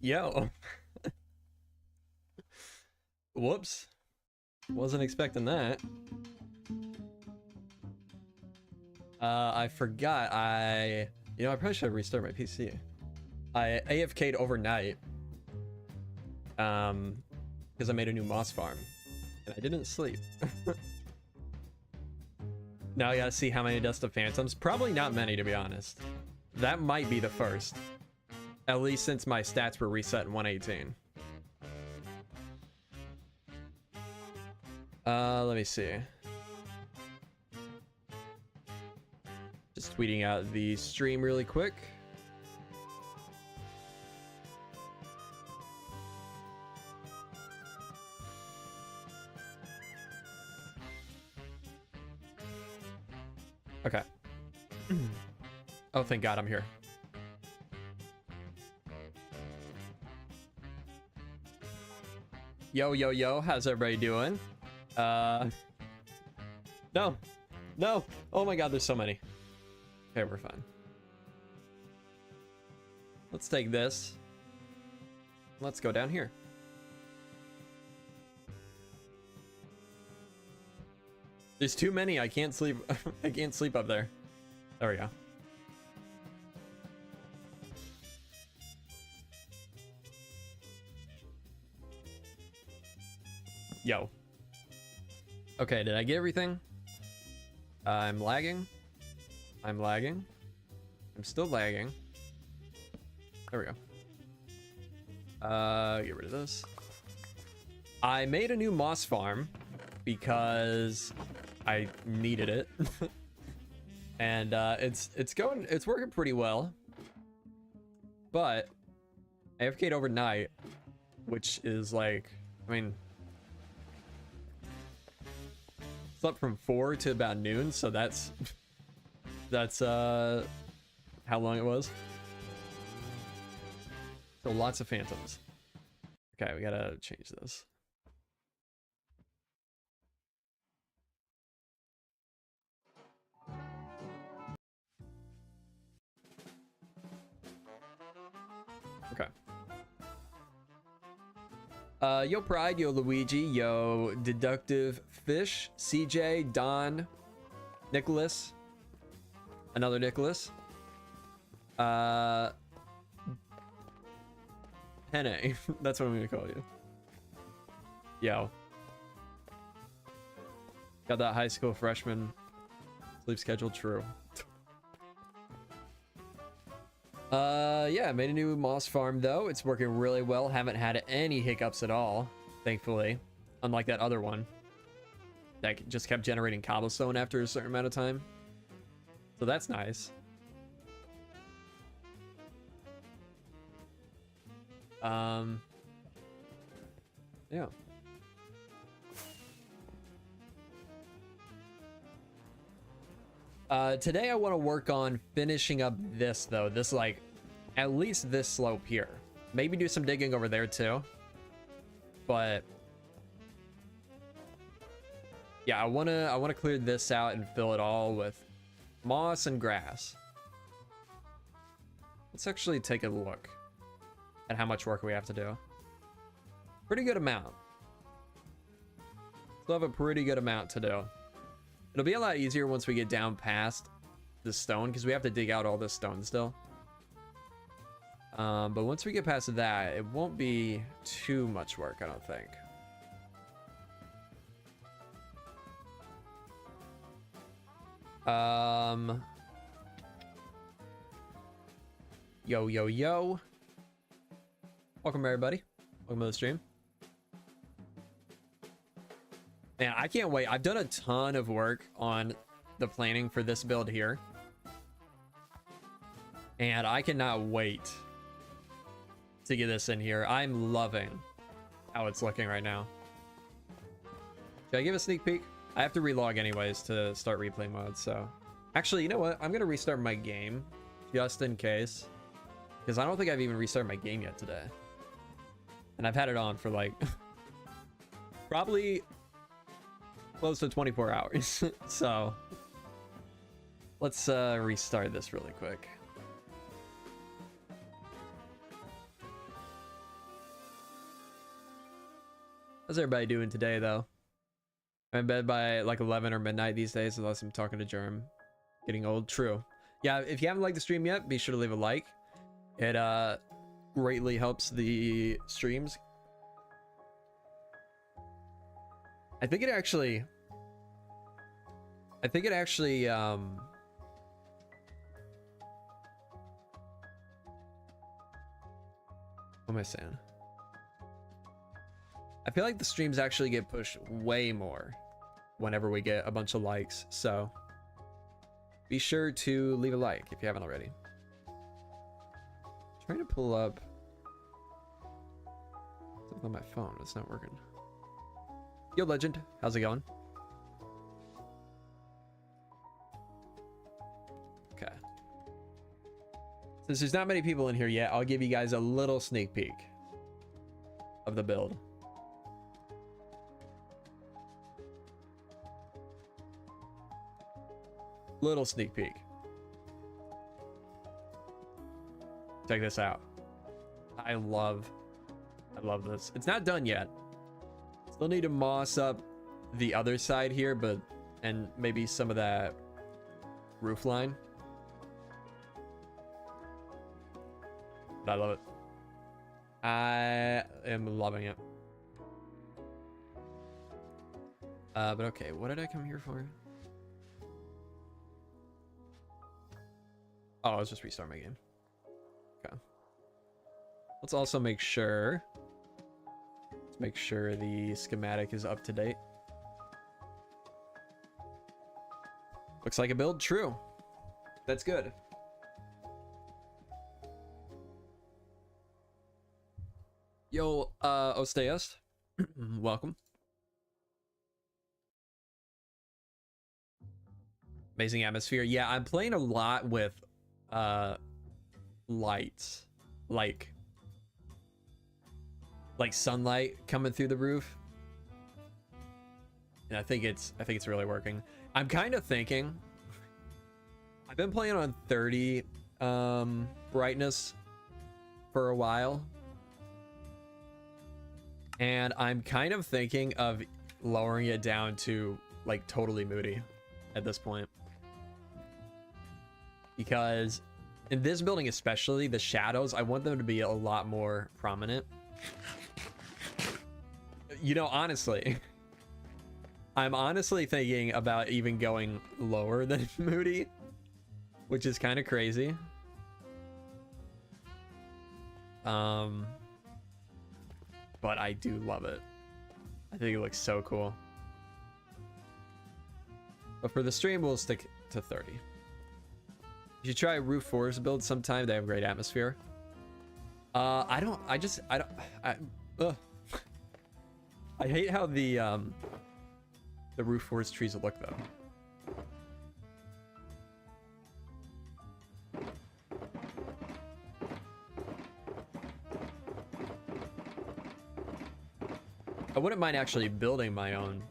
Yo. Whoops. Wasn't expecting that. I forgot I probably should restart my PC. I AFK'd overnight. Because I made a new moss farm. And I didn't sleep. Now I gotta see how many Dust of Phantoms. Probably not many, to be honest. That might be the first. At least since my stats were reset in 118. Let me see. Just tweeting out the stream really quick. Okay. Oh, thank God I'm here. Yo, yo, yo, how's everybody doing? No. No. Oh my God, there's so many. Okay, we're fine. Let's take this. Let's go down here. There's too many. I can't sleep. I can't sleep up there. There we go. Yo. Okay, did I get everything? I'm lagging. I'm lagging. I'm still lagging. There we go. Get rid of this. I made a new moss farm because I needed it. And it's working pretty well. But I AFK'd overnight, which is like, I mean, slept from 4 to about noon, so that's how long it was. So lots of phantoms. Okay, we gotta change this. Okay. Yo Pride, yo Luigi, yo Deductive Fish, CJ, Don, Nicholas, another Nicholas, Penne, that's what I'm gonna call you. Yo. Got that high school freshman sleep schedule, true. Yeah, I made a new moss farm though. It's working really well. Haven't had any hiccups at all, thankfully. Unlike that other one that just kept generating cobblestone after a certain amount of time. So that's nice. Yeah. Today I want to work on finishing up this though. This, like, at least this slope here. Maybe do some digging over there too. But yeah, I wanna clear this out and fill it all with moss and grass. Let's actually take a look at how much work we have to do. Pretty good amount. Still have a pretty good amount to do. It'll be a lot easier once we get down past the stone, because we have to dig out all this stone still. But once we get past that, it won't be too much work, I don't think. Yo, yo, yo. Welcome, everybody. Welcome to the stream. Man, I can't wait. I've done a ton of work on the planning for this build here. And I cannot wait to get this in here. I'm loving how it's looking right now. Should I give a sneak peek? I have to relog anyways to start replay mode, so. Actually, you know what? I'm going to restart my game just in case. Because I don't think I've even restarted my game yet today. And I've had it on for like probably close to 24 hours. So let's restart this really quick. How's everybody doing today, though? I'm in bed by like 11 or midnight these days, unless I'm talking to Germ. Getting old. True. Yeah, if you haven't liked the stream yet, be sure to leave a like. It greatly helps the streams. I think it actually what am I saying? I feel like the streams actually get pushed way more whenever we get a bunch of likes, so be sure to leave a like if you haven't already. Trying to pull up something on my phone. It's not working. Yo, Legend, how's it going? Okay. Since there's not many people in here yet, I'll give you guys a little sneak peek of the build. Little sneak peek. Check this out. I love this. It's not done yet. Still need to moss up the other side here, and maybe some of that roof line. But I love it. I am loving it. But okay, what did I come here for? Oh, I was just restarting my game. Okay. Let's also make sure. Let's make sure the schematic is up to date. Looks like a build. True. That's good. Yo, Osteas. Welcome. Amazing atmosphere. Yeah, I'm playing a lot with lights, like sunlight coming through the roof, and I think it's really working. I'm kind of thinking, I've been playing on 30 brightness for a while, and I'm kind of thinking of lowering it down to like totally moody at this point. Because in this building especially, the shadows, I want them to be a lot more prominent. You know, honestly, I'm honestly thinking about even going lower than moody, which is kind of crazy. But I do love it. I think it looks so cool. But for the stream, we'll stick to 30. You should try roof forest build sometime. They have great atmosphere. I hate how the roof forest trees look though. I wouldn't mind actually building my own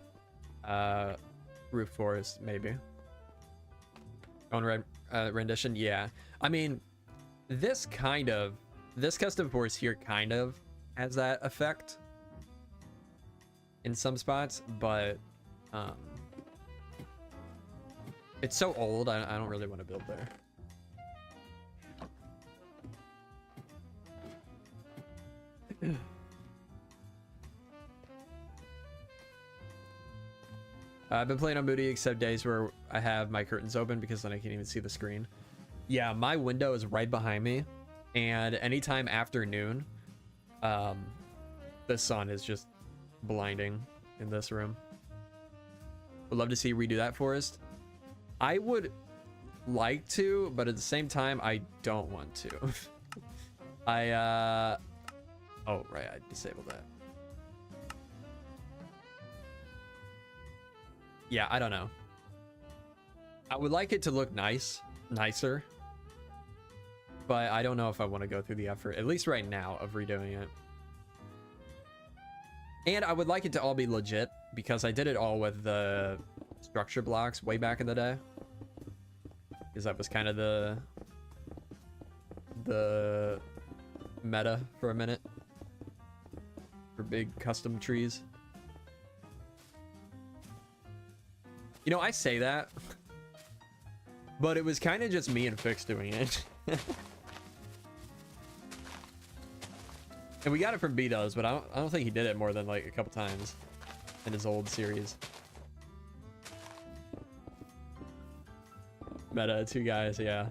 roof forest, maybe. Own rendition, yeah. I mean, this custom forest here kind of has that effect in some spots, but it's so old, I don't really want to build there. I've been playing on moody except days where I have my curtains open because then I can't even see the screen. Yeah, my window is right behind me, and anytime after noon, the sun is just blinding in this room. Would love to see you redo that forest. I would like to, but at the same time, I don't want to. Oh, right, I disabled that. Yeah, I don't know. I would like it to look nicer, but I don't know if I want to go through the effort, at least right now, of redoing it. And I would like it to all be legit, because I did it all with the structure blocks way back in the day, because that was kind of the meta for a minute for big custom trees. You know, I say that, but it was kind of just me and Fix doing it. And we got it from B-Dubs, but I don't think he did it more than like a couple times in his old series. Meta, 2 guys, yeah.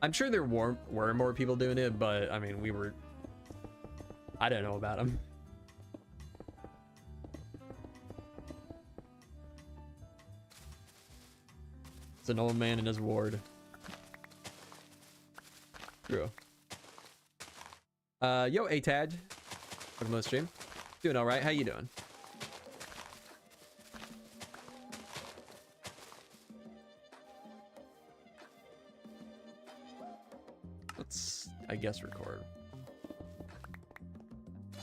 I'm sure there were more people doing it, but I mean, I didn't know about him. It's an old man in his ward. True. Yo, Atad. Welcome to the stream. Doing all right. How you doing? Let's, I guess, record.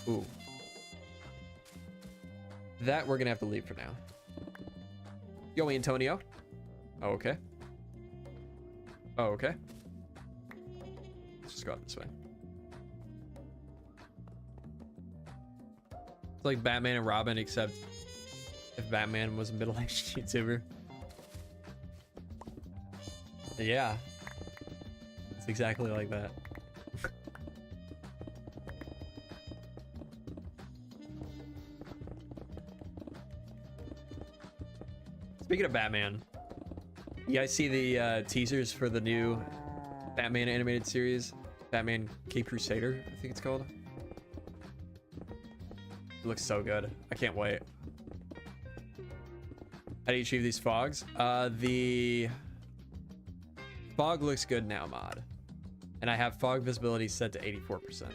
Ooh. That we're gonna have to leave for now. Yo, Antonio. Oh, okay. Oh, okay. Let's just go out this way. It's like Batman and Robin, except if Batman was a middle-aged YouTuber. Yeah. It's exactly like that. Speaking of Batman, you guys see the teasers for the new Batman animated series? Batman Cape Crusader, I think it's called. It looks so good. I can't wait. How do you achieve these fogs? The fog looks good now, mod. And I have fog visibility set to 84%.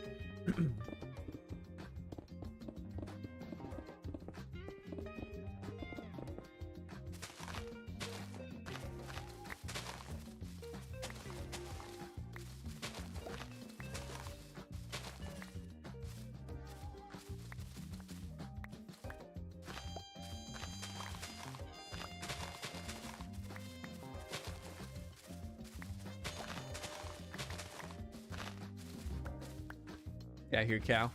Yeah, here, cow.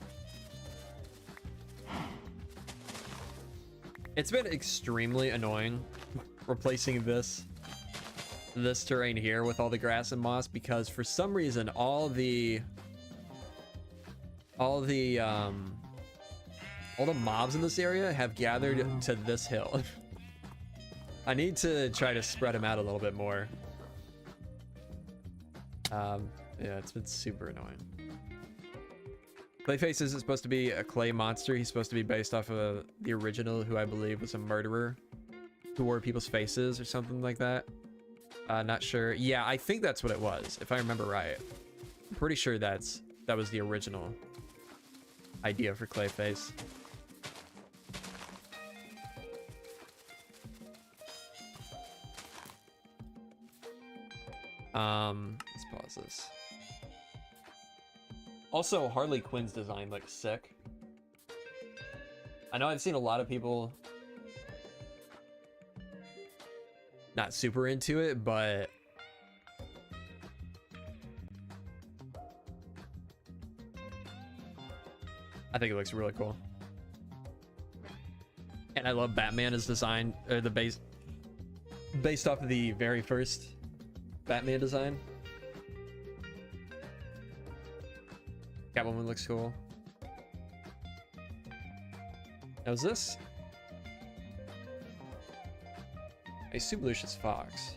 It's been extremely annoying replacing this terrain here with all the grass and moss, because for some reason all the mobs in this area have gathered to this hill. I need to try to spread them out a little bit more. Yeah, it's been super annoying. Clayface isn't supposed to be a clay monster. He's supposed to be based off of the original, who I believe was a murderer who wore people's faces or something like that. Not sure. Yeah, I think that's what it was, if I remember right. I'm pretty sure that was the original idea for Clayface. Let's pause this. Also, Harley Quinn's design looks sick. I know I've seen a lot of people not super into it, but I think it looks really cool. And I love Batman as design, or the based off of the very first Batman design. Catwoman looks cool. Now is this? I assume Lucius Fox.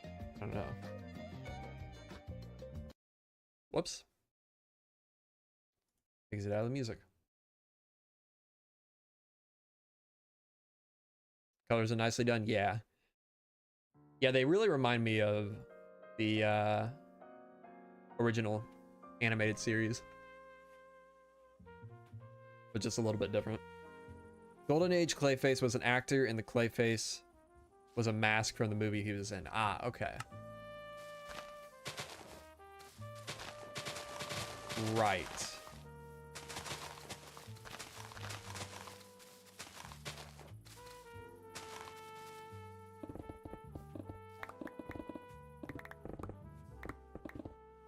I don't know. Whoops. Exit out of the music. Colors are nicely done. Yeah. Yeah, they really remind me of the original animated series, but just a little bit different. Golden Age Clayface was an actor, and the Clayface was a mask from the movie he was in. Ah, okay. Right.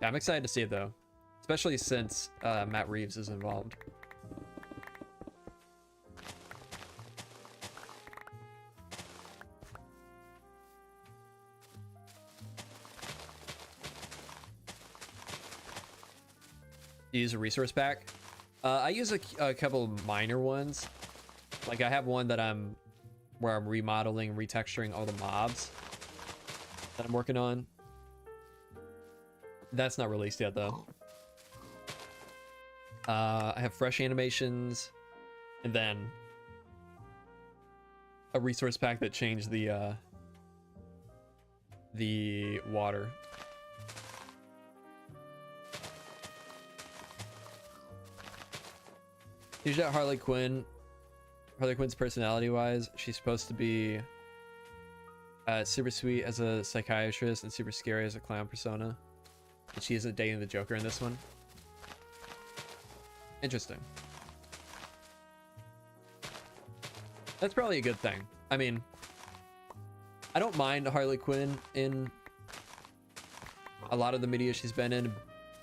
Yeah, I'm excited to see it though, especially since Matt Reeves is involved. You use a resource pack. I use a couple minor ones. Like I have one that where I'm remodeling, retexturing all the mobs that I'm working on. That's not released yet though. I have fresh animations, and then a resource pack that changed the water. Usually at Harley Quinn's personality-wise, she's supposed to be super sweet as a psychiatrist and super scary as a clown persona. And she isn't dating the Joker in this one. Interesting. That's probably a good thing. I mean, I don't mind Harley Quinn in a lot of the media she's been in,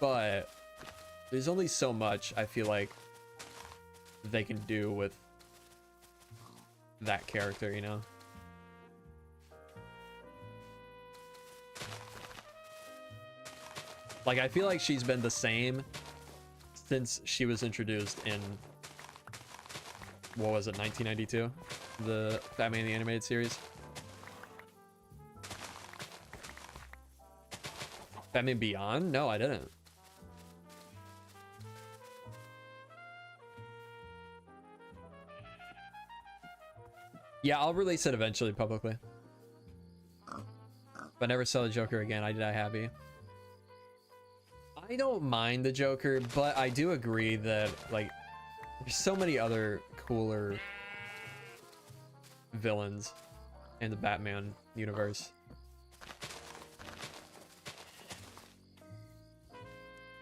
but there's only so much I feel like they can do with that character, you know? Like, I feel like she's been the same since she was introduced in, what was it, 1992? The Batman the Animated Series. Batman Beyond? No, I didn't. Yeah, I'll release it eventually publicly. If I never sell the Joker again, I die happy. I don't mind the Joker, but I do agree that, like, there's so many other cooler villains in the Batman universe.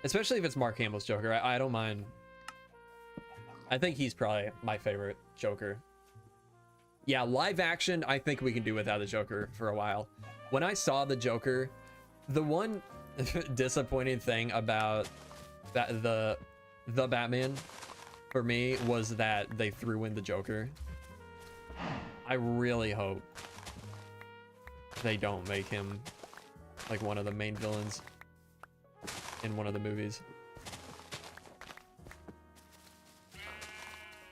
Especially if it's Mark Hamill's Joker. I don't mind. I think he's probably my favorite Joker. Yeah, live action, I think we can do without the Joker for a while. When I saw the Joker, the one disappointing thing about that the Batman for me was that they threw in the Joker. I really hope they don't make him like one of the main villains in one of the movies.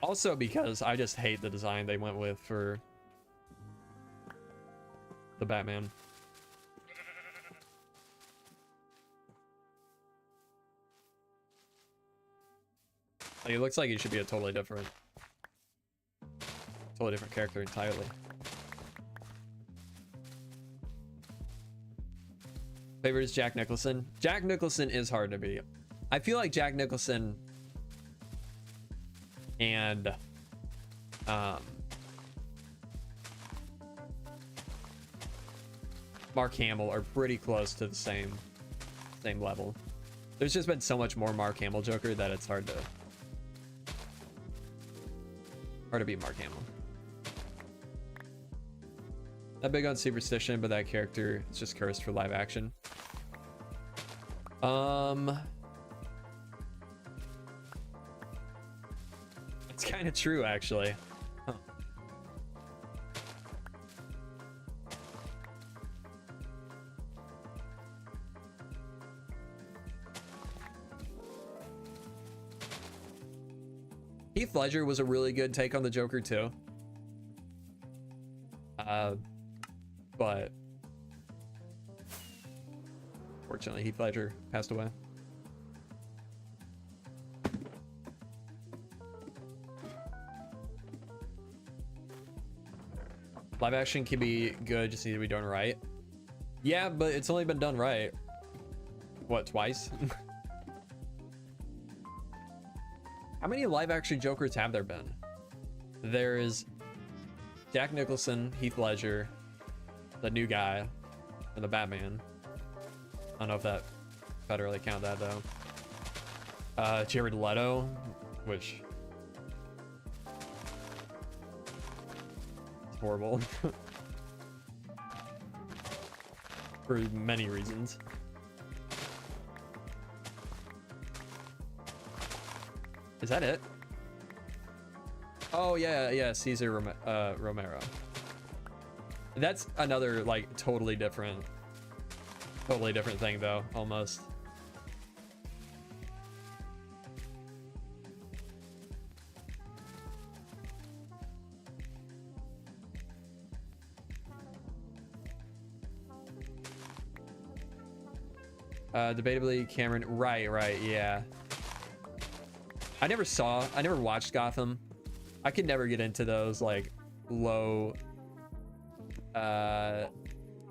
Also because I just hate the design they went with for the Batman. Like, it looks like he should be a totally different character entirely. Favorite is Jack Nicholson. Jack Nicholson is hard to beat. I feel like Jack Nicholson and Mark Hamill are pretty close to the same level. There's just been so much more Mark Hamill Joker that it's hard to beat Mark Hamill. Not big on superstition, but that character is just cursed for live action. It's kind of true, actually. Huh. Heath Ledger was a really good take on the Joker too. But fortunately Heath Ledger passed away. Live action can be good, just need to be done right. Yeah, but it's only been done right. What, twice? How many live action Jokers have there been? There's Jack Nicholson, Heath Ledger, the new guy, and the Batman. I don't know if that federally count that though. Jared Leto, which is horrible for many reasons. Is that it? Oh yeah, Caesar Romero. That's another like totally different thing though, almost. Debatably Cameron. Right, yeah. I never watched Gotham. I could never get into those like low, I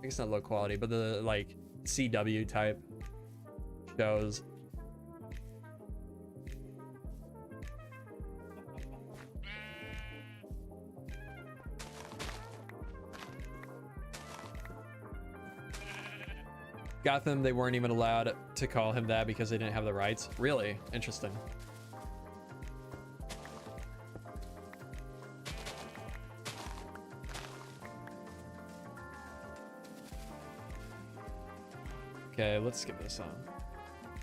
think it's not low quality, but the like CW type shows. Gotham, they weren't even allowed to call him that because they didn't have the rights. Really? Interesting. Okay, let's skip this song.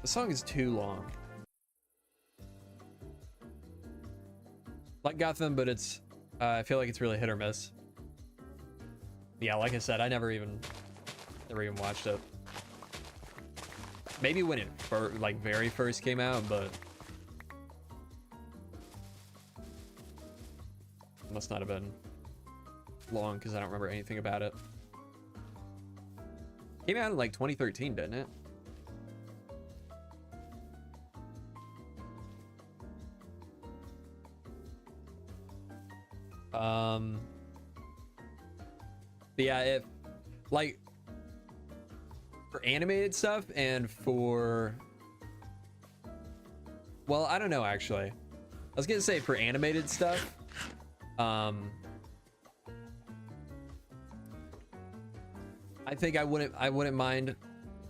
The song is too long. Like Gotham, but it's I feel like it's really hit or miss. Yeah, like I said, I never even watched it. Maybe when it like very first came out, but it must not have been long because I don't remember anything about it. Came out in like 2013, didn't it? But yeah, if like for animated stuff and for, well, I don't know actually. I was gonna say for animated stuff, I think I wouldn't mind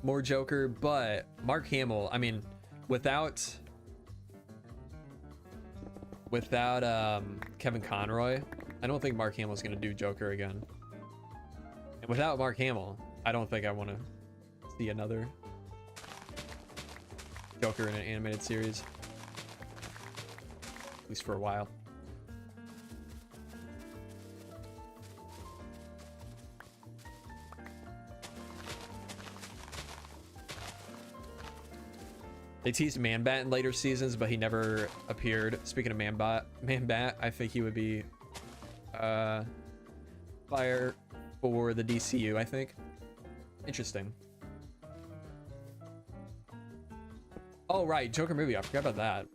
more Joker, but Mark Hamill, I mean, without Kevin Conroy, I don't think Mark Hamill's gonna do Joker again. And without Mark Hamill, I don't think I want to see another Joker in an animated series, at least for a while. They teased Man-Bat in later seasons, but he never appeared. Speaking of Man-Bat, I think he would be fire for the DCU, I think. Interesting. Oh, right, Joker movie. I forgot about that.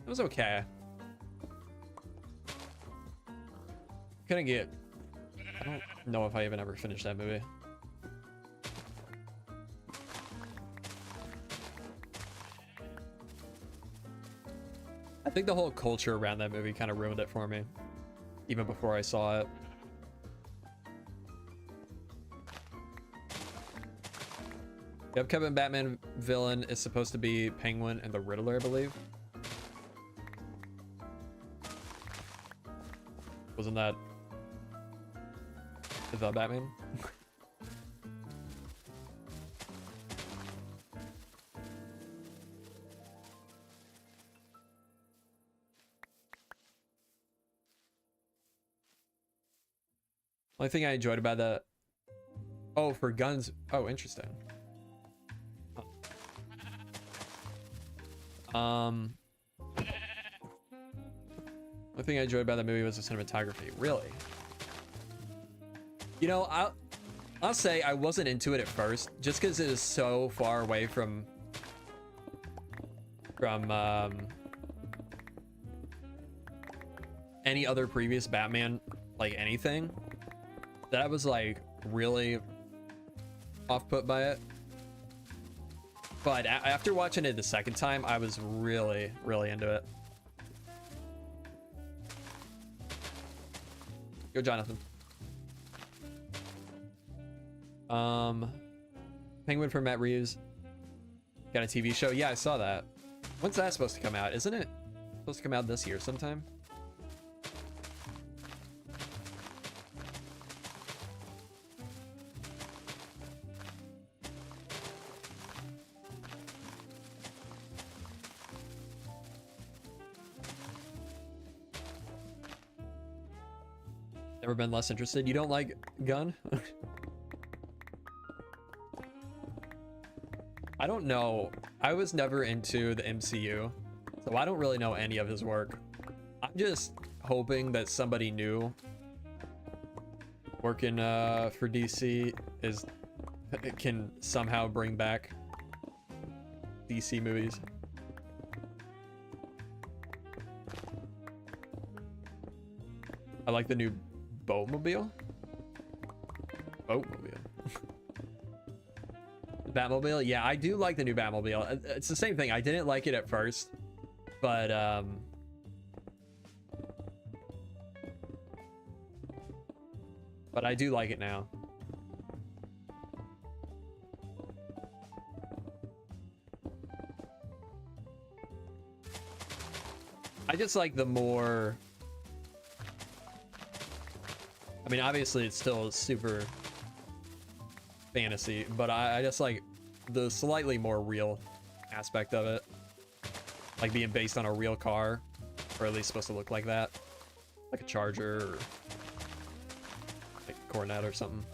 It was okay. Couldn't get... I don't know if I even ever finished that movie. I think the whole culture around that movie kind of ruined it for me, even before I saw it. The upcoming Batman villain is supposed to be Penguin and the Riddler, I believe. Wasn't that the Batman? Only thing I enjoyed about that. Oh, for guns. Oh, interesting. One thing I enjoyed about that movie was the cinematography. Really? You know, I'll say I wasn't into it at first, just because it is so far away from any other previous Batman, like anything, that I was like really off-put by it. But after watching it the second time, I was really, really into it. Go, Jonathan. Penguin for Matt Reeves got a TV show. Yeah, I saw that. When's that supposed to come out? Isn't it supposed to come out this year sometime? Never been less interested. You don't like Gunn? I don't know. I was never into the MCU, so I don't really know any of his work. I'm just hoping that somebody new working for DC is can somehow bring back DC movies. I like the new Boatmobile. Boatmobile. Batmobile? Yeah, I do like the new Batmobile. It's the same thing. I didn't like it at first, but I do like it now. I just like the more... I mean, obviously it's still super fantasy, but I just like the slightly more real aspect of it. Like being based on a real car, or at least supposed to look like that. Like a Charger, or like a Coronet or something.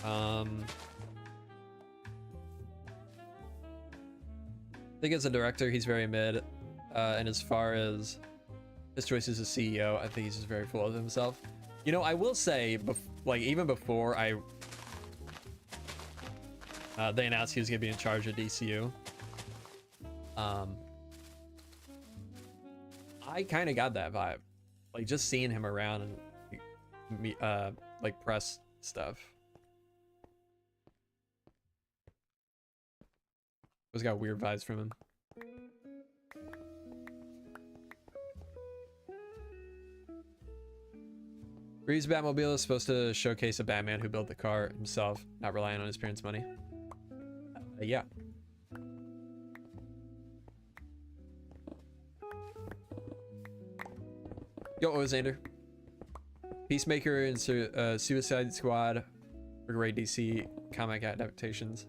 I think as a director, he's very mid. And as far as his choices as CEO, I think he's just very full of himself. You know, I will say, like even before they announced he was gonna be in charge of DCU, I kind of got that vibe, like just seeing him around and like press stuff. Always got weird vibes from him. Reeves' Batmobile is supposed to showcase a Batman who built the car himself, not relying on his parents' money. Yeah. Yo, Ozander. Peacemaker and Suicide Squad are great DC comic adaptations.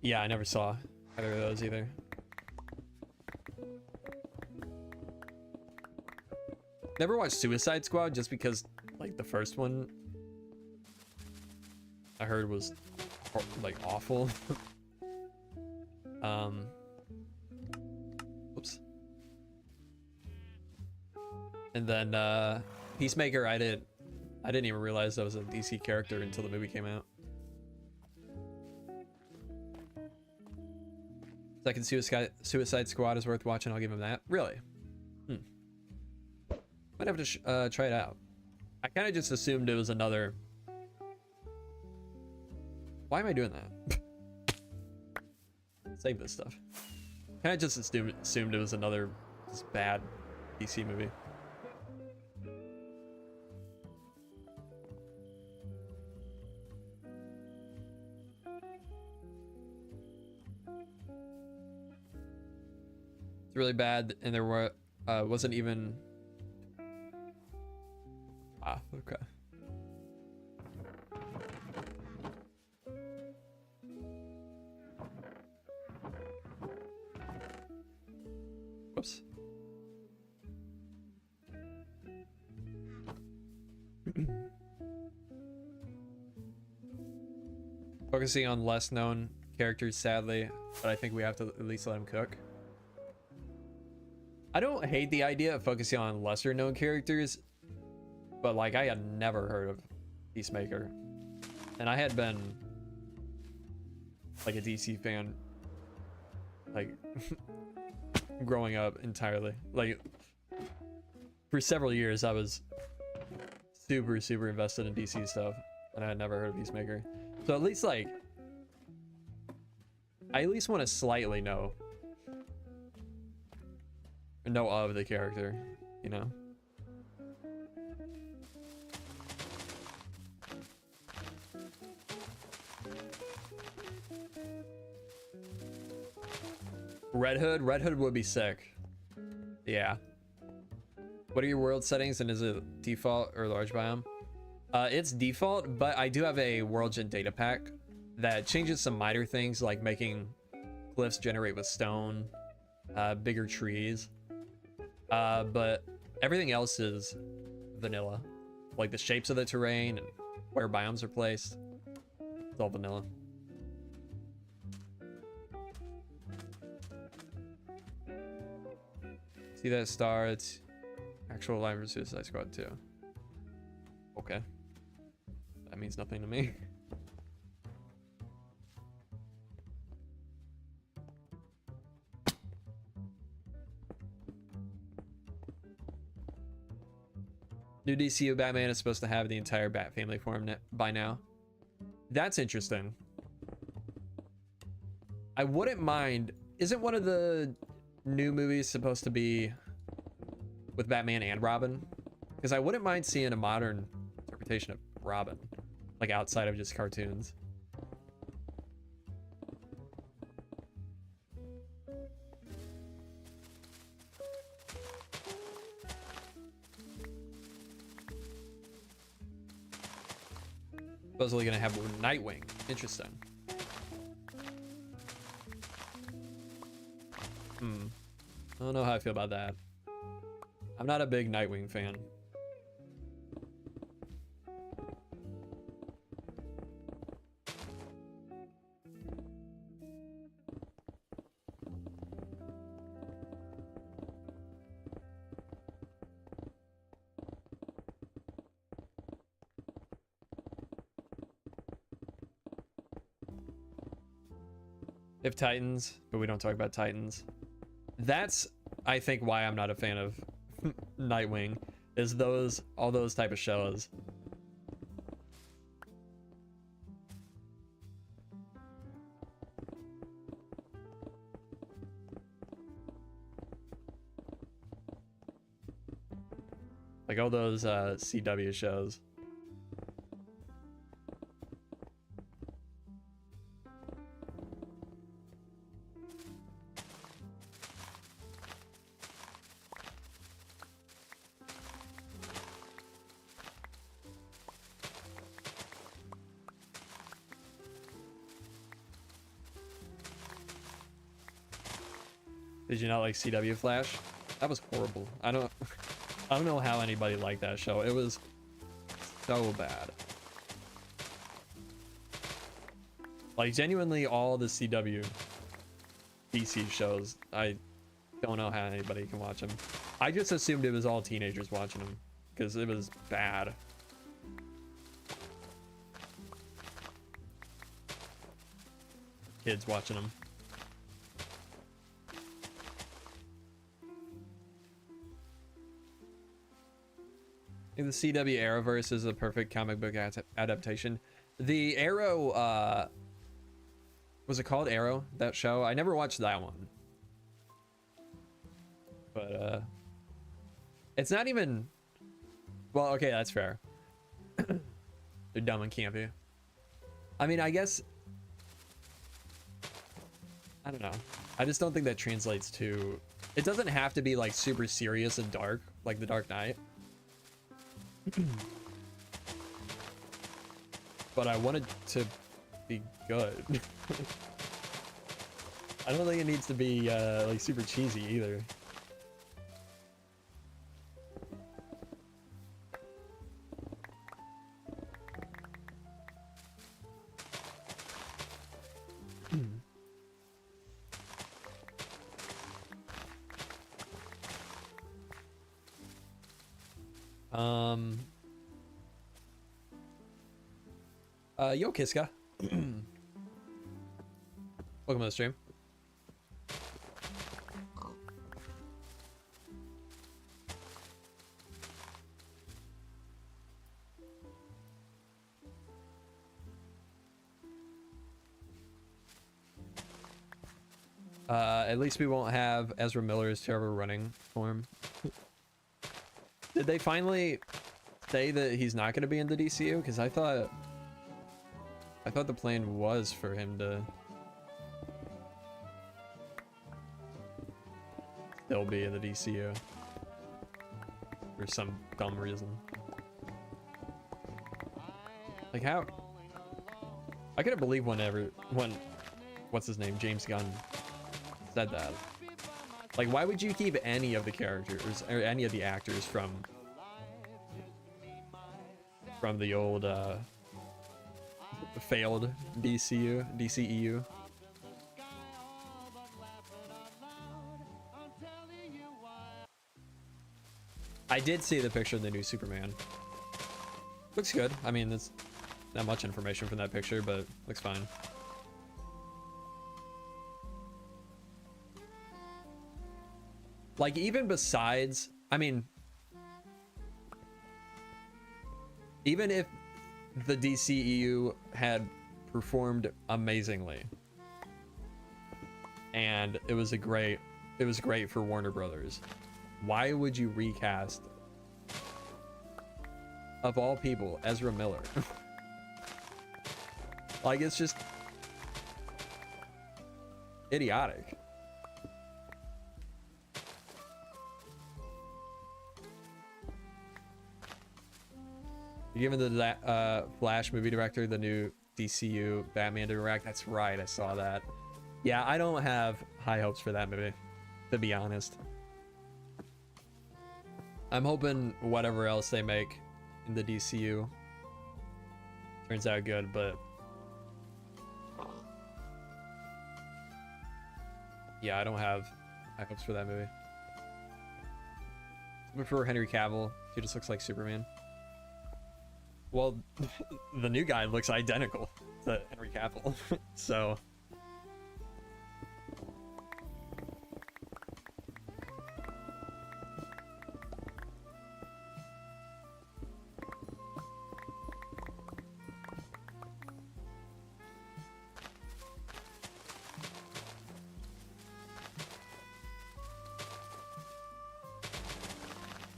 Yeah, I never saw either of those either. Never watched Suicide Squad just because, like, the first one I heard was, like, awful. Oops. And then, Peacemaker, I didn't even realize that was a DC character until the movie came out. Second Suicide Squad is worth watching. I'll give him that. Really? Might have to try it out. I kind of just assumed it was another... Why am I doing that? Save this stuff. Kind of just assumed it was another just bad DC movie. It's really bad, and there wasn't even... Ah, okay. Whoops. Focusing on less known characters, sadly, but I think we have to at least let them cook. I don't hate the idea of focusing on lesser known characters, but like I had never heard of Peacemaker, and I had been like a DC fan like growing up entirely. Like for several years I was super invested in DC stuff, and I had never heard of Peacemaker. So at least like I at least want to slightly know of the character, you know. Red Hood would be sick. Yeah. What are your world settings, and is it default or large biome? It's default, but I do have a world gen data pack that changes some minor things, like making cliffs generate with stone, bigger trees. But everything else is vanilla. Like the shapes of the terrain and where biomes are placed. It's all vanilla. See that star? It's actual line for Suicide Squad 2. Okay. That means nothing to me. New DCU Batman is supposed to have the entire Bat family form by now. That's interesting. I wouldn't mind. Isn't one of the new movies supposed to be with Batman and Robin? Because I wouldn't mind seeing a modern interpretation of Robin, like outside of just cartoons. Supposedly gonna have Nightwing. Interesting. I don't know how I feel about that. I'm not a big Nightwing fan. If Titans, but we don't talk about Titans. That's, I think, why I'm not a fan of Nightwing, is all those type of shows. Like all those CW shows. Did you not like CW Flash? That was horrible. I don't know how anybody liked that show. It was so bad. Like genuinely all the CW DC shows, I don't know how anybody can watch them. I just assumed it was all teenagers watching them because it was bad. Kids watching them. I think the CW Arrowverse is a perfect comic book adaptation. The Arrow, was it called Arrow, that show? I never watched that one. But, it's not even, well, okay, that's fair. They're dumb and campy. I mean, I guess, I don't know. I just don't think that translates to, it doesn't have to be like super serious and dark, like The Dark Knight. But I want it to be good. I don't think it needs to be like super cheesy either. Yo, Kiska. Welcome to the stream. At least we won't have Ezra Miller's terrible running form. Did they finally say that he's not going to be in the DCU? Because I thought the plan was for him to still be in the DCU for some dumb reason. Like how? I couldn't believe when what's his name, James Gunn, said that. Like, why would you keep any of the characters or any of the actors from the old failed DCEU? I did see the picture of the new Superman. Looks good. I mean, there's not much information from that picture, but looks fine. Like, even besides, I mean, even if the DCEU had performed amazingly and it was great for Warner Brothers, why would you recast, of all people, Ezra Miller? Like, it's just idiotic. You're giving the Flash movie director the new DCU Batman to direct. That's right, I saw that. Yeah, I don't have high hopes for that movie, to be honest. I'm hoping whatever else they make in the DCU turns out good, but yeah, I don't have high hopes for that movie. I prefer Henry Cavill. He just looks like Superman. Well, the new guy looks identical to Henry Cavill, so.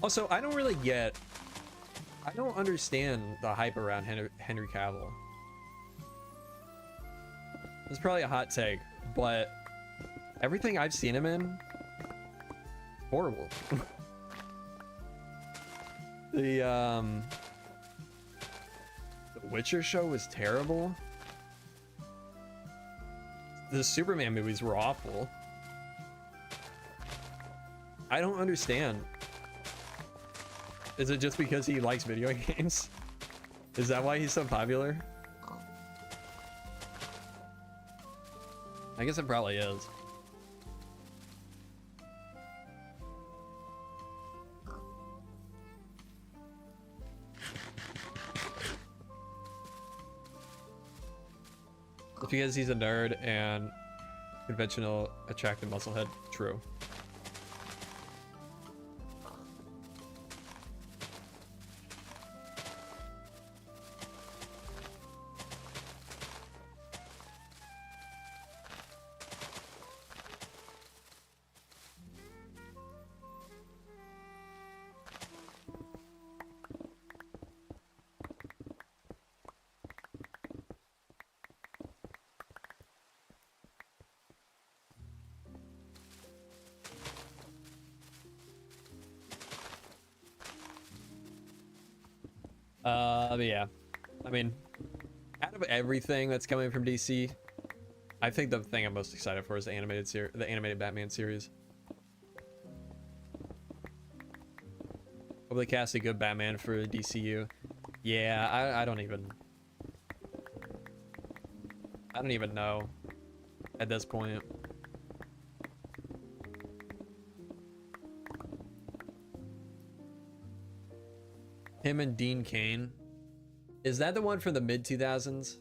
Also, I don't understand the hype around Henry Cavill. It's probably a hot take, but everything I've seen him in, horrible. The Witcher show was terrible. The Superman movies were awful. I don't understand. Is it just because he likes video games? Is that why he's so popular? I guess it probably is. It's because he's a nerd and conventional, attractive musclehead. True. But yeah, I mean, out of everything that's coming from DC, I think the thing I'm most excited for is the animated Batman series. Hope they cast a good Batman for DCU. Yeah, I don't even know at this point. Him and Dean Cain. Is that the one from the mid 2000s?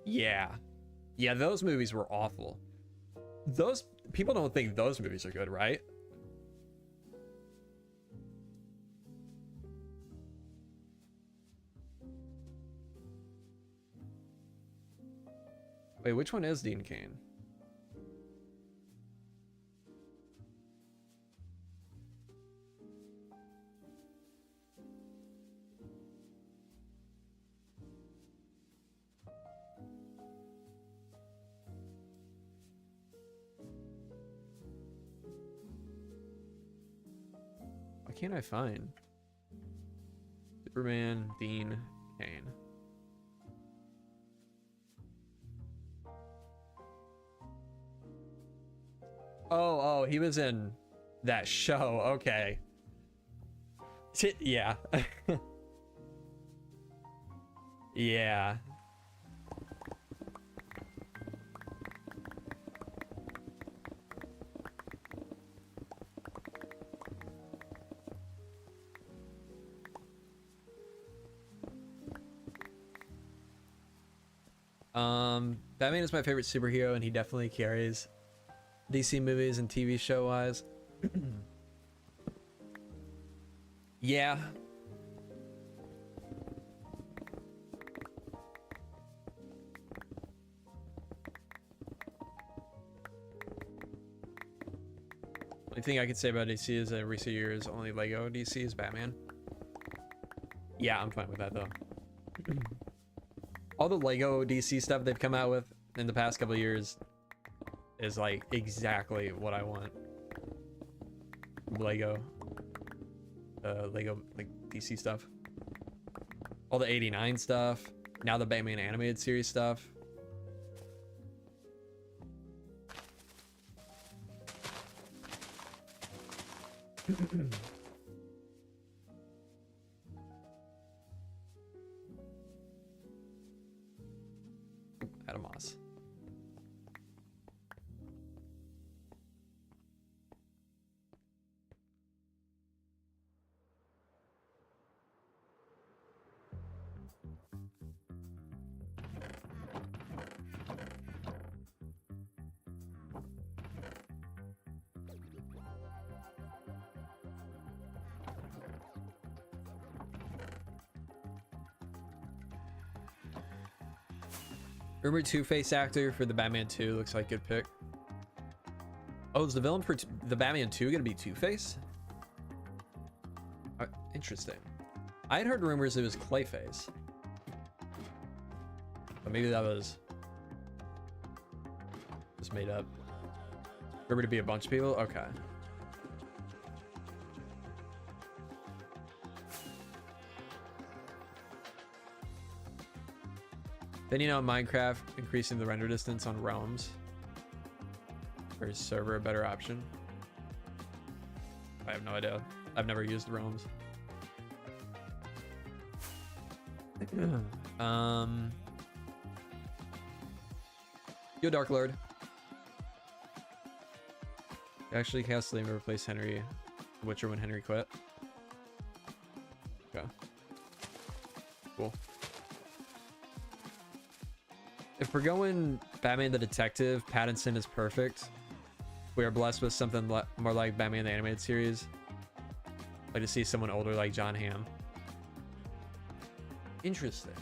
Yeah. Yeah, those movies were awful. Those people don't think those movies are good, right? Wait, which one is Dean Cain? Can't I find Superman Dean Cain? Oh, he was in that show. Okay. Yeah. Yeah. Batman is my favorite superhero, and he definitely carries DC movies and TV show wise. Yeah. Only thing I could say about DC is that in recent years, only Lego DC is Batman. Yeah, I'm fine with that though. All the Lego DC stuff they've come out with in the past couple of years is like exactly what I want. Lego like DC stuff. All the 89 stuff. Now the Batman animated series stuff. Adamos. Rumored Two-Face actor for the Batman 2 looks like a good pick. Oh, is the villain for the Batman 2 gonna be Two-Face? Interesting. I had heard rumors it was Clayface, but maybe that was just made up. Rumored to be a bunch of people? Okay. Then, you know, Minecraft increasing the render distance on realms. Or is server a better option? I have no idea. I've never used realms. Yo, Dark Lord. Actually, Castlemaine replaced Henry Witcher when Henry quit. Okay. Cool. If we're going Batman the Detective, Pattinson is perfect. We are blessed with something more like Batman the Animated Series. I'd like to see someone older like John Hamm. Interesting.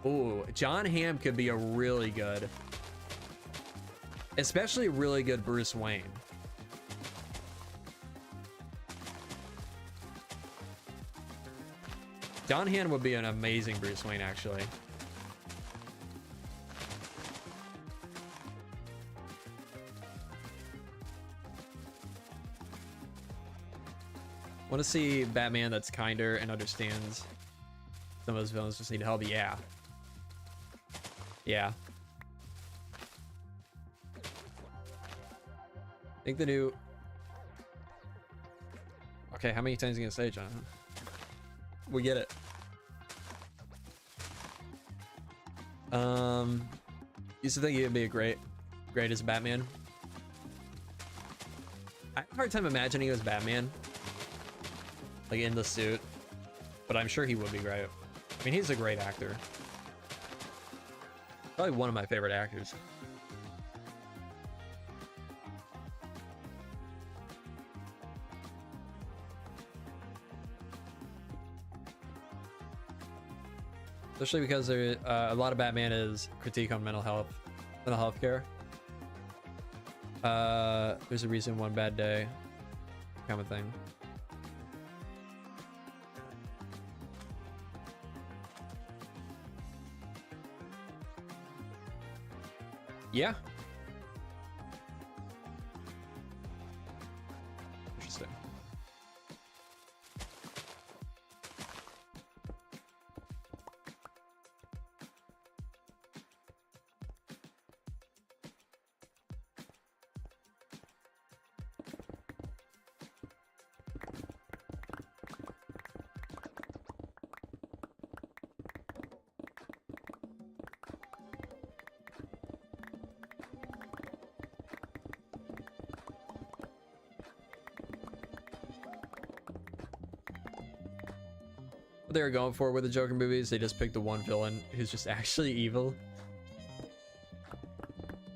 Ooh, John Hamm could be a really good, especially really good Bruce Wayne. John Hamm would be an amazing Bruce Wayne, actually. Want to see Batman that's kinder and understands some of those villains just need help. Yeah. Yeah. I think the new... Okay, how many times are you gonna say, John? We get it. Used to think he'd be a great as Batman. I have a hard time imagining he was Batman, like in the suit, but I'm sure he would be great. I mean, he's a great actor. Probably one of my favorite actors. Especially because there, a lot of Batman is critique on mental health care. There's a reason, one bad day, kind of thing. Yeah. Interesting. what they were going for with the Joker movies. They just picked the one villain who's just actually evil.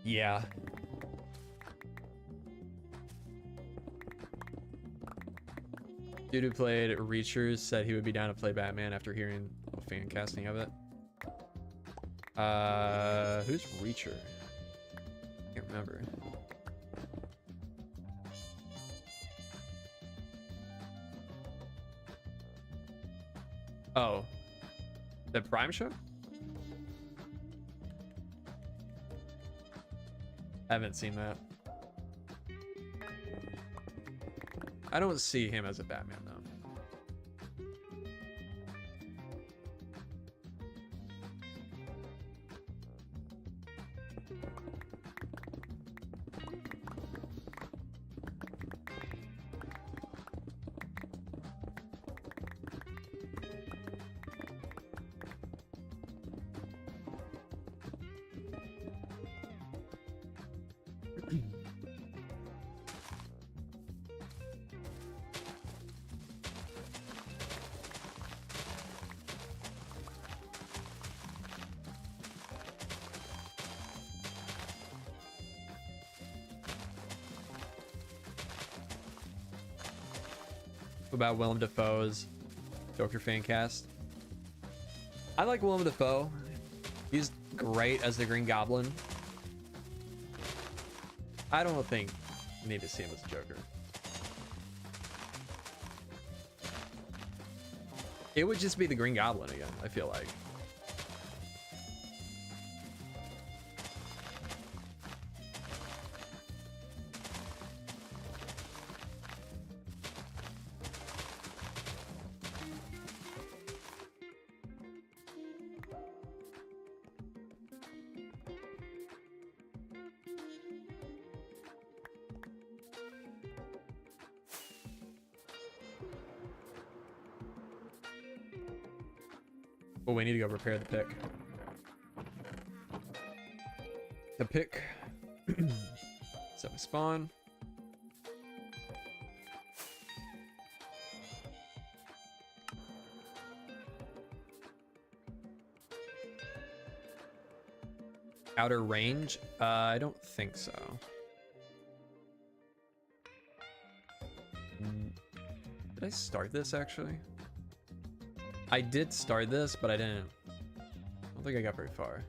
Yeah. Dude who played Reachers said he would be down to play Batman after hearing a fan casting of it. Who's Reacher? Can't remember. Oh, the Prime show? Haven't seen that. I don't see him as a Batman though. About Willem Dafoe's Joker fan cast. I like Willem Dafoe. He's great as the Green Goblin. I don't think we need to see him as a Joker. It would just be the Green Goblin again, I feel like. Well, we need to go prepare the pick. The pick. Set my spawn. Outer range? I don't think so. Did I start this actually? I did start this, but I don't think I got very far.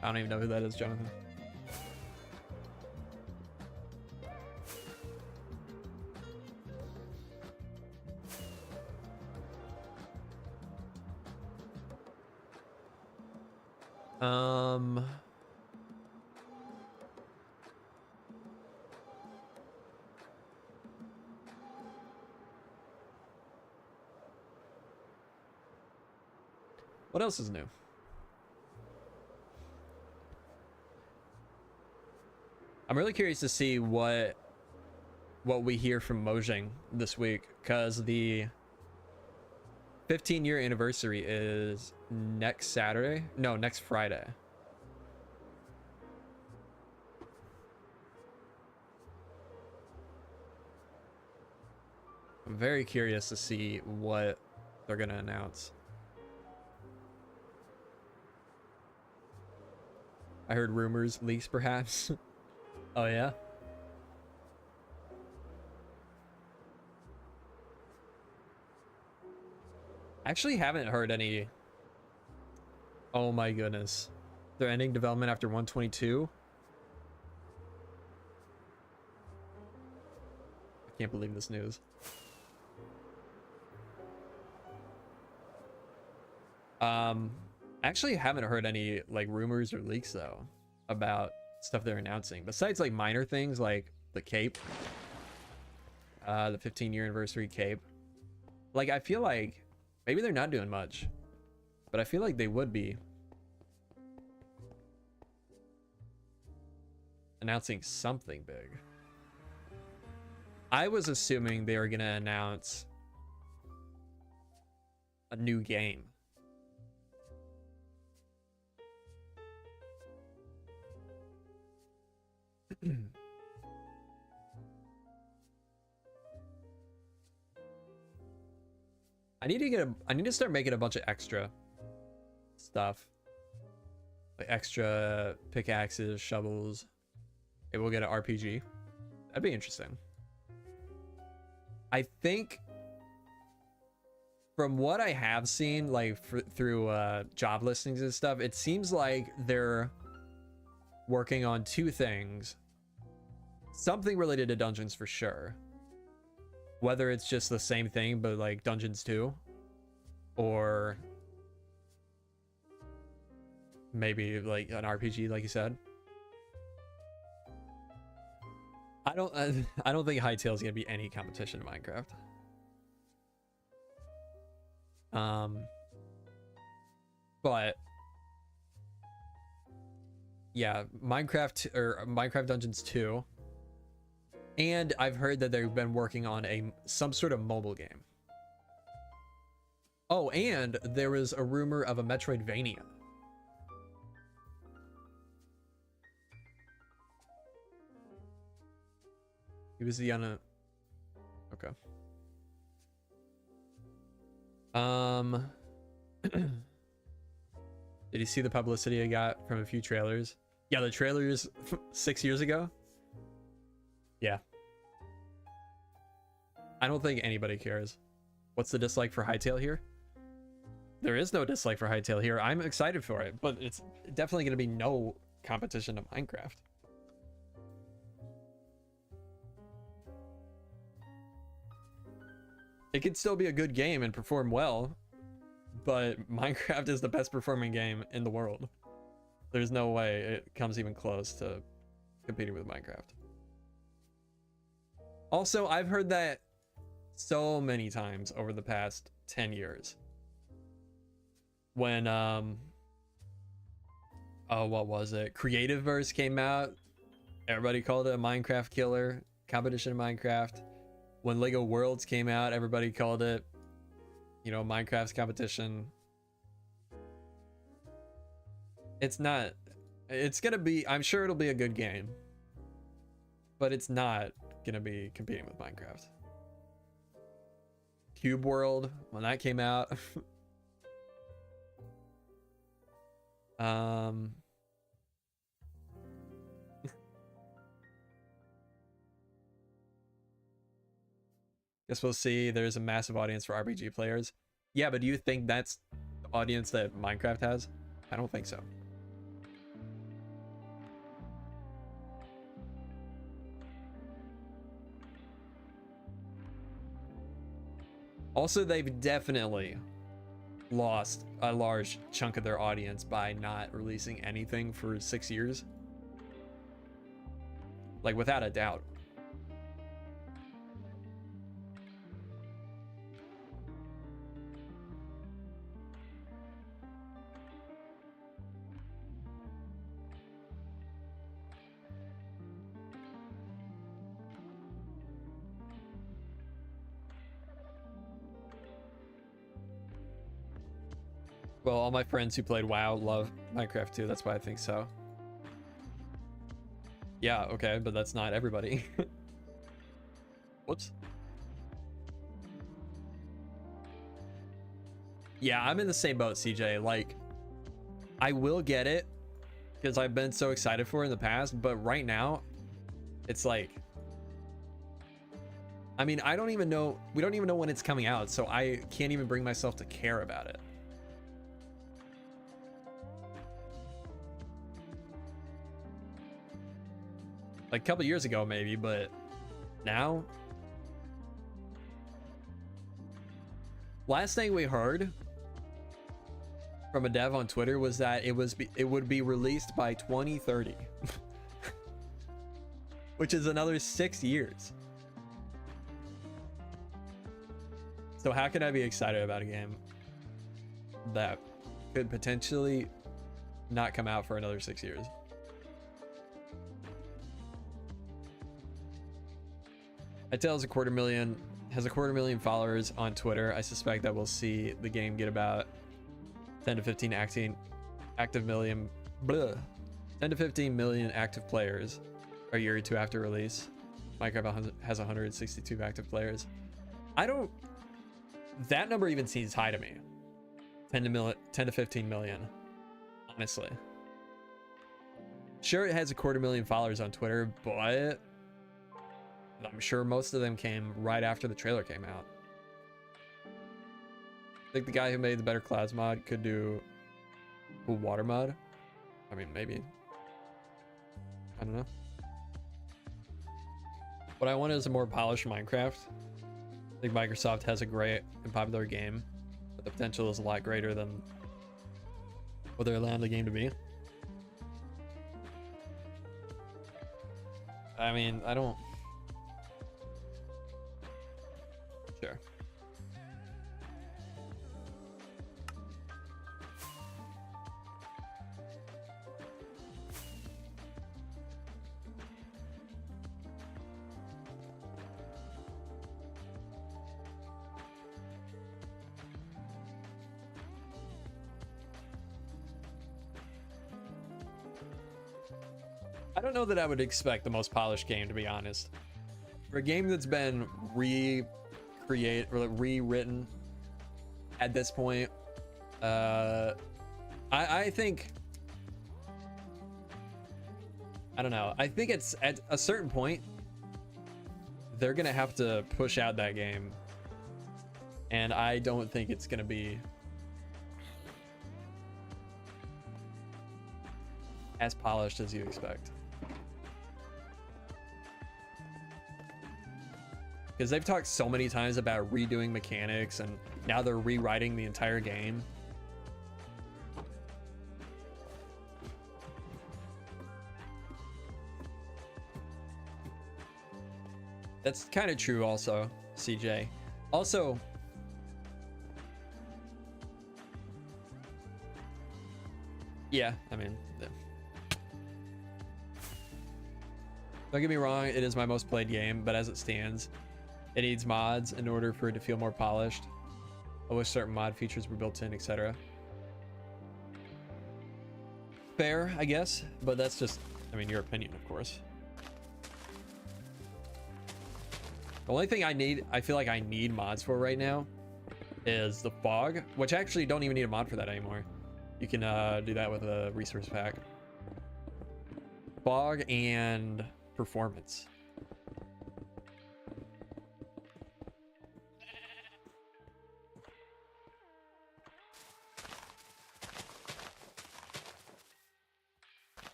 I don't even know who that is, Jonathan. What else is new? I'm really curious to see what we hear from Mojang this week, because the 15-year anniversary is next Saturday. No, next Friday. I'm very curious to see what they're gonna announce. I heard rumors, leaks perhaps. Oh yeah? Actually haven't heard any. Oh my goodness. They're ending development after 122. I can't believe this news. Actually haven't heard any like rumors or leaks though about stuff they're announcing, besides like minor things like the cape, the 15-year anniversary cape. Like I feel like maybe they're not doing much, but I feel like they would be announcing something big. I was assuming they were gonna announce a new game. I need to start making a bunch of extra stuff. Like extra pickaxes, shovels. Maybe we'll get an RPG. That'd be interesting. I think from what I have seen, like through job listings and stuff, it seems like they're working on two things. Something related to dungeons for sure. Whether it's just the same thing, but like Dungeons 2, or maybe like an RPG, like you said. I don't think Hytale is gonna be any competition in Minecraft. But yeah, Minecraft Dungeons 2. And I've heard that they've been working on some sort of mobile game. Oh, and there was a rumor of a Metroidvania. He was the okay. Did you see the publicity I got from a few trailers? Yeah, the trailers 6 years ago. Yeah. I don't think anybody cares. What's the dislike for Hytale here? There is no dislike for Hytale here. I'm excited for it, but it's definitely going to be no competition to Minecraft. It could still be a good game and perform well, but Minecraft is the best performing game in the world. There's no way it comes even close to competing with Minecraft. Also, I've heard that so many times over the past 10 years. When oh, what was it? Creativeverse came out. Everybody called it a Minecraft killer. Competition in Minecraft. When Lego Worlds came out, everybody called it, you know, Minecraft's competition. It's not. It's gonna be, I'm sure it'll be a good game, but it's not gonna be competing with Minecraft. Cube World, when that came out. Guess we'll see. There's a massive audience for RPG players. Yeah, but do you think that's the audience that Minecraft has? I don't think so. Also, they've definitely lost a large chunk of their audience by not releasing anything for 6 years. Like, without a doubt. Well, all my friends who played WoW love Minecraft too. That's why I think so. Yeah, okay, but that's not everybody. Whoops. Yeah, I'm in the same boat, CJ. Like, I will get it because I've been so excited for it in the past, but right now, it's like, I mean, I don't even know, we don't even know when it's coming out, so I can't even bring myself to care about it. Like a couple years ago, maybe, but now. Last thing we heard from a dev on Twitter was that it would be released by 2030, which is another 6 years. So how can I be excited about a game that could potentially not come out for another 6 years? Hytale has a quarter million followers on Twitter. I suspect that we'll see the game get about 10 to 15 active million, 10 to 15 million active players a year or two after release. Minecraft has 162 active players. That number even seems high to me. 10 to 15 million, honestly. Sure, it has a quarter million followers on Twitter, but I'm sure most of them came right after the trailer came out. I think the guy who made the Better Clouds mod could do a water mod. I mean, maybe. I don't know. What I want is a more polished Minecraft. I think Microsoft has a great and popular game, but the potential is a lot greater than what they're allowing the game to be. I mean, I don't... Sure. I don't know that I would expect the most polished game, to be honest. For a game that's been rewritten at this point, I think, I don't know. I think it's at a certain point, they're gonna have to push out that game, and I don't think it's gonna be as polished as you expect. Because they've talked so many times about redoing mechanics, and now they're rewriting the entire game. That's kind of true also, CJ. Also, yeah, I mean, don't get me wrong, it is my most played game, but as it stands, it needs mods in order for it to feel more polished. I wish certain mod features were built in, etc. Fair, I guess, but that's just, I mean, your opinion, of course. The only thing I feel like I need mods for right now is the fog, which I actually don't even need a mod for that anymore. You can do that with a resource pack. Fog and performance.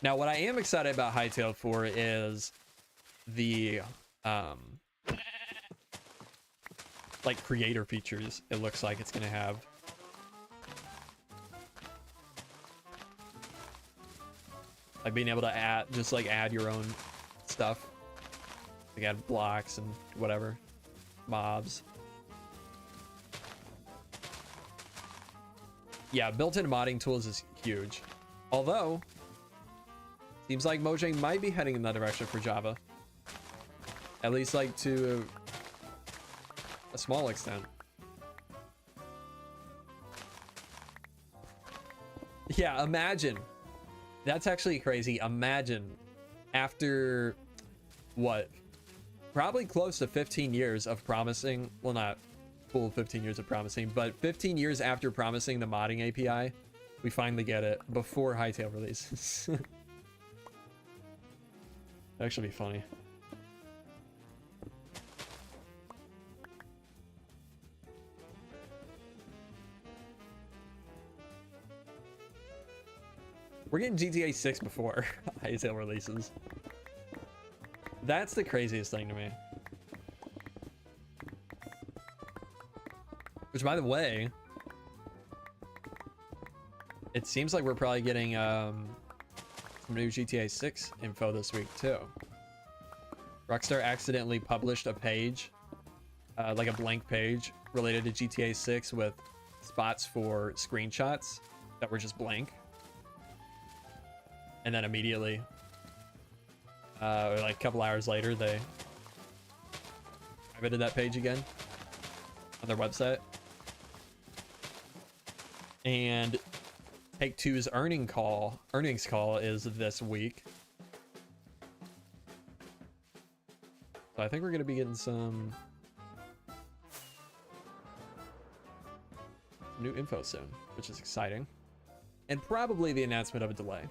Now, what I am excited about Hytale for is the like creator features it looks like it's gonna have. Like being able to add your own stuff. Like add blocks and whatever. Mobs. Yeah, built-in modding tools is huge. Although, seems like Mojang might be heading in that direction for Java. At least like to a small extent. Yeah, imagine. That's actually crazy. Imagine after what? Probably close to 15 years of promising, well, not full 15 years of promising, but 15 years after promising the modding API, we finally get it before Hytale releases. That'd actually be funny. We're getting GTA 6 before Hytale releases. That's the craziest thing to me. Which, by the way, it seems like we're probably getting some new GTA 6 info this week too. Rockstar accidentally published a page, like a blank page related to GTA 6 with spots for screenshots that were just blank. And then immediately like a couple hours later, they privated that page again on their website. And Take-Two's earnings call is this week. So I think we're going to be getting some new info soon, which is exciting. And probably the announcement of a delay.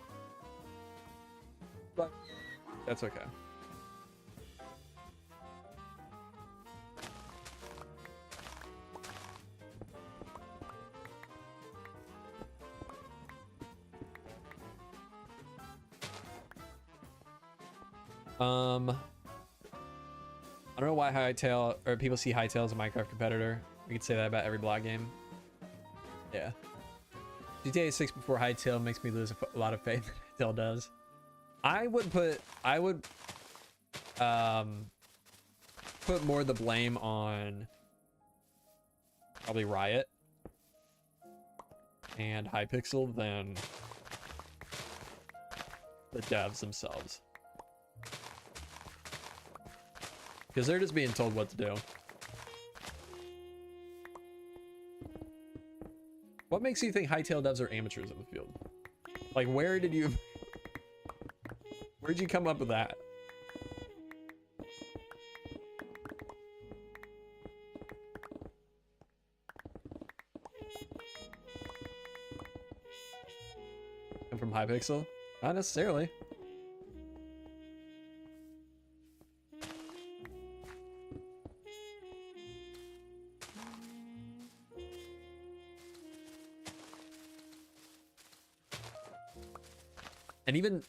But that's okay. I don't know why Hytale, or people see Hytale as a Minecraft competitor. We could say that about every block game. Yeah. GTA 6 before Hytale makes me lose a lot of faith that Hytale does. I would put more of the blame on probably Riot and Hypixel than the devs themselves. Because they're just being told what to do. What makes you think Hytale devs are amateurs in the field? Like, where'd you come up with that? Come from Hypixel? Not necessarily. And even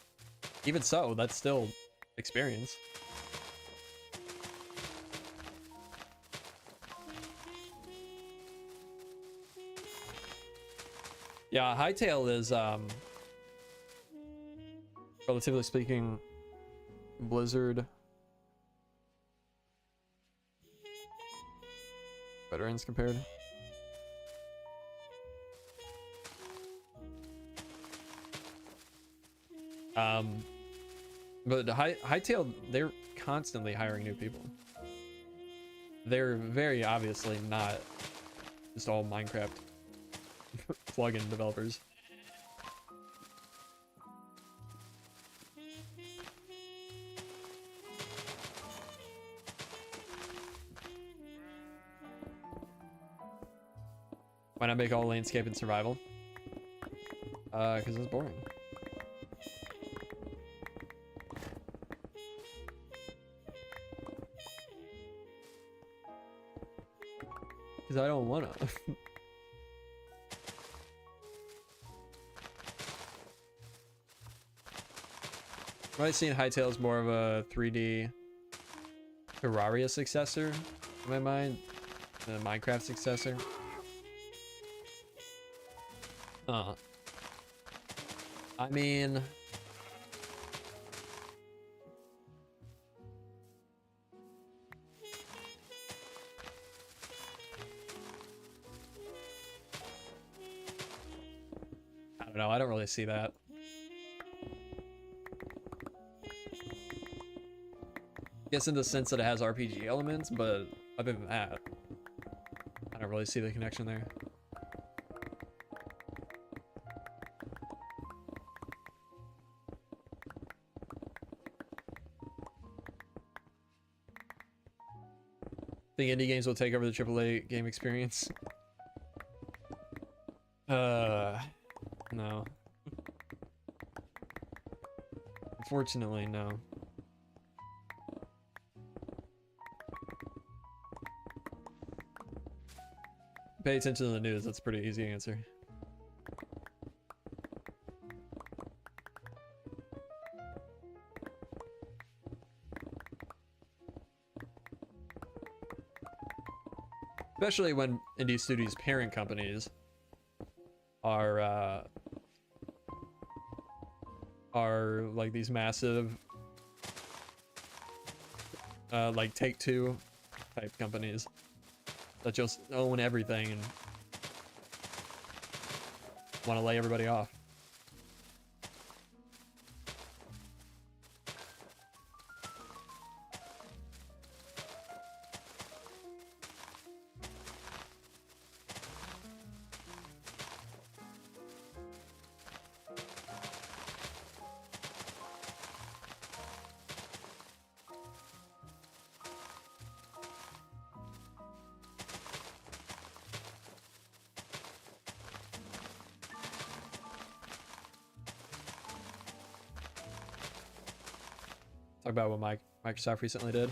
so, that's still experience. Yeah, Hytale is relatively speaking Blizzard veterans compared. But Hytale, they're constantly hiring new people. They're very obviously not just all Minecraft plugin developers. Why not make all landscape and survival? Because it's boring. I don't wanna. I've seen Hytale as more of a 3D Terraria successor in my mind, the Minecraft successor. I mean, I don't know. I don't really see that. I guess in the sense that it has RPG elements, but other than that, I don't really see the connection there. Think indie games will take over the AAA game experience? No. Unfortunately, no. Pay attention to the news, that's a pretty easy answer. Especially when indie studios' parent companies are like these massive like Take-Two type companies that just own everything and want to lay everybody off. Talk about what Microsoft recently did.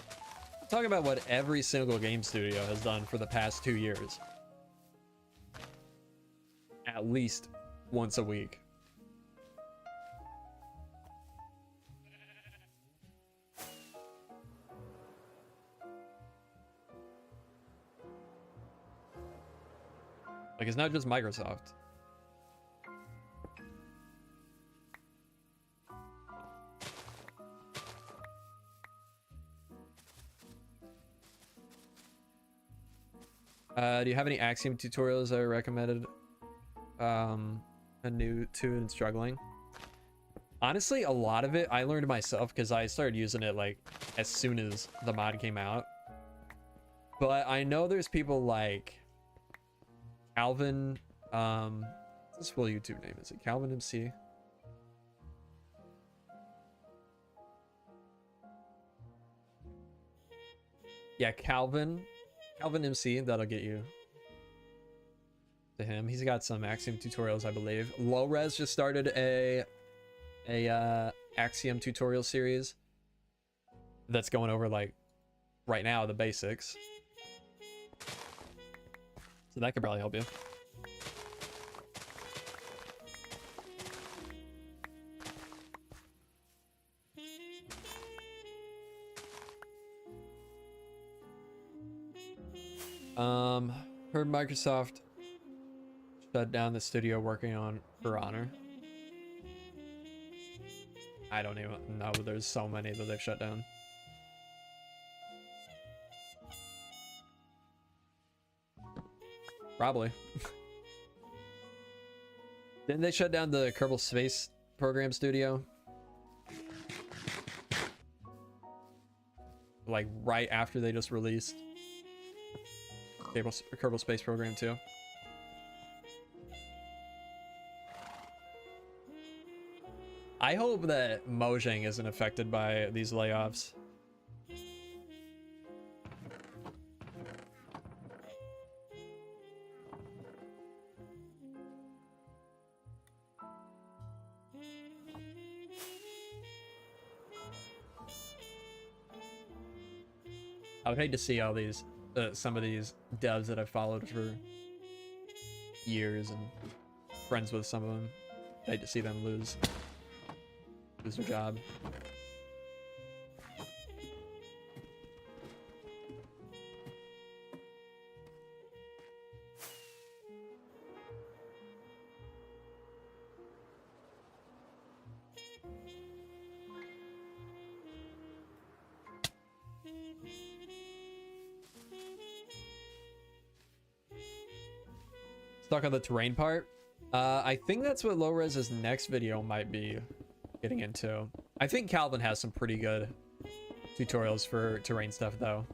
Talk about what every single game studio has done for the past 2 years. At least once a week. Like, it's not just Microsoft. Do you have any Axiom tutorials that are recommended? A new to and struggling. Honestly, a lot of it I learned myself because I started using it like as soon as the mod came out. But I know there's people like Calvin, what's his full YouTube name? Is it Calvin MC? Yeah, Calvin MC, that'll get you to him. He's got some Axiom tutorials, I believe. Low Res just started a Axiom tutorial series that's going over like right now the basics. So that could probably help you. Heard Microsoft shut down the studio working on For Honor. I don't even know, but there's so many that they've shut down. Probably. Didn't they shut down the Kerbal Space Program studio? Like right after they just released Kerbal Space Program 2. I hope that Mojang isn't affected by these layoffs. I would hate to see all these, some of these devs that I've followed for years and friends with some of them. I'd hate to see them lose their job. Stuck on the terrain part. I think that's what Low Res's next video might be getting into. I think Calvin has some pretty good tutorials for terrain stuff though.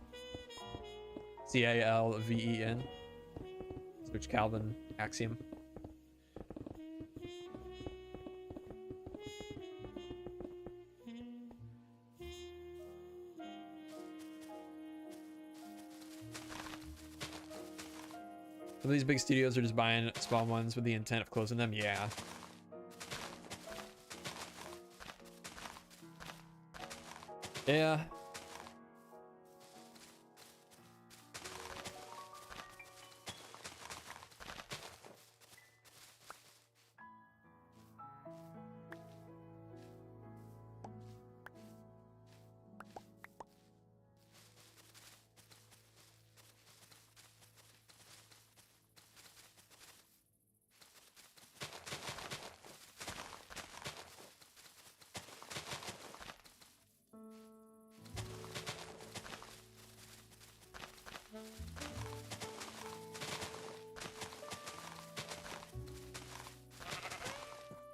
Calven. Search Calvin Axiom. Some of these big studios are just buying small ones with the intent of closing them. Yeah. Yeah.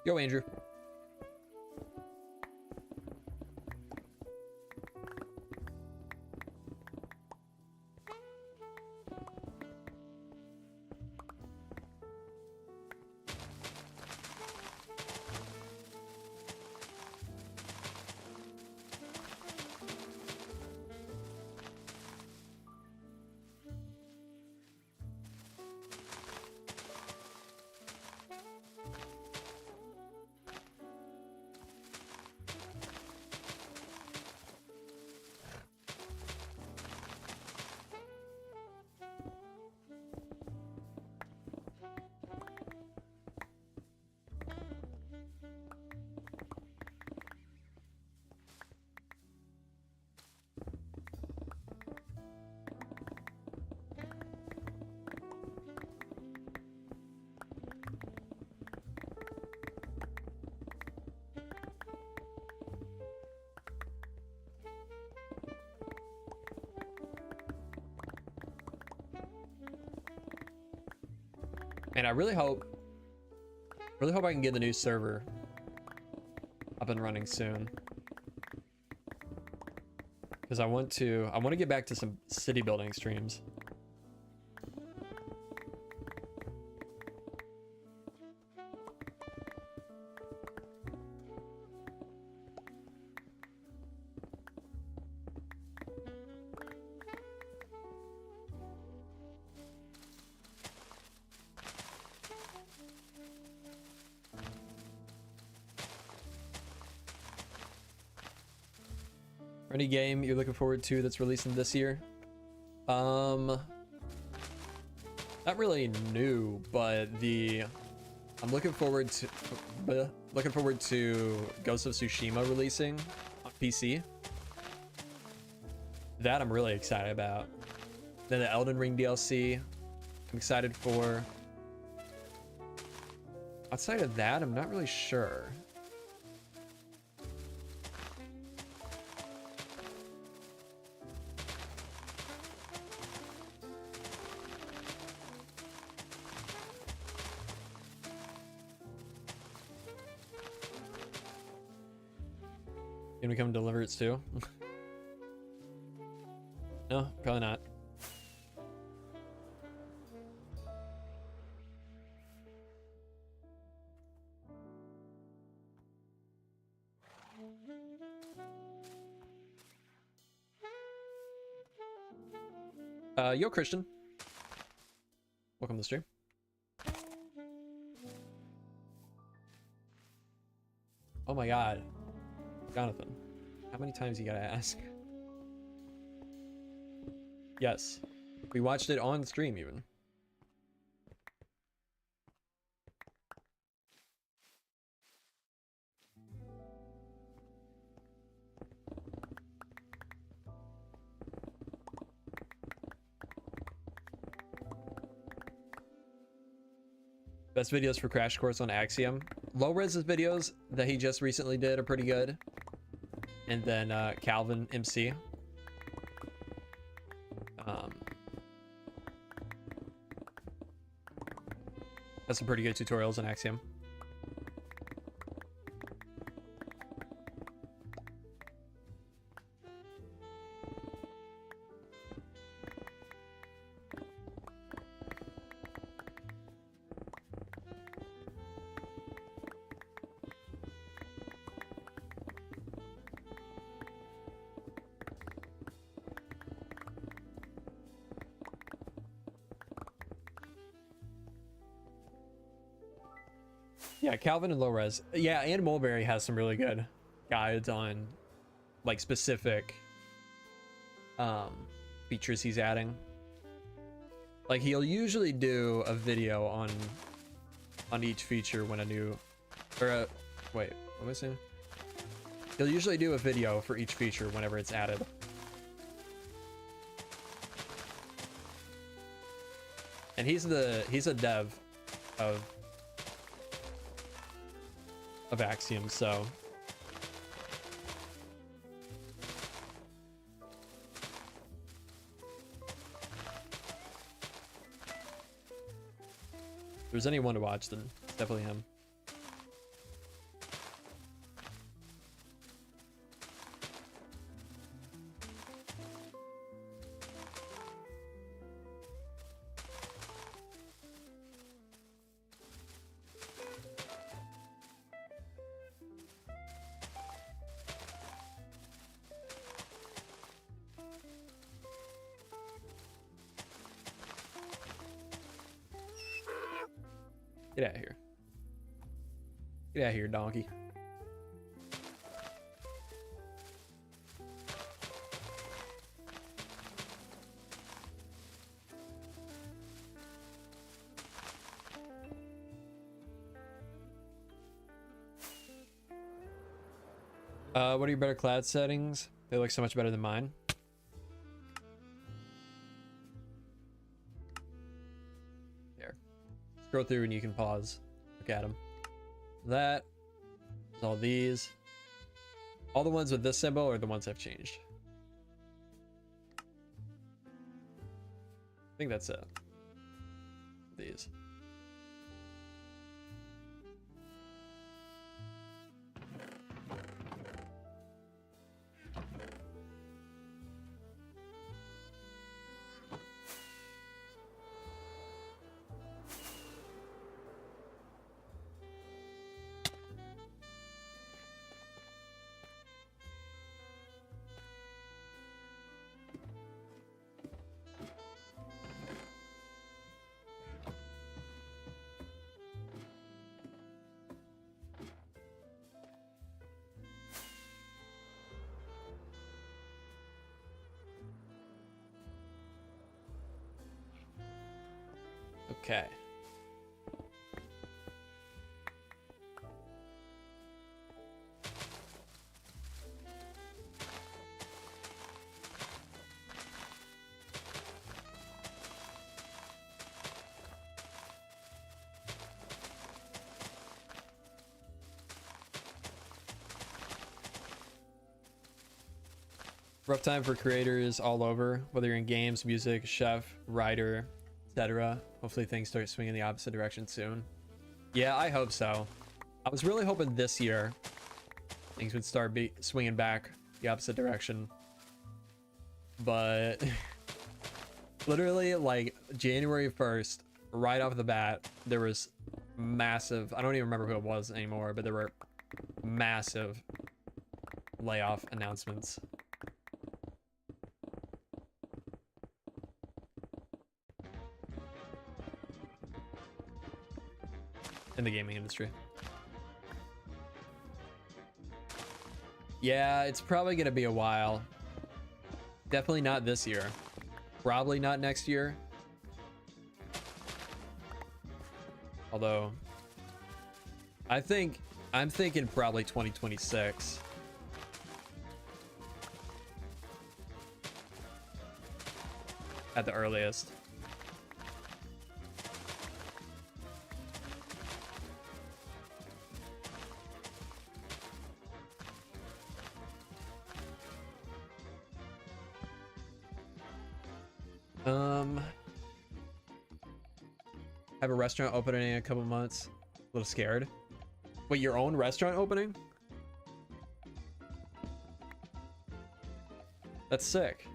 Yo, Andrew. And I really hope I can get the new server up and running soon. Because I want to get back to some city building streams. Any game you're looking forward to that's releasing this year? Not really new, but I'm looking forward to Ghost of Tsushima releasing on PC. That I'm really excited about. Then the Elden Ring DLC I'm excited for. Outside of that, I'm not really sure. Can we come deliver it too? No, probably not. Yo, Christian. Welcome to the stream. Oh my god. Jonathan, how many times you gotta ask? Yes. We watched it on stream even. Best videos for Crash Course on Axiom. Low Res's videos that he just recently did are pretty good. And then Calvin MC. Has some pretty good tutorials on Axiom. Yeah, Calvin and Low Res. Yeah, and Mulberry has some really good guides on like specific features he's adding. Like he'll usually do a video on each feature when a new wait, what am I saying? He'll usually do a video for each feature whenever it's added. And he's a dev of Axiom, so if there's anyone to watch, then it's definitely him. Get out of here. Get out of here, donkey. What are your better cloud settings? They look so much better than mine. There. Scroll through and you can pause. Look at them. That is all these. All the ones with this symbol are the ones I've changed. I think that's it. These. Okay. Rough time for creators all over, whether you're in games, music, chef, writer, etc. Hopefully things start swinging the opposite direction soon. Yeah, I hope so. I was really hoping this year things would start swinging back the opposite direction. But literally like January 1st, right off the bat, there was massive, I don't even remember who it was anymore, but there were massive layoff announcements. In the gaming industry. Yeah, it's probably gonna be a while. Definitely not this year. Probably not next year. Although I'm thinking probably 2026. At the earliest. Have a restaurant opening in a couple months. A little scared. Wait, your own restaurant opening? That's sick.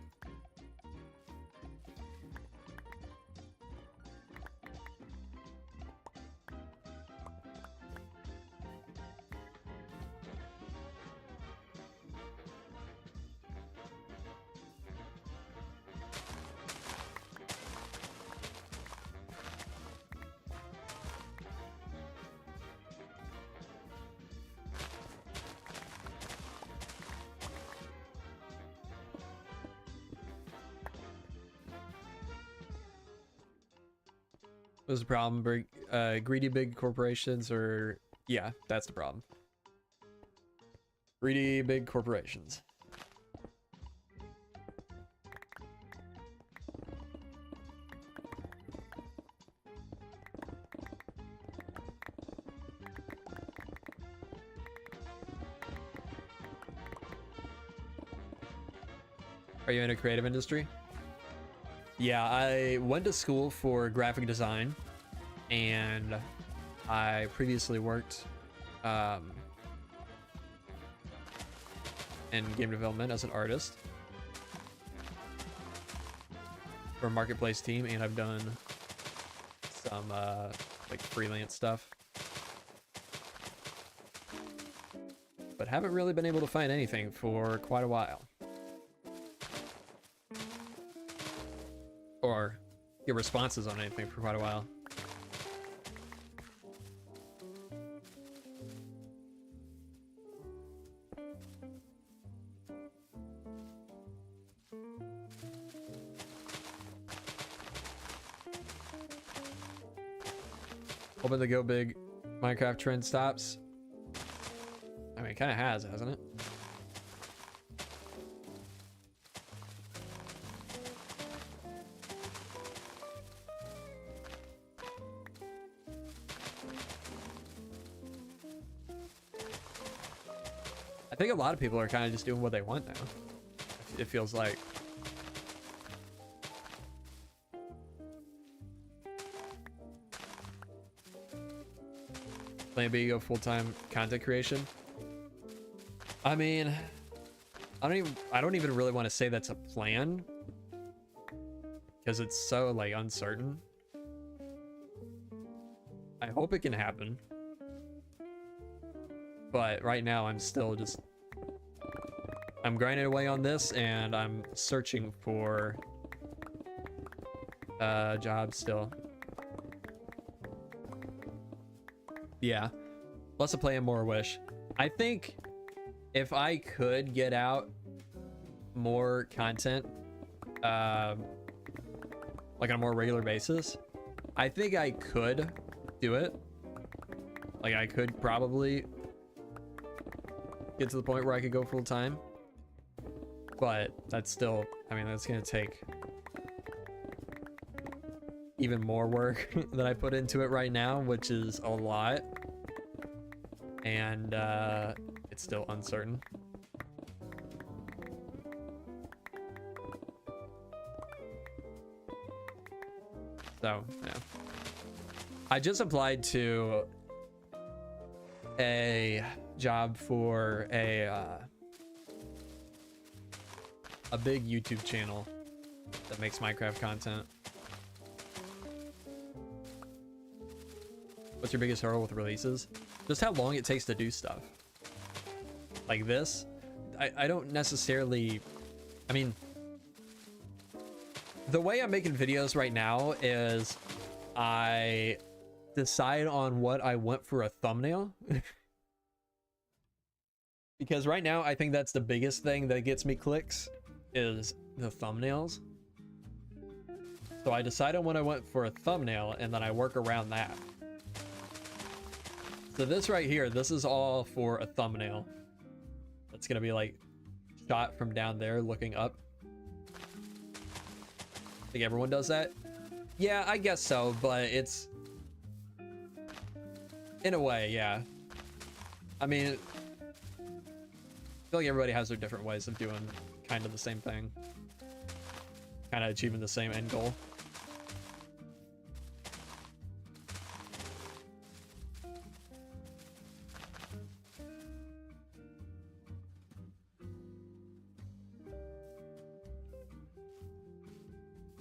What's the problem? Greedy big corporations, or yeah, that's the problem. Greedy big corporations. Are you in a creative industry? Yeah, I went to school for graphic design, and I previously worked in game development as an artist for a marketplace team, and I've done some like freelance stuff, but haven't really been able to find anything for quite a while. Or get responses on anything for quite a while. Hoping the go big Minecraft trend stops. I mean, it kind of has, hasn't it? I think a lot of people are kind of just doing what they want now. It feels like. Plan B, go full-time content creation. I mean, I don't even really want to say that's a plan, because it's so like uncertain. I hope it can happen, but right now I'm still just, I'm grinding away on this, and I'm searching for jobs still. Yeah, less of playing, more wish. I think if I could get out more content like on a more regular basis, I think I could do it. Like, I could probably get to the point where I could go full time. But that's still, I mean, that's gonna take even more work than I put into it right now, which is a lot. And it's still uncertain. So, yeah. I just applied to a job for a big YouTube channel that makes Minecraft content. What's your biggest hurdle with releases? Just how long it takes to do stuff. Like this, I don't necessarily, I mean, the way I'm making videos right now is I decide on what I want for a thumbnail. Because right now, I think that's the biggest thing that gets me clicks is the thumbnails. So I decide on what I want for a thumbnail and then I work around that. So this right here, this is all for a thumbnail. It's gonna be like shot from down there looking up. I think everyone does that. Yeah, I guess so, but it's in a way, yeah. I mean, I feel like everybody has their different ways of doing kind of the same thing, kind of achieving the same end goal.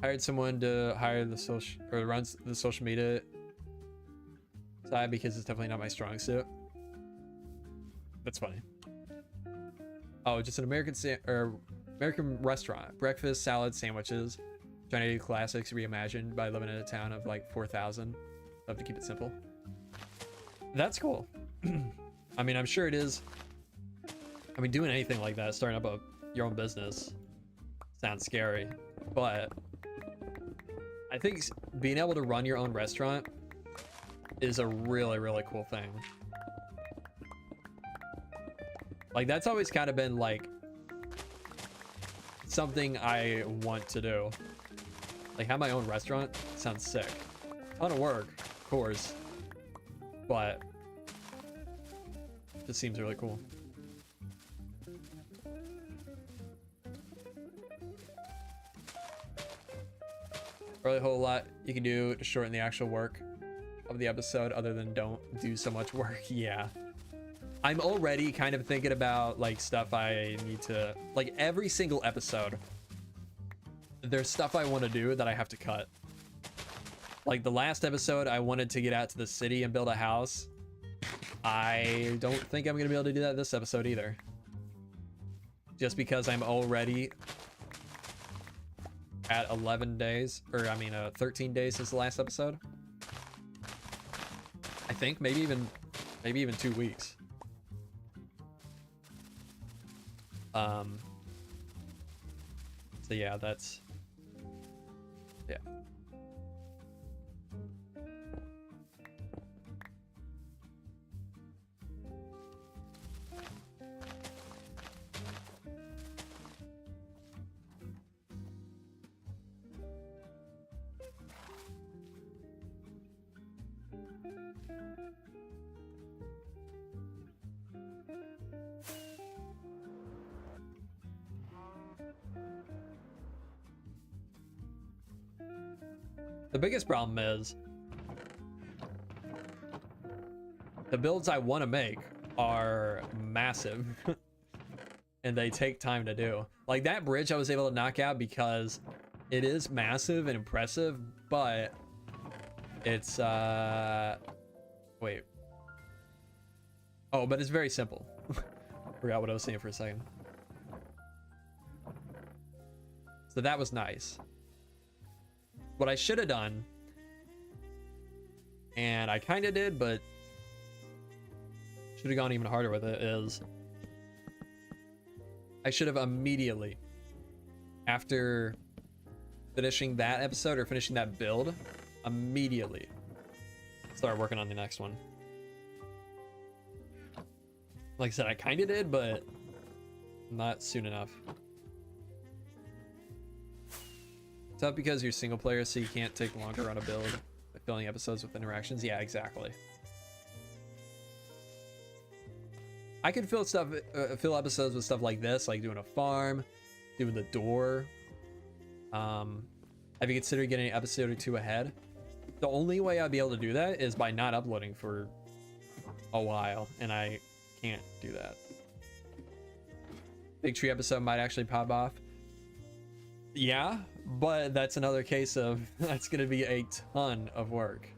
Hired someone to hire the social or runs the social media side because it's definitely not my strong suit. That's funny. Oh, just an American restaurant. Breakfast, salad, sandwiches. Trying to do classics reimagined by living in a town of like 4,000. Love to keep it simple. That's cool. I mean, I'm sure it is. I mean, doing anything like that, starting up your own business, sounds scary, but I think being able to run your own restaurant is a really, really cool thing. Like, that's always kind of been like something I want to do. Like, have my own restaurant sounds sick. A ton of work, of course, but it just seems really cool. Really a whole lot you can do to shorten the actual work of the episode other than don't do so much work. Yeah, I'm already kind of thinking about like stuff I need to, like, every single episode there's stuff I want to do that I have to cut. Like the last episode, I wanted to get out to the city and build a house. I don't think I'm gonna be able to do that this episode either, just because I'm already at 11 days, or I mean 13 days since the last episode. I think maybe even 2 weeks. So yeah, that's, yeah. The biggest problem is the builds I want to make are massive and they take time to do. Like that bridge I was able to knock out because it is massive and impressive, but it's wait. Oh, but it's very simple. Forgot what I was saying for a second. So that was nice. What I should have done, and I kind of did, but should have gone even harder with it, is I should have immediately, after finishing that episode or finishing that build, immediately start working on the next one. Like I said, I kind of did, but not soon enough. It's not because you're single player, so you can't take longer on a build by filling episodes with interactions. Yeah, exactly. I could fill episodes with stuff like this, like doing a farm, doing the door. Have you considered getting an episode or two ahead? The only way I'd be able to do that is by not uploading for a while, and I can't do that. Big tree episode might actually pop off. Yeah, but that's another case of that's going to be a ton of work.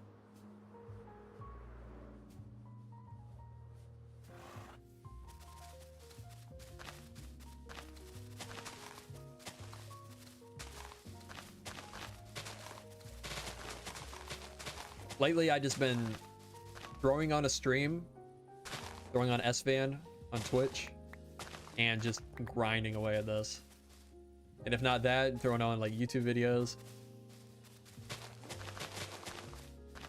Lately, I've just been throwing on a stream, throwing on SVAN on Twitch, and just grinding away at this. And if not that, throwing on like YouTube videos.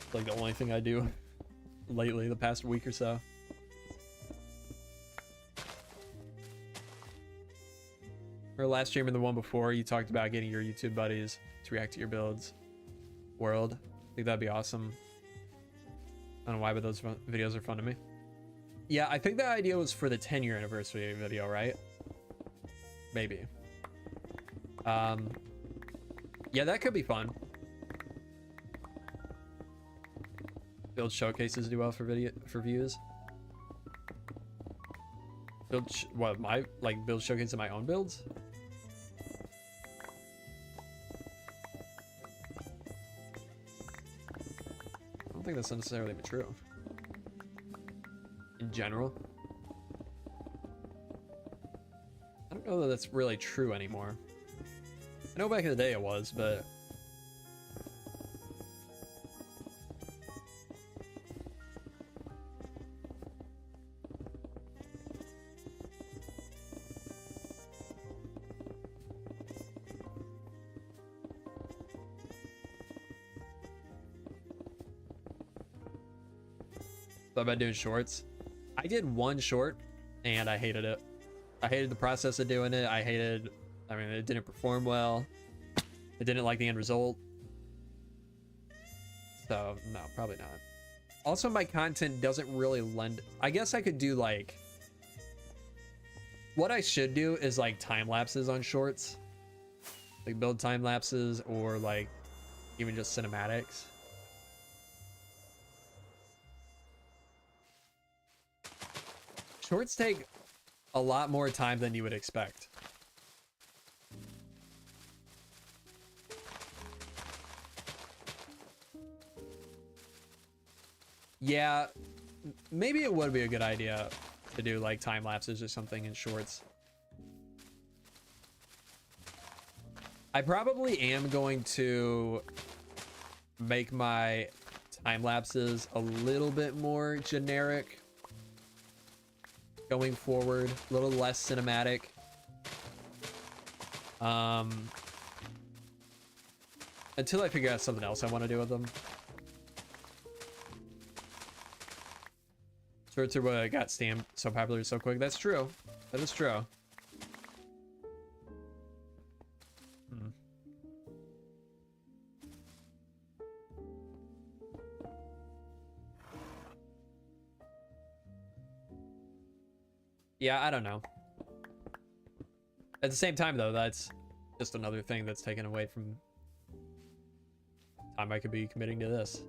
It's like the only thing I do lately, the past week or so. Our last stream and the one before, you talked about getting your YouTube buddies to react to your builds. World. I think that'd be awesome. I don't know why, but those videos are fun to me. Yeah, I think that idea was for the 10-year anniversary video, right? Maybe. Yeah, that could be fun. Build showcases do well for views. Build build showcase of my own builds. I don't think that's necessarily true. In general, I don't know that that's really true anymore. I know back in the day it was, but thought about doing shorts. I did one short and I hated it. I hated the process of doing it. I mean, it didn't perform well. I didn't like the end result. So, no, probably not. Also, my content doesn't really lend... I guess I could do, like... What I should do is, like, time lapses on shorts. Like, build time lapses or, like, even just cinematics. Shorts take a lot more time than you would expect. Yeah, maybe it would be a good idea to do like time lapses or something in shorts. I probably am going to make my time lapses a little bit more generic going forward, a little less cinematic. Until I figure out something else I want to do with them. Shorts are what got Steam so popular so quick. That's true. That is true. Yeah, I don't know. At the same time, though, that's just another thing that's taken away from time I could be committing to this.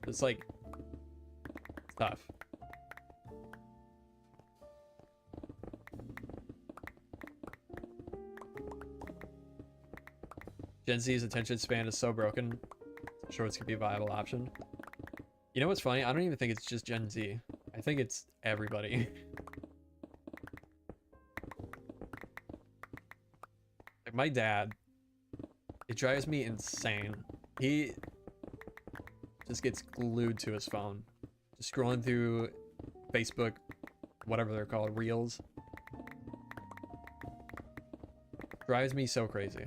It's like, it's tough. Gen Z's attention span is so broken. Shorts could be a viable option. You know what's funny? I don't even think it's just Gen Z. I think it's everybody. Like my dad, it drives me insane. He just gets glued to his phone, just scrolling through Facebook, whatever they're called, reels. Drives me so crazy.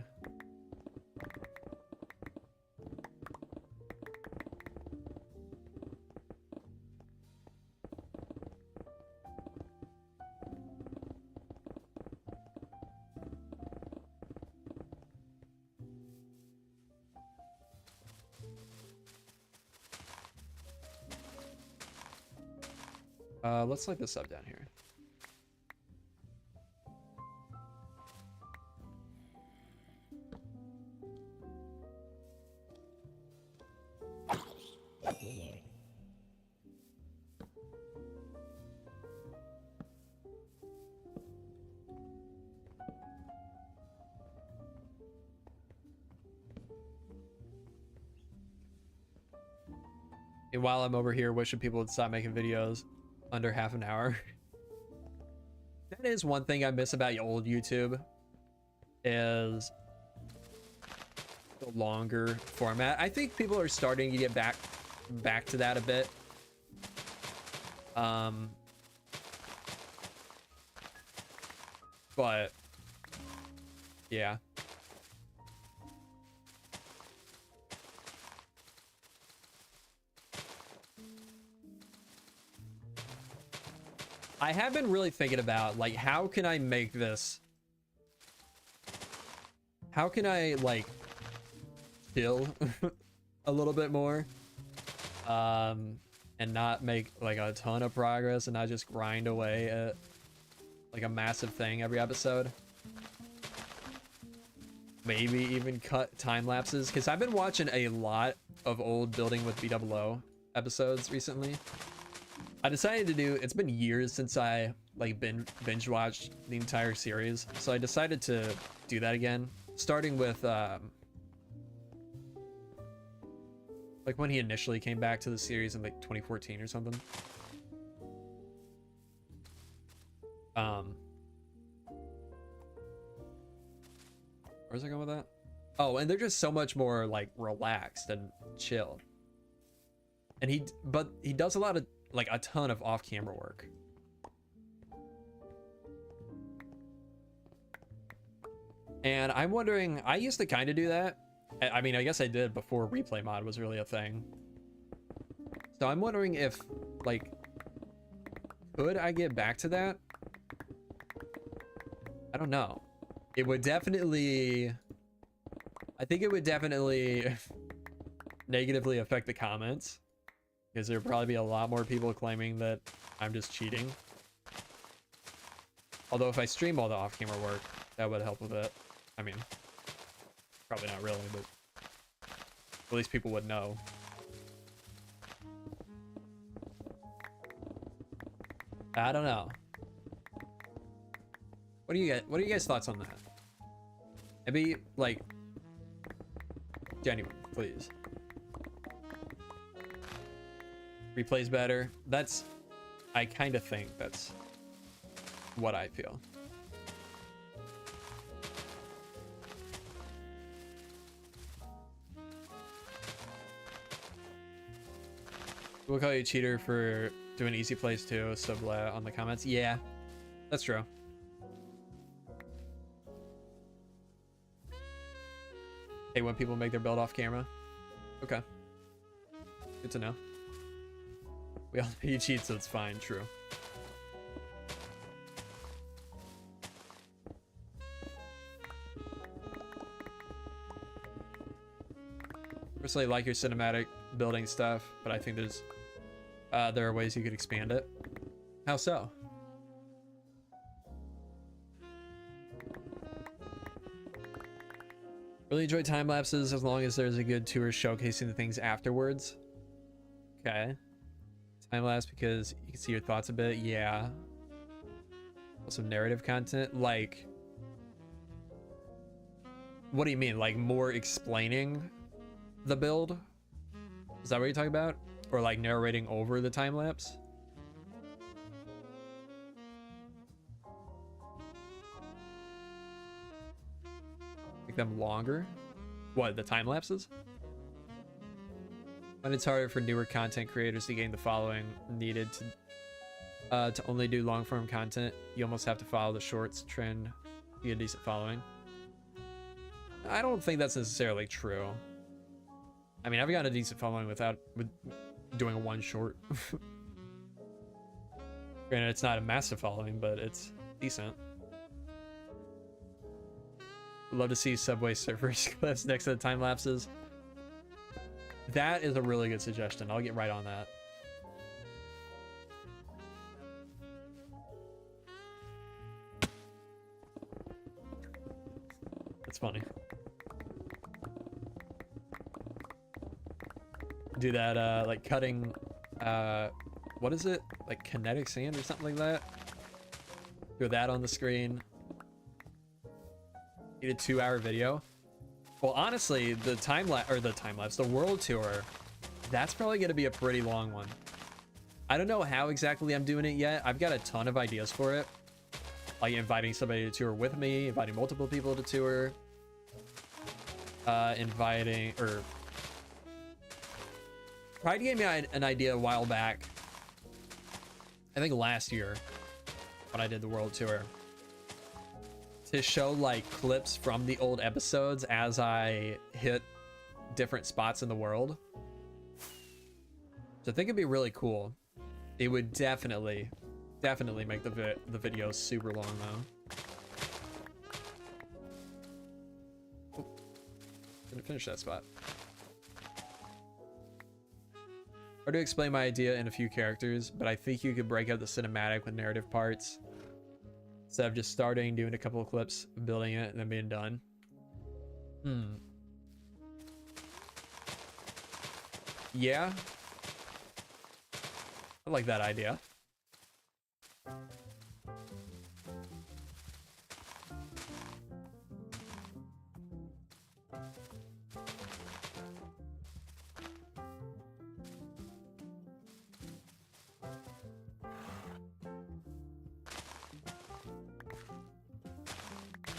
Let's light this up down here. And while I'm over here wishing people would stop making videos under half an hour. That is one thing I miss about old YouTube, is the longer format. I think people are starting to get back to that a bit. But yeah. I have been really thinking about, like, how can I make this, how can I, like, chill a little bit more, and not make, like, a ton of progress and not just grind away at, like, a massive thing every episode. Maybe even cut time lapses, because I've been watching a lot of old Building with BOO episodes recently. I decided to do, it's been years since I like binge watched the entire series, so I decided to do that again, starting with like when he initially came back to the series in like 2014 or something. Where's I going with that? Oh, and they're just so much more like relaxed and chill. And he does a lot of, like, a ton of off-camera work. And I'm wondering, I used to kind of do that. I mean, I guess I did before replay mod was really a thing. So I'm wondering if, like, could I get back to that? I don't know. It would definitely, I think it would definitely negatively affect the comments, because there'd probably be a lot more people claiming that I'm just cheating. Although if I stream all the off-camera work, that would help with it. I mean, probably not really, but at least people would know. I don't know. What do you guys thoughts on that? Maybe, like, genuine, please. Replays better. That's, I kind of think that's what I feel. We'll call you a cheater for doing easy plays too, so blah on the comments. Yeah, that's true. Hey, when people make their build off camera. Okay. Good to know. We all you cheat, so it's fine. True. Personally, like your cinematic building stuff, but I think there are ways you could expand it. How so? Really enjoy time lapses as long as there's a good tour showcasing the things afterwards. Okay. Time lapse because you can see your thoughts a bit. Yeah. Also narrative content, like, what do you mean? Like more explaining the build? Is that what you're talking about? Or like narrating over the time lapse? Make them longer? What, the time lapses? When it's harder for newer content creators to gain the following needed to only do long form content, you almost have to follow the shorts trend to get a decent following. I don't think that's necessarily true. I mean, I've got a decent following with doing a one short. Granted, it's not a massive following, but it's decent. Love to see Subway Surfers clips next to the time lapses. That is a really good suggestion. I'll get right on that. That's funny. Do that, like cutting, what is it? Like kinetic sand or something like that? Throw that on the screen. Need a 2-hour video. Well, honestly, the the world tour, that's probably going to be a pretty long one. I don't know how exactly I'm doing it yet. I've got a ton of ideas for it. Like inviting somebody to tour with me, inviting multiple people to tour, Pride gave me an idea a while back. I think last year when I did the world tour, to show like clips from the old episodes as I hit different spots in the world. So I think it'd be really cool. It would definitely make the video super long though. Oh, didn't finish that spot. Hard to explain my idea in a few characters, but I think you could break up the cinematic with narrative parts instead of just starting, doing a couple of clips, building it, and then being done. Yeah. I like that idea.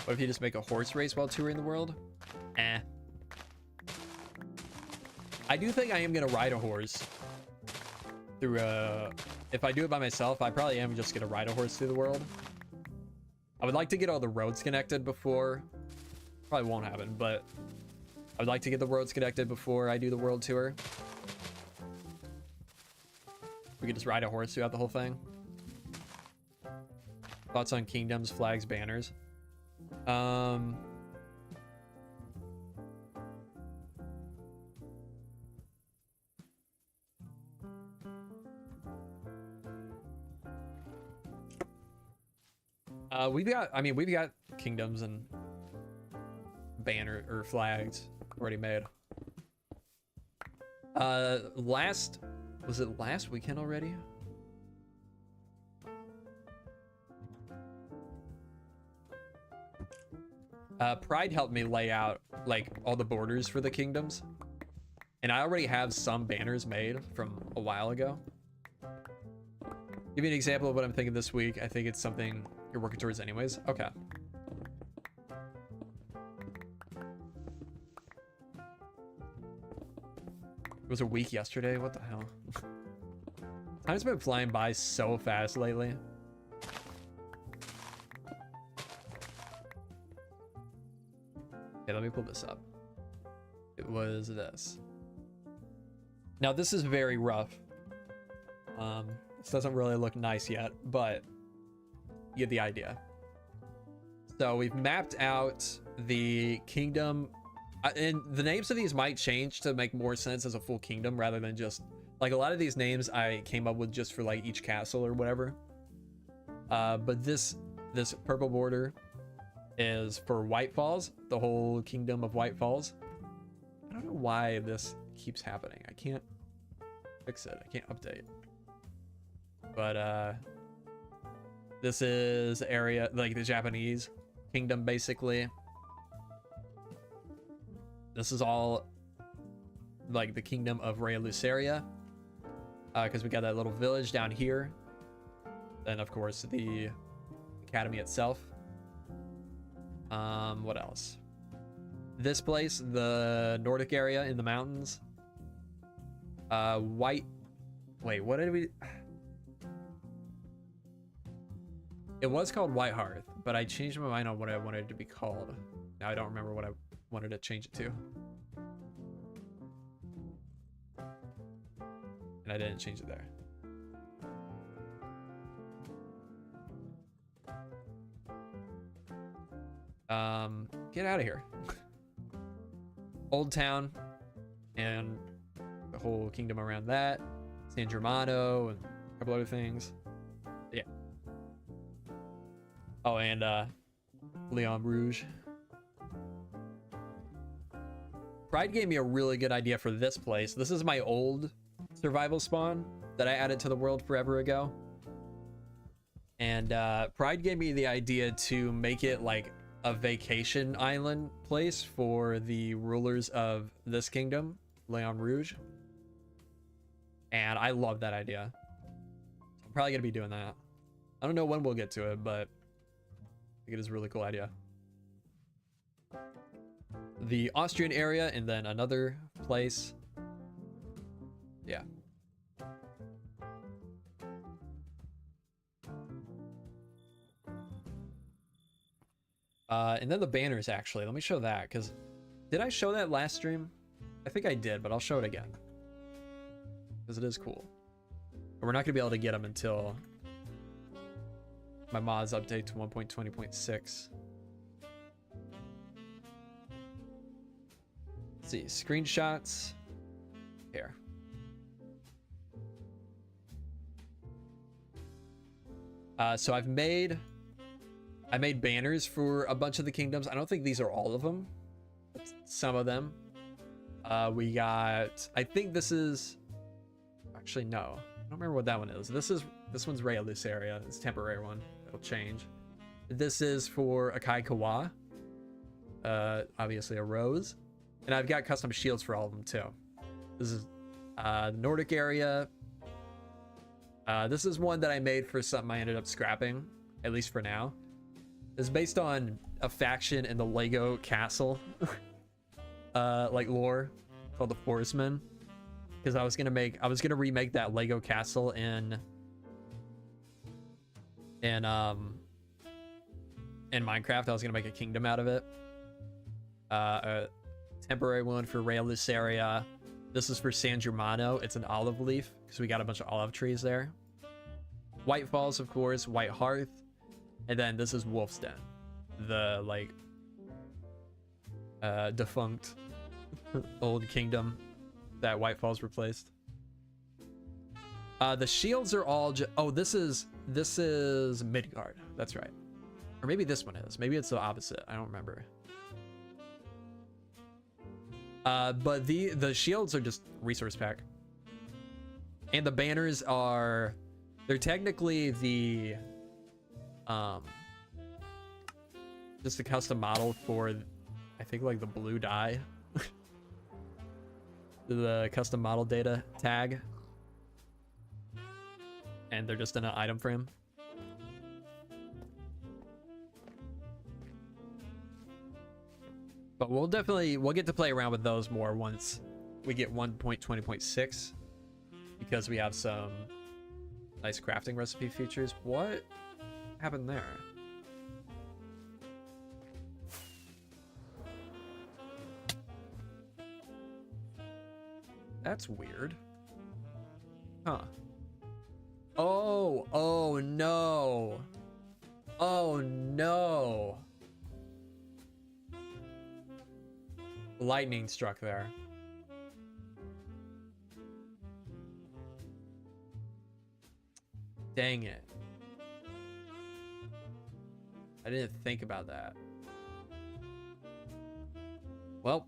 What if you just make a horse race while touring the world? Eh. I do think I am gonna ride a horse through if I do it by myself, I probably am just gonna ride a horse through the world. I would like to get all the roads connected before. Probably won't happen, but I would like to get the roads connected before I do the world tour. We could just ride a horse throughout the whole thing. Thoughts on kingdoms, flags, banners? We've got kingdoms and banner or flags already made. Was it last weekend already? Pride helped me lay out like all the borders for the kingdoms, and I already have some banners made from a while ago. Give you an example of what I'm thinking this week. I think it's something you're working towards anyways. Okay. It was a week yesterday. What the hell? Time's been flying by so fast lately. Okay, let me pull this up. It was this. Now this is very rough. This doesn't really look nice yet, but you get the idea. So we've mapped out the kingdom, and the names of these might change to make more sense as a full kingdom rather than just like a lot of these names I came up with just for like each castle or whatever. But this purple border is for White Falls, the whole kingdom of White Falls. I don't know why this keeps happening. I can't fix it. I can't update. But this is area like the Japanese kingdom basically. This is all like the kingdom of Rhea Luceria, because we got that little village down here. Then of course the academy itself. What else? This place, the Nordic area in the mountains. Wait, what did we? It was called White Hearth, but I changed my mind on what I wanted it to be called. Now I don't remember what I wanted to change it to. And I didn't change it there. Get out of here. Old Town and the whole kingdom around that. San Germano and a couple other things. Yeah. Oh, and Leon Rouge. Pride gave me a really good idea for this place. This is my old survival spawn that I added to the world forever ago. And Pride gave me the idea to make it like a vacation island place for the rulers of this kingdom, Leon Rouge. And I love that idea. I'm probably going to be doing that. I don't know when we'll get to it, but I think it is a really cool idea. The Austrian area and then another place. Yeah. And then the banners, actually. Let me show that, because did I show that last stream? I think I did, but I'll show it again. Because it is cool. But we're not going to be able to get them until my mods update to 1.20.6. Let's see, screenshots. Here. So I made banners for a bunch of the kingdoms. I don't think these are all of them. But some of them. We got, I think this is, actually no. I don't remember what that one is. This one's Rayalus area. It's a temporary one. It'll change. This is for Akai Kawa. Obviously a rose. And I've got custom shields for all of them too. This is the Nordic area. This is one that I made for something I ended up scrapping, at least for now. It's based on a faction in the Lego castle, like lore, called the Forestmen. Because I was gonna remake that Lego castle in Minecraft. I was gonna make a kingdom out of it. A temporary one for Rayalus area. This is for San Germano. It's an olive leaf because we got a bunch of olive trees there. White Falls, of course. White Hearth, and then this is Wolf's Den, the like defunct old kingdom that White Falls replaced. The shields are all oh, this is Midgard. That's right. Or maybe this one is. Maybe it's the opposite. I don't remember. But the shields are just resource pack. And the banners are, they're technically the just a custom model for, I think, like the blue dye. The custom model data tag. And they're just in an item frame. But we'll get to play around with those more once we get 1.20.6, because we have some nice crafting recipe features. What happened there? That's weird. Huh. Oh no. Oh no. Lightning struck there. Dang it. I didn't think about that. Well,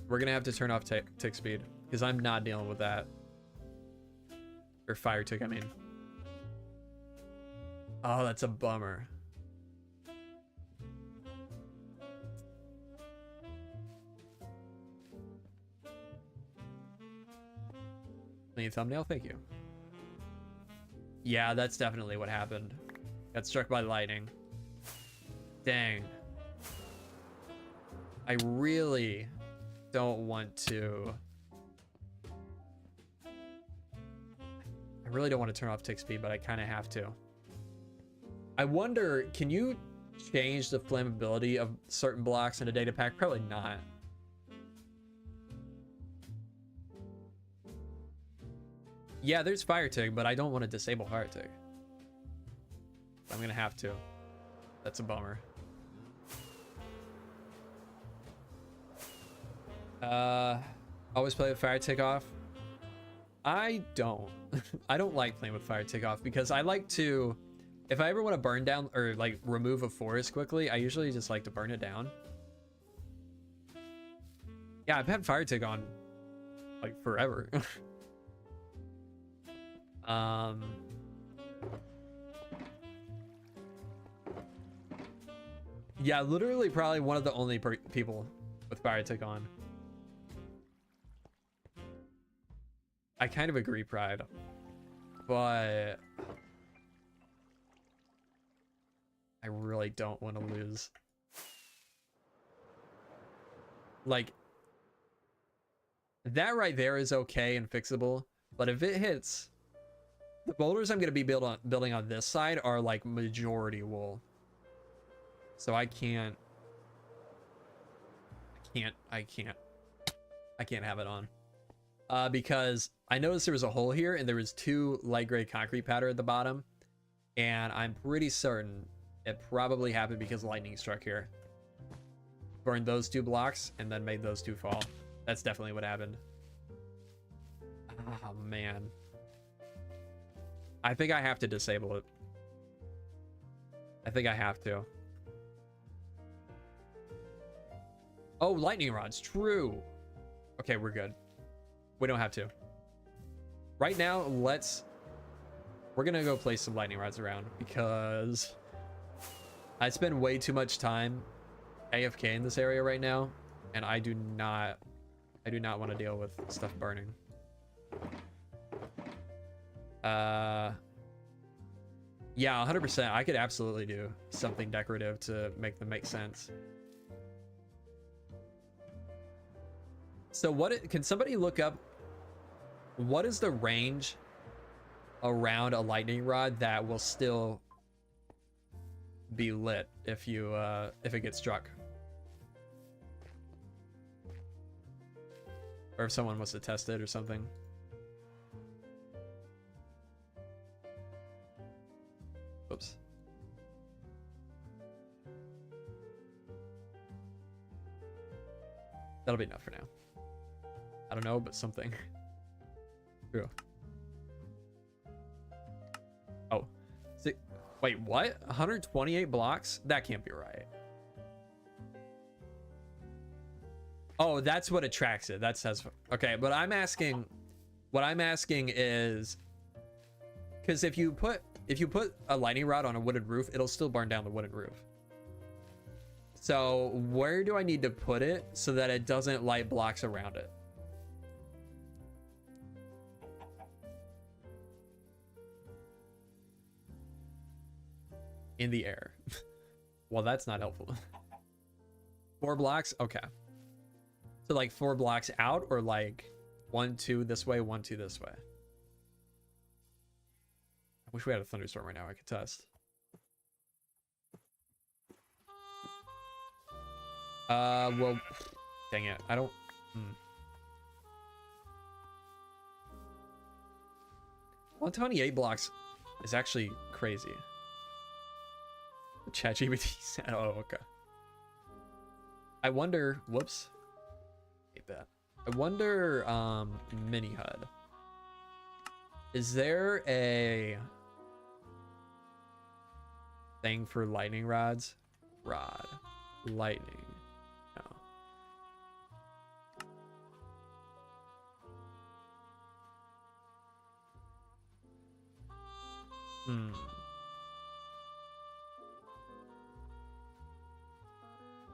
we're gonna have to turn off tick speed, because I'm not dealing with that. Or fire tick, I mean. Oh, that's a bummer. Clean thumbnail, thank you. Yeah, that's definitely what happened. Got struck by lightning. Dang. I really don't want to. I really don't want to turn off tick speed, but I kind of have to. I wonder, can you change the flammability of certain blocks in a data pack? Probably not. Yeah, there's fire tick, but I don't want to disable fire tick. I'm gonna have to. That's a bummer. Always play with fire tick off. I don't. I don't like playing with fire tick off, because I like to, if I ever want to burn down or like remove a forest quickly, I usually just like to burn it down. Yeah, I've had fire tick on like forever. Yeah, literally probably one of the only people with fire tick on. I kind of agree, Pride, but I really don't want to lose. Like, that right there is okay and fixable, but if it hits, the boulders I'm going to be building on this side are like majority wool. So I can't have it on. Because I noticed there was a hole here and there was 2 light gray concrete powder at the bottom. And I'm pretty certain it probably happened because lightning struck here. Burned those 2 blocks and then made those 2 fall. That's definitely what happened. Oh, man. I think I have to disable it. I think I have to. Oh, lightning rods. True. Okay, we're good. We don't have to. Right now, we're gonna go place some lightning rods around because I spend way too much time AFK in this area right now, and I do not want to deal with stuff burning. Yeah, 100%. I could absolutely do something decorative to make them make sense. So can somebody look up what is the range around a lightning rod that will still be lit if it gets struck? Or if someone wants to test it or something. Oops. That'll be enough for now. I don't know, but something. True. Oh. Wait, what? 128 blocks? That can't be right. Oh, that's what attracts it. That says... Okay, but I'm asking... What I'm asking is... Because if you put a lightning rod on a wooden roof, it'll still burn down the wooden roof. So where do I need to put it so that it doesn't light blocks around it? In the air. Well, that's not helpful. 4 blocks? Okay. So like 4 blocks out, or like 1, 2 this way, 1, 2 this way. I wish we had a thunderstorm right now. I could test. Well, dang it. I don't... 128 blocks is actually crazy. ChatGPT said, oh, okay. I wonder, whoops. Hate that. I wonder, mini HUD. Is there a thing for lightning rods? Rod. Lightning. No.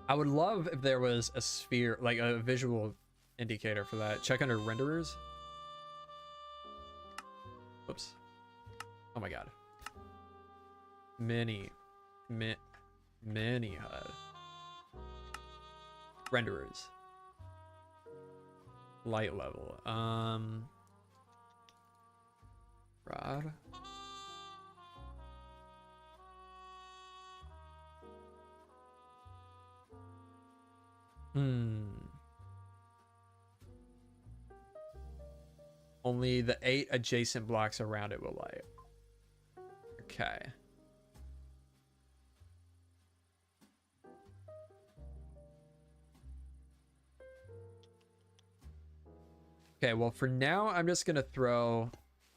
I would love if there was a sphere, like a visual indicator for that. Check under renderers. Oops. Oh my god. Mini HUD. Renderers. Light level. Rod. Only the 8 adjacent blocks around it will light. Okay. Okay, well, for now, I'm just going to throw...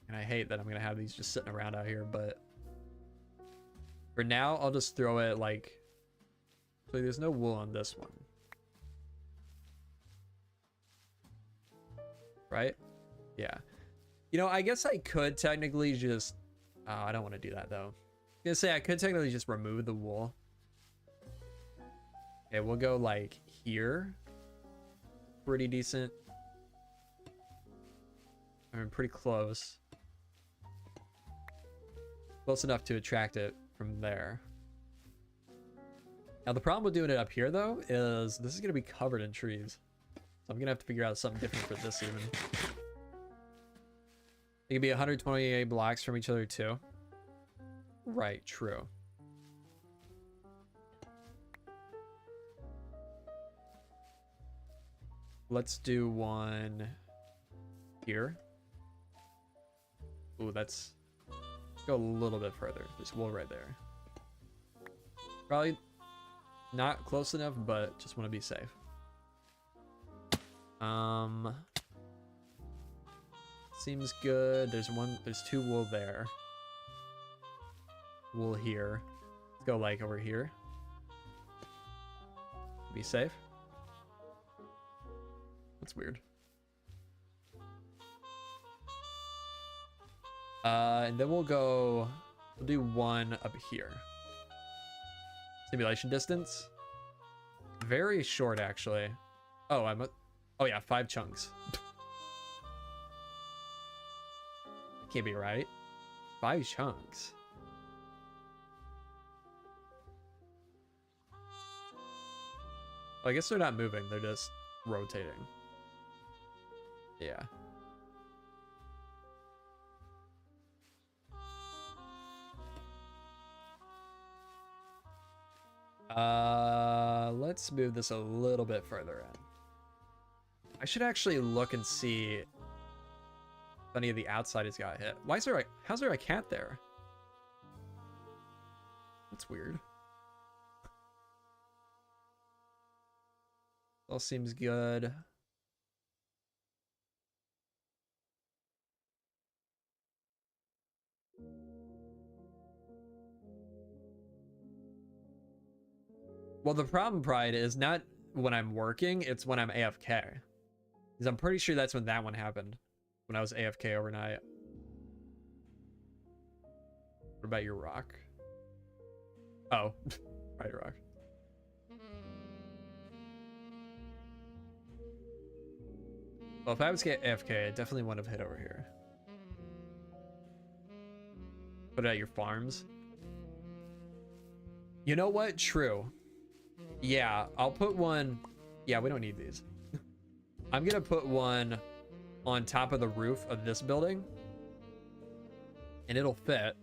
And I hate that I'm going to have these just sitting around out here, but... For now, I'll just throw it like... So there's no wool on this one. right? Yeah. You know, I guess I could technically just... Oh, I don't want to do that, though. I was gonna say, I could technically just remove the wool. Okay, we'll go, like, here. Pretty decent. I mean, pretty close. Close enough to attract it from there. Now, the problem with doing it up here, though, is this is going to be covered in trees. So I'm going to have to figure out something different for this, even. It could be 128 blocks from each other, too. Right, true. Let's do one here. Ooh, that's... Go a little bit further. There's wool right there. Probably not close enough, but just want to be safe. Seems good. There's two wool there. Wool here. Let's go like over here. Be safe. That's weird. And then we'll do one up here. Simulation distance. Very short, actually. Oh, oh yeah, 5 chunks. That can't be right. 5 chunks. Well, I guess they're not moving, they're just rotating. Yeah. Let's move this a little bit further in. I should actually look and see if any of the outside has got hit. How's there a cat there? That's weird. All seems good. Well, the problem, Pride, is not when I'm working, it's when I'm AFK. Because I'm pretty sure that's when that one happened. When I was AFK overnight. What about your rock? Oh, right, rock. Well, if I was AFK, I definitely wouldn't have hit over here. Put it at your farms. You know what? True. Yeah, I'll put one. Yeah, we don't need these. I'm gonna put one on top of the roof of this building, and it'll fit.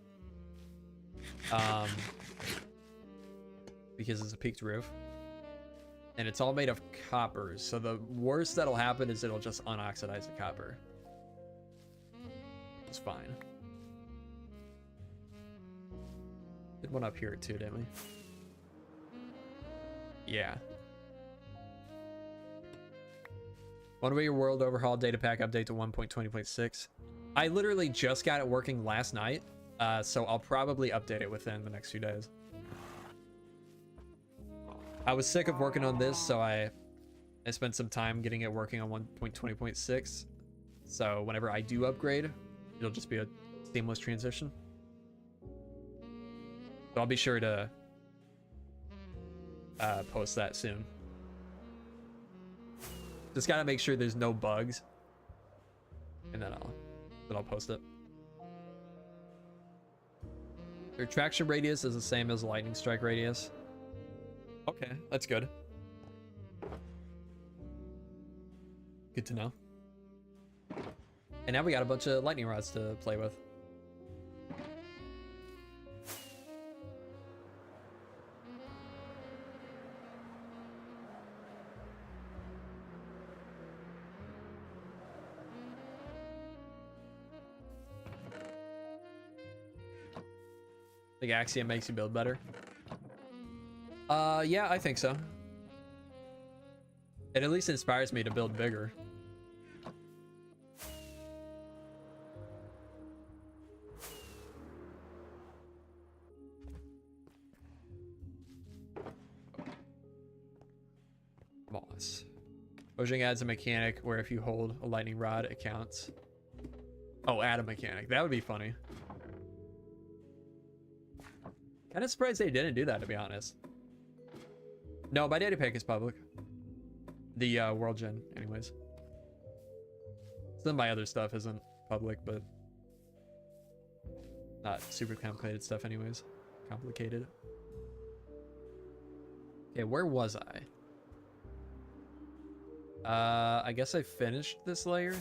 Because it's a peaked roof, and it's all made of copper. So the worst that'll happen is it'll just unoxidize the copper. It's fine. Did one up here too, didn't we? Yeah. One Way Your World overhaul data pack update to 1.20.6. I literally just got it working last night, so I'll probably update it within the next few days. I was sick of working on this, so I spent some time getting it working on 1.20.6. So whenever I do upgrade, it'll just be a seamless transition. So I'll be sure to post that soon. Just gotta make sure there's no bugs, and then I'll post it. Their traction radius is the same as lightning strike radius. Okay, that's good. Good to know. And now we got a bunch of lightning rods to play with. I think Axiom makes you build better. Yeah, I think so. It at least inspires me to build bigger. Moss. Mojang adds a mechanic where if you hold a lightning rod, it counts. Oh, add a mechanic. That would be funny. Kind of surprised they didn't do that, to be honest. No, my Datapack is public. The world gen, anyways. Some of my other stuff isn't public, but not super complicated stuff anyways. Complicated. Okay, where was I? I guess I finished this layer.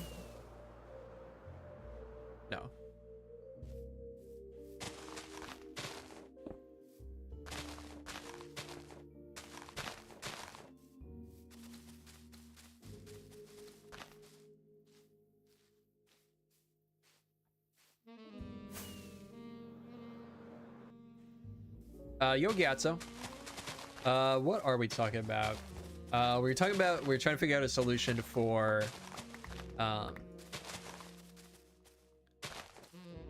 No. Yo Gatso. What are we talking about? We we're trying to figure out a solution for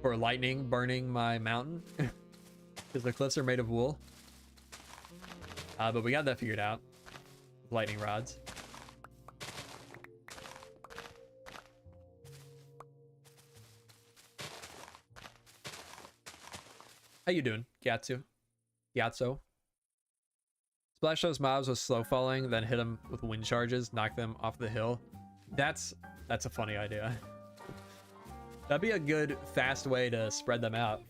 lightning burning my mountain because the cliffs are made of wool. But we got that figured out. Lightning rods. How you doing, Gatsu? Yatso. Splash those mobs with slow falling, then hit them with wind charges, knock them off the hill. That's a funny idea. That'd be a good, fast way to spread them out.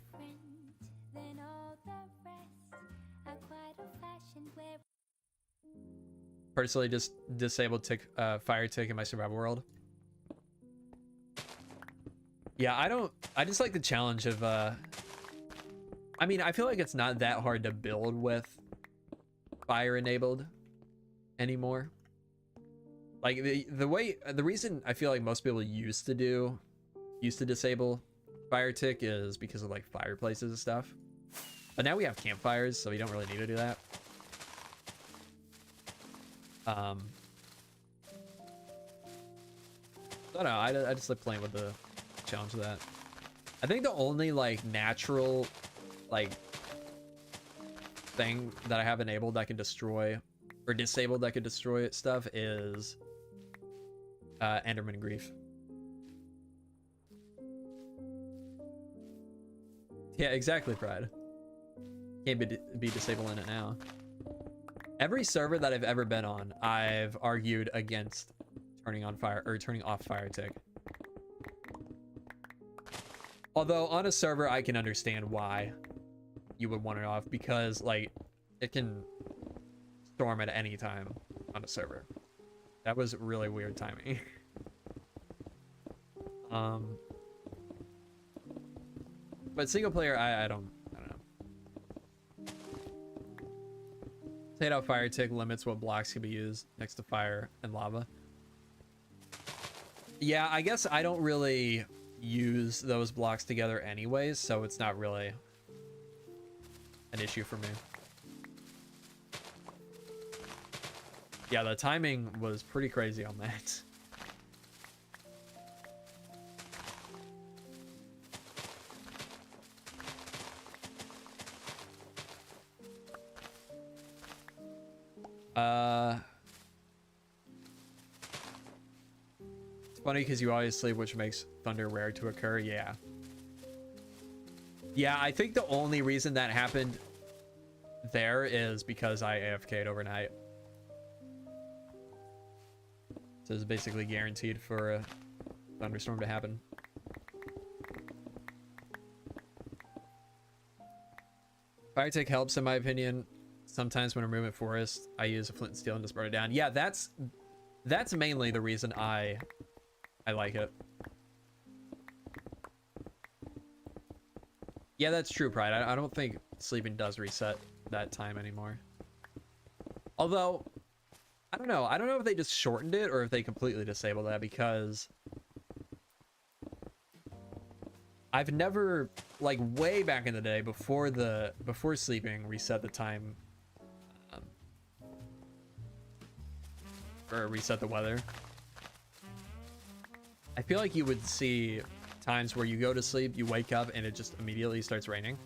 Personally, just disabled fire tick in my survival world. Yeah, I just like the challenge of I mean, I feel like it's not that hard to build with fire enabled anymore. Like the reason I feel like most people used to disable fire tick is because of like fireplaces and stuff. But now we have campfires, so we don't really need to do that. I don't know, I just like playing with the challenge of that. I think the only like natural like thing that I have enabled that can destroy or disabled that could destroy stuff is Enderman Grief. Yeah, exactly, Pride. Can't be disabling it now. Every server that I've ever been on, I've argued against turning on fire or turning off fire tick. Although on a server I can understand why you would want it off, because like it can storm at any time on a server. That was really weird timing. But single player, I don't know. Take out fire tick limits what blocks can be used next to fire and lava. Yeah, I guess I don't really use those blocks together anyways, so it's not really an issue for me. Yeah, the timing was pretty crazy on that. It's funny because you always sleep, which makes thunder rare to occur. Yeah. Yeah, I think the only reason that happened there is because I AFK'd overnight. So it's basically guaranteed for a thunderstorm to happen. Fire tick helps in my opinion. Sometimes when I'm moving forest, I use a flint and steel and just burn it down. Yeah, that's mainly the reason I like it. Yeah, that's true, Pride. I don't think sleeping does reset that time anymore. Although, I don't know. I don't know if they just shortened it or if they completely disabled that, because I've never, like way back in the day, before sleeping reset the time, or reset the weather. I feel like you would see times where you go to sleep, you wake up, and it just immediately starts raining.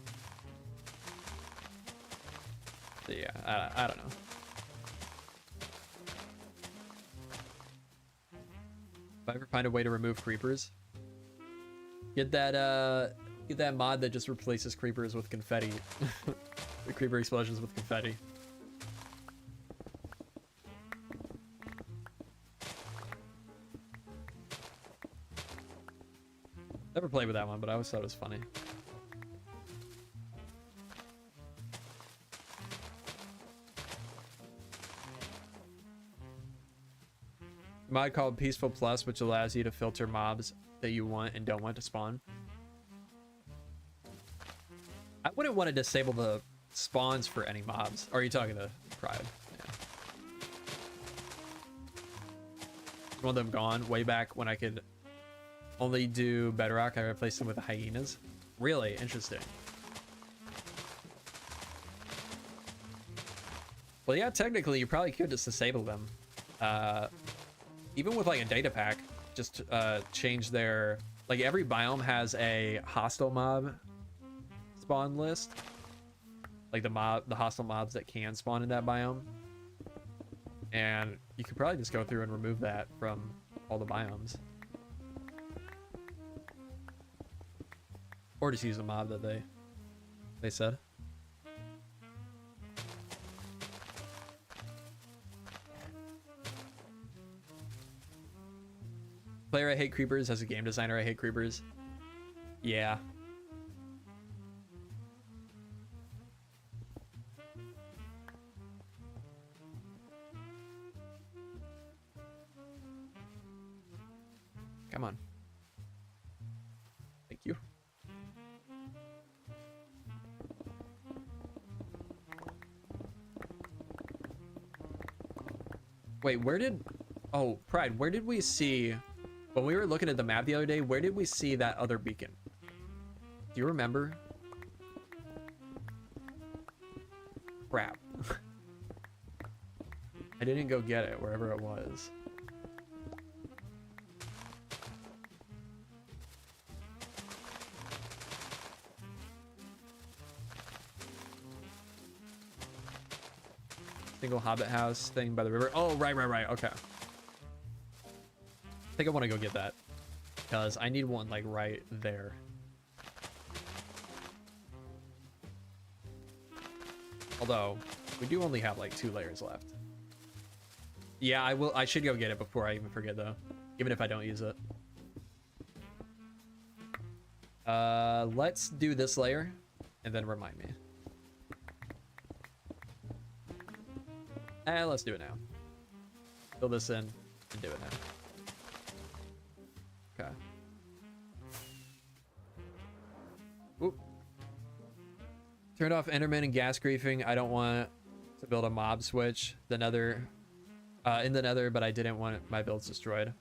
So yeah, I don't know. If I ever find a way to remove creepers, get that mod that just replaces creepers with confetti. The creeper explosions with confetti. Never played with that one, but I always thought it was funny. Mod called Peaceful Plus, which allows you to filter mobs that you want and don't want to spawn. I wouldn't want to disable the spawns for any mobs. Or are you talking to Pride? Yeah. One of them gone way back when I could only do Bedrock. I replaced them with the hyenas. Really interesting. Well, yeah, technically you probably could just disable them. Even with like a data pack, just change their, like every biome has a hostile mob spawn list, like the hostile mobs that can spawn in that biome, and you could probably just go through and remove that from all the biomes, or just use the mob that they said. Player, I hate creepers. As a game designer, I hate creepers. Yeah. Come on. Thank you. Wait, where did... Oh, Pride, where did we see... When we were looking at the map the other day, where did we see that other beacon? Do you remember? Crap. I didn't go get it wherever it was. Single hobbit house thing by the river. Oh, right. Okay. I think I want to go get that because I need one like right there. Although we do only have like 2 layers left. Yeah, I should go get it before I even forget though, even if I don't use it. Let's do this layer and then remind me. Let's do it now. Fill this in and do it now. Okay. Oop. Turned off Enderman and gas griefing. I don't want to build a mob switch. The Nether, in the Nether, but I didn't want my builds destroyed.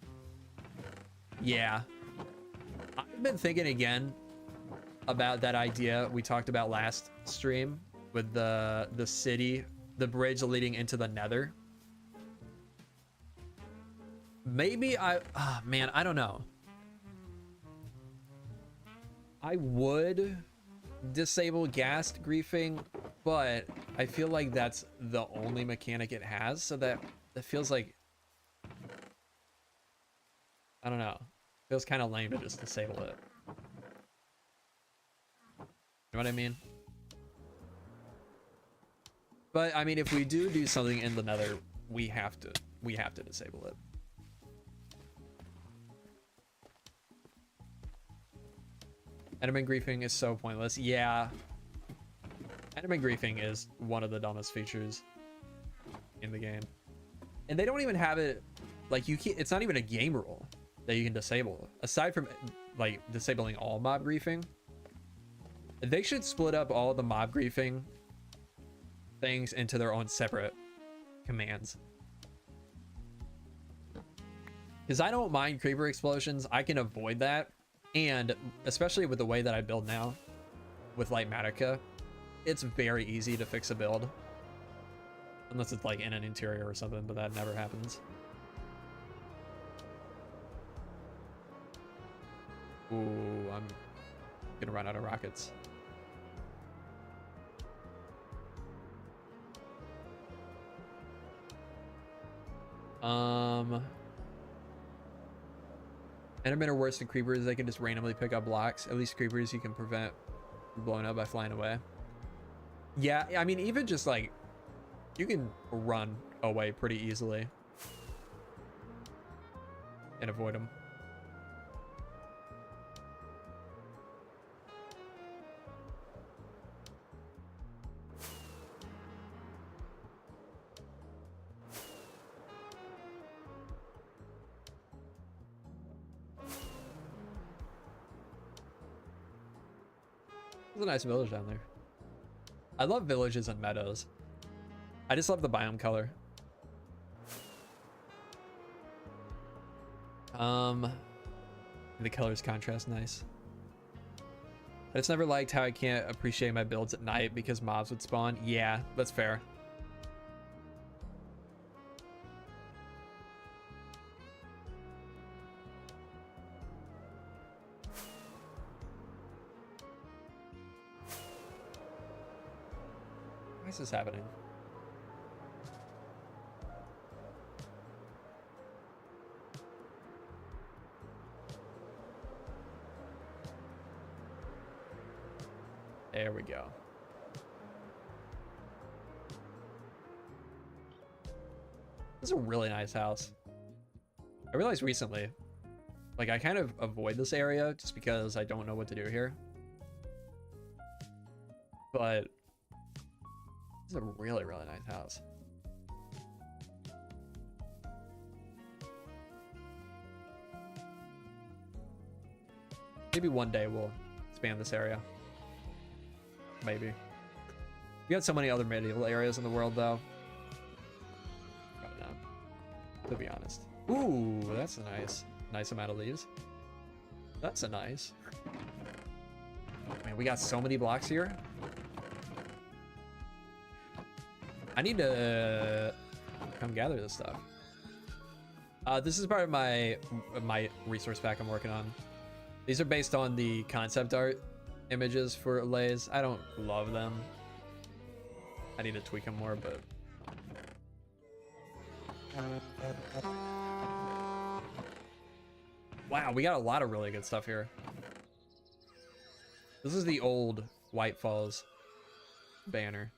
Yeah. I've been thinking again about that idea we talked about last stream with the city, the bridge leading into the Nether. Maybe man, I don't know. I would disable gas griefing, but I feel like that's the only mechanic it has, so that feels like, I don't know, feels kind of lame to just disable it. You know what I mean? But I mean, if we do something in the Nether, we have to disable it. Enderman griefing is so pointless. Yeah. Enderman griefing is one of the dumbest features in the game. And they don't even have it, like, you can't, it's not even a game rule that you can disable. Aside from, like, disabling all mob griefing, they should split up all the mob griefing things into their own separate commands. Because I don't mind creeper explosions. I can avoid that. And especially with the way that I build now with Lightmatica, it's very easy to fix a build. Unless it's like in an interior or something, but that never happens. Ooh, I'm gonna run out of rockets. Endermen are worse than creepers. They can just randomly pick up blocks. At least creepers you can prevent blowing up by flying away. Yeah, I mean, even just like, you can run away pretty easily and avoid them. There's a nice village down there. I love villages and meadows. I just love the biome color. The colors contrast nice. I just never liked how I can't appreciate my builds at night because mobs would spawn. Yeah, that's fair. Why is this happening? There we go. This is a really nice house. I realized recently, like, I kind of avoid this area just because I don't know what to do here. But this is a really, really nice house. Maybe one day we'll expand this area. Maybe. We got so many other medieval areas in the world, though. Probably not, to be honest. Ooh, that's a nice amount of leaves. That's a nice. Man, we got so many blocks here. I need to come gather this stuff. This is part of my resource pack I'm working on. These are based on the concept art images for lays. I don't love them. I need to tweak them more, but wow, we got a lot of really good stuff here. This is the old White Falls banner.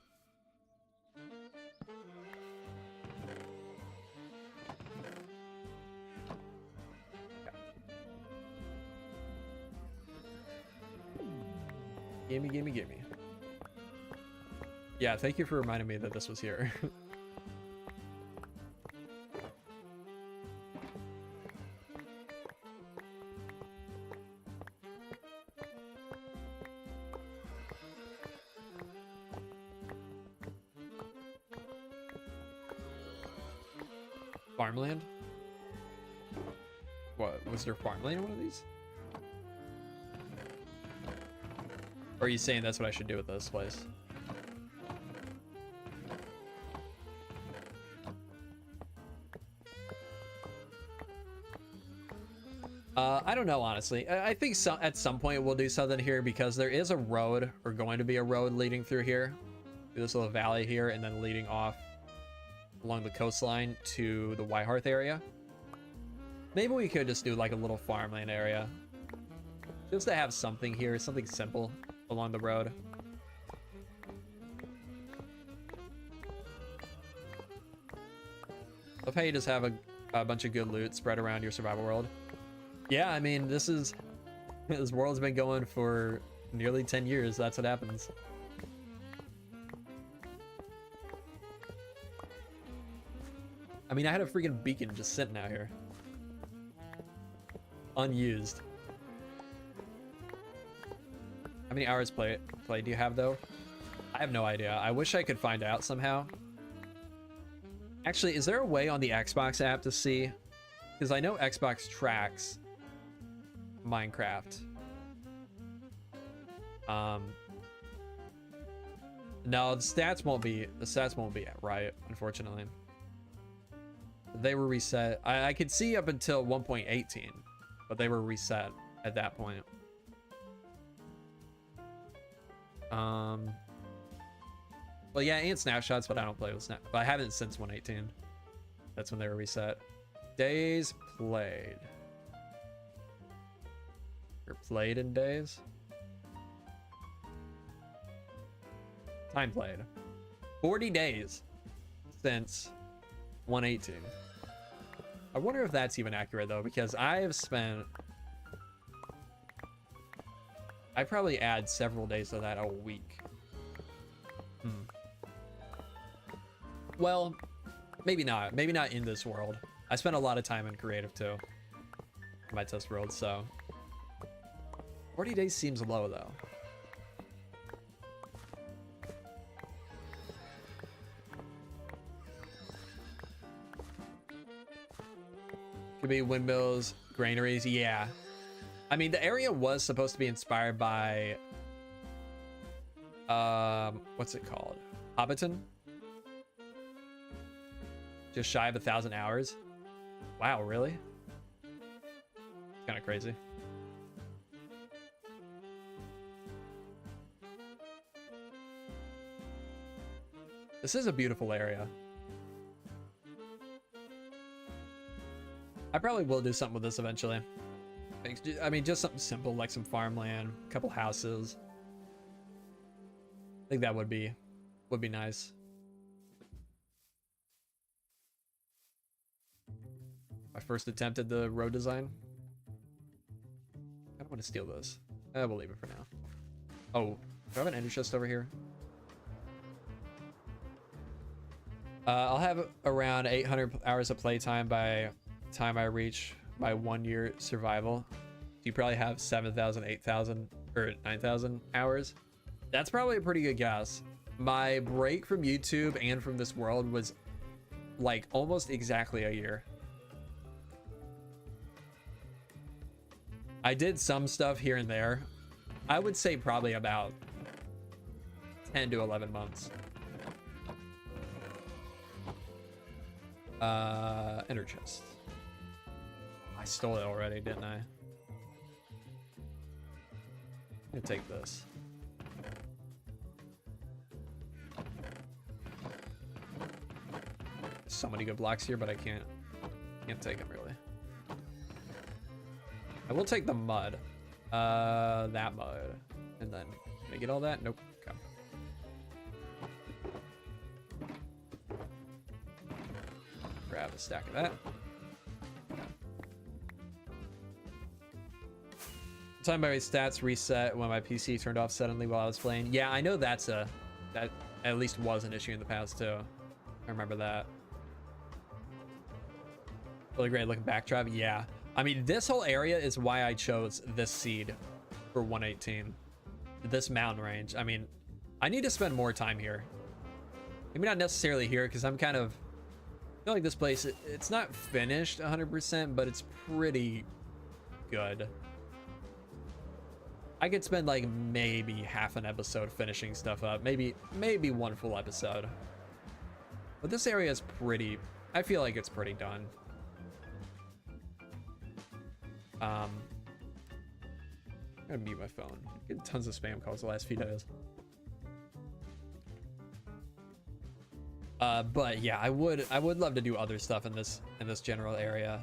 Gimme, gimme, gimme. Yeah, thank you for reminding me that this was here. Farmland? What, was there farmland in one of these? Or are you saying that's what I should do with this place? I don't know, honestly. I think at some point we'll do something here because there is a road, or going to be a road leading through here. Through this little valley here, and then leading off along the coastline to the Whitehearth area. Maybe we could just do like a little farmland area. Just to have something here, something simple along the road. Love how you just have a bunch of good loot spread around your survival world. Yeah, I mean, this world's been going for nearly 10 years. That's what happens. I mean, I had a freaking beacon just sitting out here. Unused. How many hours play do you have, though? I have no idea. I wish I could find out somehow. Actually, is there a way on the Xbox app to see? Because I know Xbox tracks Minecraft. No, the stats won't be right, unfortunately. They were reset. I could see up until 1.18, but they were reset at that point. Well, yeah, and snapshots, but I don't play with snap. But I haven't since 1.18. That's when they were reset. Days played. Or played in days. Time played. 40 days since 118. I wonder if that's even accurate though, because I have spent... I probably add several days to that a week. Well, maybe not. Maybe not in this world. I spent a lot of time in creative too. In my test world, so... 40 days seems low though. Could be windmills, granaries, yeah. I mean, the area was supposed to be inspired by... what's it called? Hobbiton? Just shy of 1,000 hours. Wow, really? Kind of crazy. This is a beautiful area. I probably will do something with this eventually. I mean, just something simple like some farmland, a couple houses. I think that would be nice. My first attempt at the road design. I don't want to steal this. We'll leave it for now. Oh, do I have an ender chest over here? I'll have around 800 hours of playtime by the time I reach my 1 year survival. You probably have 7,000, 8,000, or 9,000 hours. That's probably a pretty good guess. My break from YouTube and from this world was like almost exactly a year. I did some stuff here and there. I would say probably about 10 to 11 months. Ender chest. I stole it already, didn't I? I'm gonna take this. So many good blocks here, but I can't take them really. I will take the mud. That mud. And then, can I get all that? Nope. Okay. Grab a stack of that. Time my stats reset when my PC turned off suddenly while I was playing. Yeah, I know that at least was an issue in the past too. I remember that. Really great looking backdrop. Yeah. I mean, this whole area is why I chose this seed for 118. This mountain range. I mean, I need to spend more time here. Maybe not necessarily here, because I'm kind of... I feel like this place, it's not finished 100%, but it's pretty good. I could spend like maybe half an episode finishing stuff up. Maybe one full episode. But this area is pretty... I feel like it's pretty done. I'm gonna mute my phone. Get tons of spam calls the last few days. But yeah, I would love to do other stuff in this general area.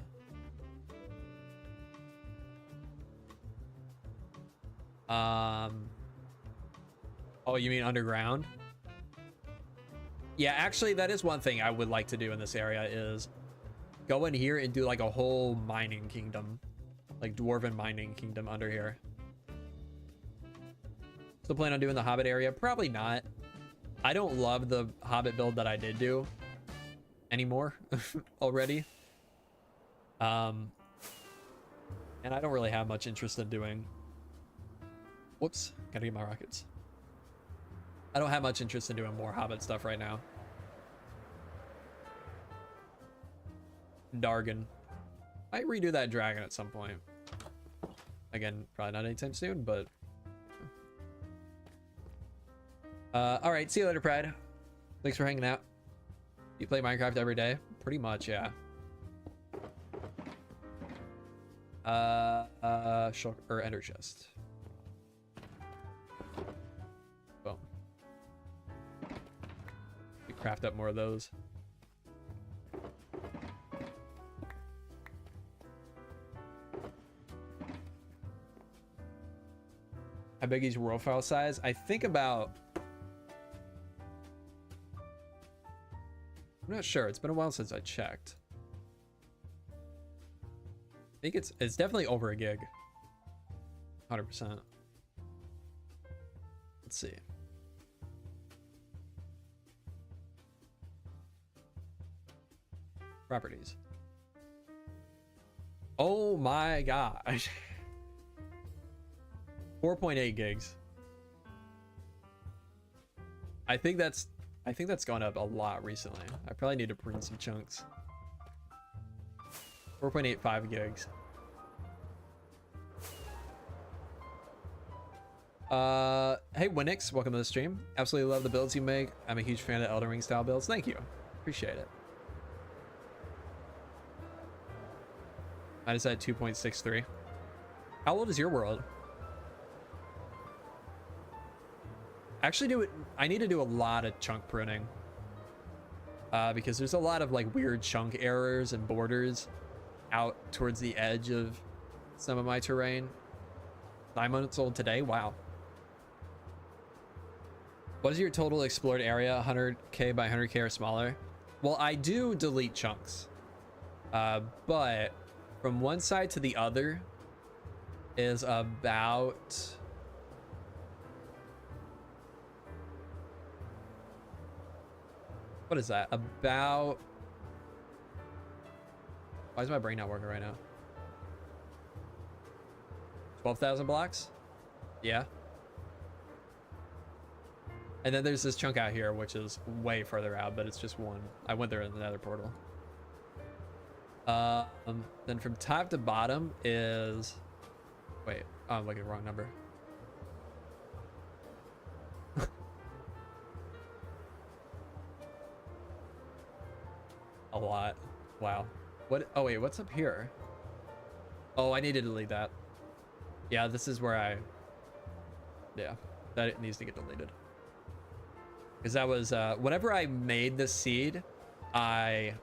Oh, you mean underground? Yeah, actually, that is one thing I would like to do in this area is go in here and do like a whole mining kingdom. Like dwarven mining kingdom under here. Still plan on doing the Hobbit area? Probably not. I don't love the Hobbit build that I did do anymore already. And I don't really have much interest in doing... Whoops, gotta get my rockets. I don't have much interest in doing more Hobbit stuff right now. Dargon. I might redo that dragon at some point. Again, probably not anytime soon, but... Alright, see you later, Pride. Thanks for hanging out. You play Minecraft every day? Pretty much, yeah. Or ender chest. Boom. We craft up more of those. how big is your world file size? I think about, I'm not sure. It's been a while since I checked. I think it's definitely over a gig. 100%. Let's see. Properties. Oh my gosh. 4.8 gigs. I think that's gone up a lot recently. I probably need to print some chunks. 4.85 gigs. Hey Winix, welcome to the stream. Absolutely love the builds you make. I'm a huge fan of Elden Ring style builds. Thank you. Appreciate it. I just had 2.63. How old is your world? Actually, I need to do a lot of chunk pruning. Because there's a lot of like weird chunk errors and borders out towards the edge of some of my terrain. 9 months old today? Wow. What is your total explored area? 100k by 100k or smaller? Well, I do delete chunks. But from one side to the other is about... What is that? About... Why is my brain not working right now? 12,000 blocks? Yeah. And then there's this chunk out here, which is way further out, but it's just one. I went there in the nether portal. Then from top to bottom is... Wait, oh, I'm looking at the wrong number. A lot. Wow. What? Oh wait, what's up here? Oh, I need to delete that. Yeah, this is where I... Yeah, that it needs to get deleted. Because that was, whenever I made the seed, I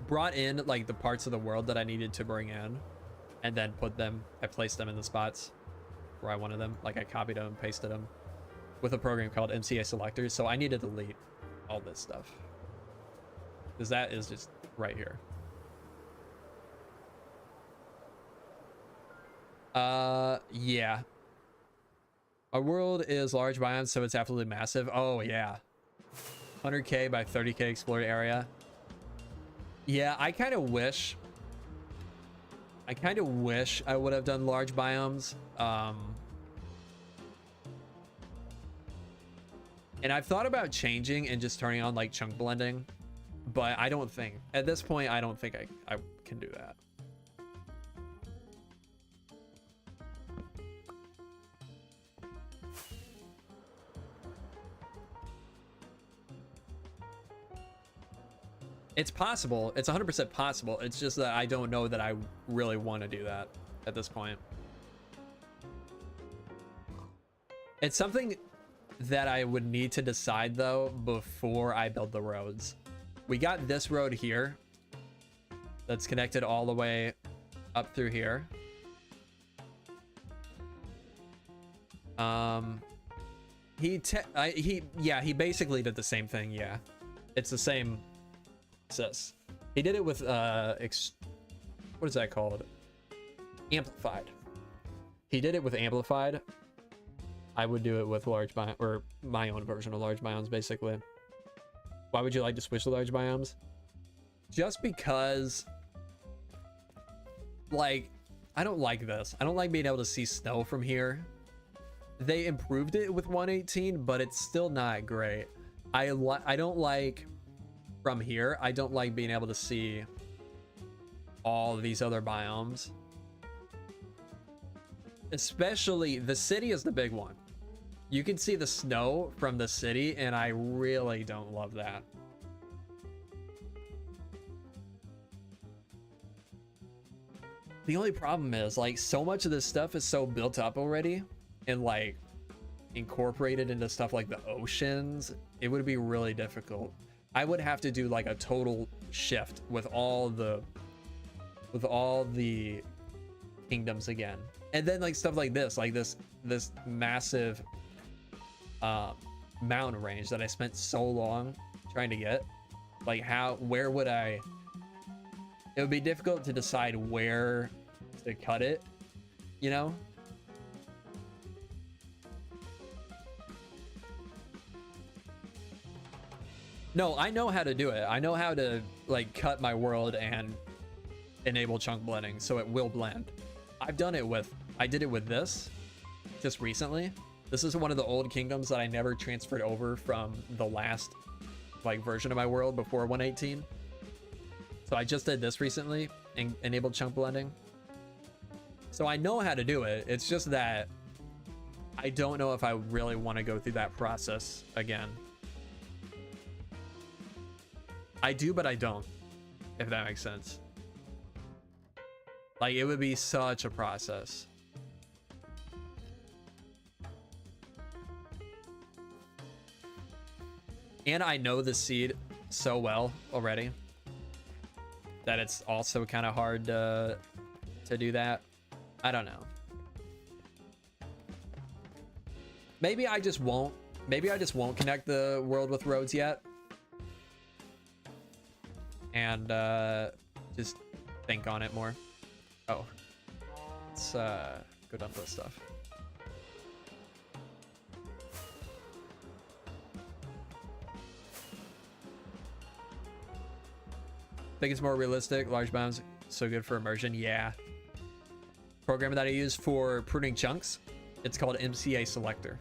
brought in like the parts of the world that I needed to bring in, and then I placed them in the spots where I wanted them. Like I copied them and pasted them with a program called MCA Selectors. So I need to delete all this stuff because that is just right here. Yeah. Our world is large biomes, so it's absolutely massive. Oh yeah. 100k by 30k explored area. Yeah, I kind of wish I would have done large biomes. And I've thought about changing and just turning on like chunk blending, but I don't think at this point, I don't think I can do that. It's possible. It's 100% possible. It's just that I don't know that I really want to do that at this point. It's something that I would need to decide though before I build the roads. We got this road here that's connected all the way up through here. He basically did the same thing. Yeah, it's the same process. He did it with what is that called? Amplified. He did it with amplified. I would do it with large biome, or my own version of large biomes, basically. Why would you like to switch to large biomes? Just because, like, I don't like this. I don't like being able to see snow from here. They improved it with 118, but it's still not great. I don't like from here. I don't like being able to see all of these other biomes. Especially the city is the big one. You can see the snow from the city, and I really don't love that. The only problem is, like, so much of this stuff is so built up already and like incorporated into stuff like the oceans. It would be really difficult. I would have to do like a total shift with all the with all the kingdoms again. And then like stuff like this massive mountain range that I spent so long trying to get. Like where would I, it would be difficult to decide where to cut it, you know? No, I know how to do it. I know how to like cut my world and enable chunk blending so it will blend. I did it with this just recently. This is one of the old kingdoms that I never transferred over from the last like version of my world before 1.18. So I just did this recently and enabled chunk blending. So I know how to do it. It's just that I don't know if I really want to go through that process again. I do, but I don't, if that makes sense. Like, it would be such a process. And I know the seed so well already that it's also kind of hard to do that. I don't know. Maybe I just won't connect the world with roads yet. And just think on it more. Oh, let's go down to this stuff. Think it's more realistic. Large biomes, so good for immersion. Yeah. Program that I use for pruning chunks, it's called MCA Selector.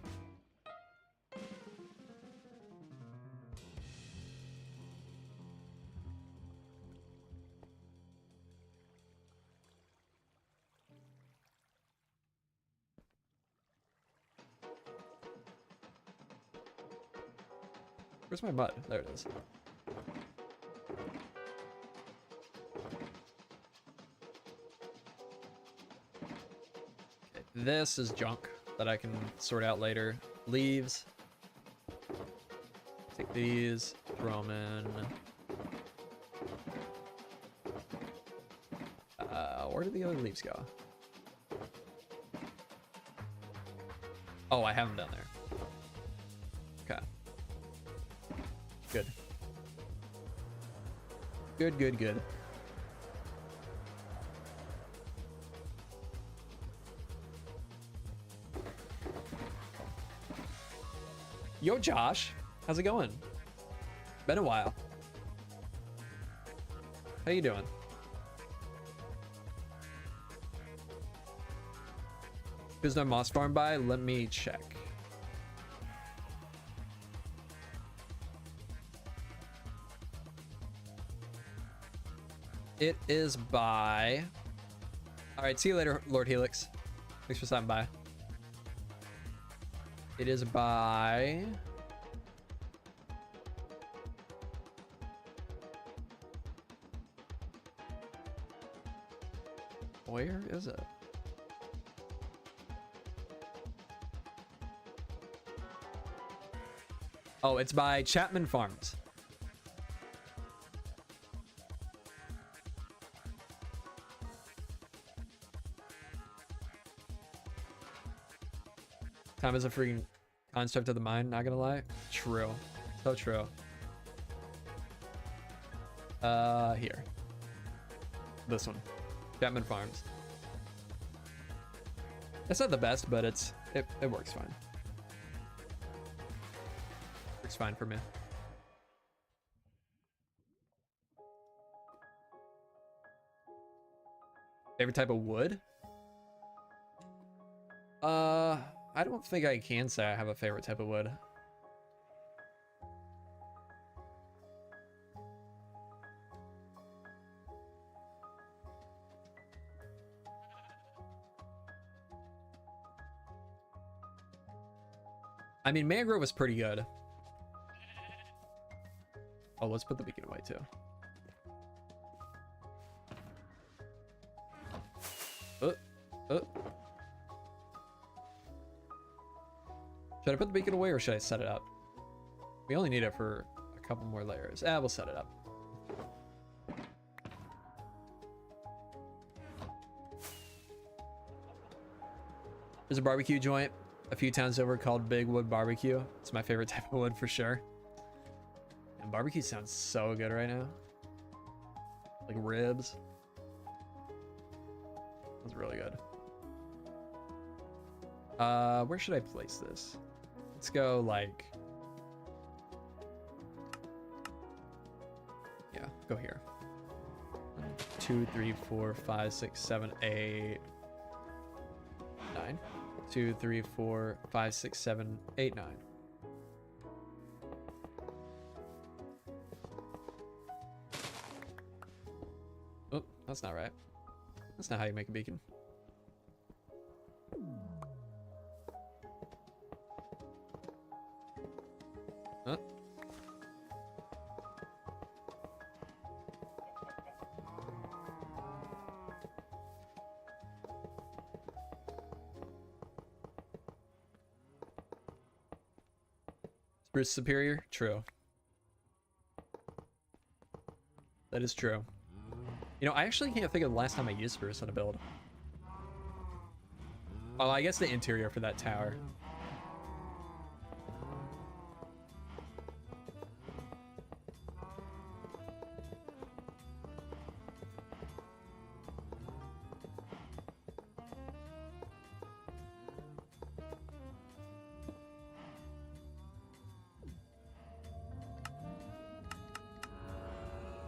Where's my mud? There it is. Okay, this is junk that I can sort out later. Leaves. Take these, throw them in. Where did the other leaves go? Oh, I have them down there. Okay. Good. Good, good, good. Yo, Josh. How's it going? Been a while. How you doing? Who's no moss farm by? Let me check. It is by... Alright, see you later, Lord Helix. Thanks for stopping by. It is by... Where is it? Oh, it's by Chapman Farms. Time is a freaking construct of the mind, not gonna lie. True. So true. Here. This one. Chapman Farms. It's not the best, but it works fine. Works fine for me. Favorite type of wood? I don't think I can say I have a favorite type of wood. I mean, mangrove was pretty good. Oh, let's put the beacon away too. Should I put the beacon away or should I set it up? We only need it for a couple more layers. We'll set it up. There's a barbecue joint a few towns over called Big Wood Barbecue. It's my favorite type of wood for sure. And barbecue sounds so good right now. Like ribs. That's really good. Where should I place this? Let's go like... Yeah, go here. 1, 2, 3, 4, 5, 6, 7, 8, 9. 2, 3, 4, 5, 6, 7, 8, 9. Oh, that's not right. That's not how you make a beacon. Huh? Spruce superior? True. That is true. You know, I actually can't think of the last time I used spruce on a build. Oh, I guess the interior for that tower.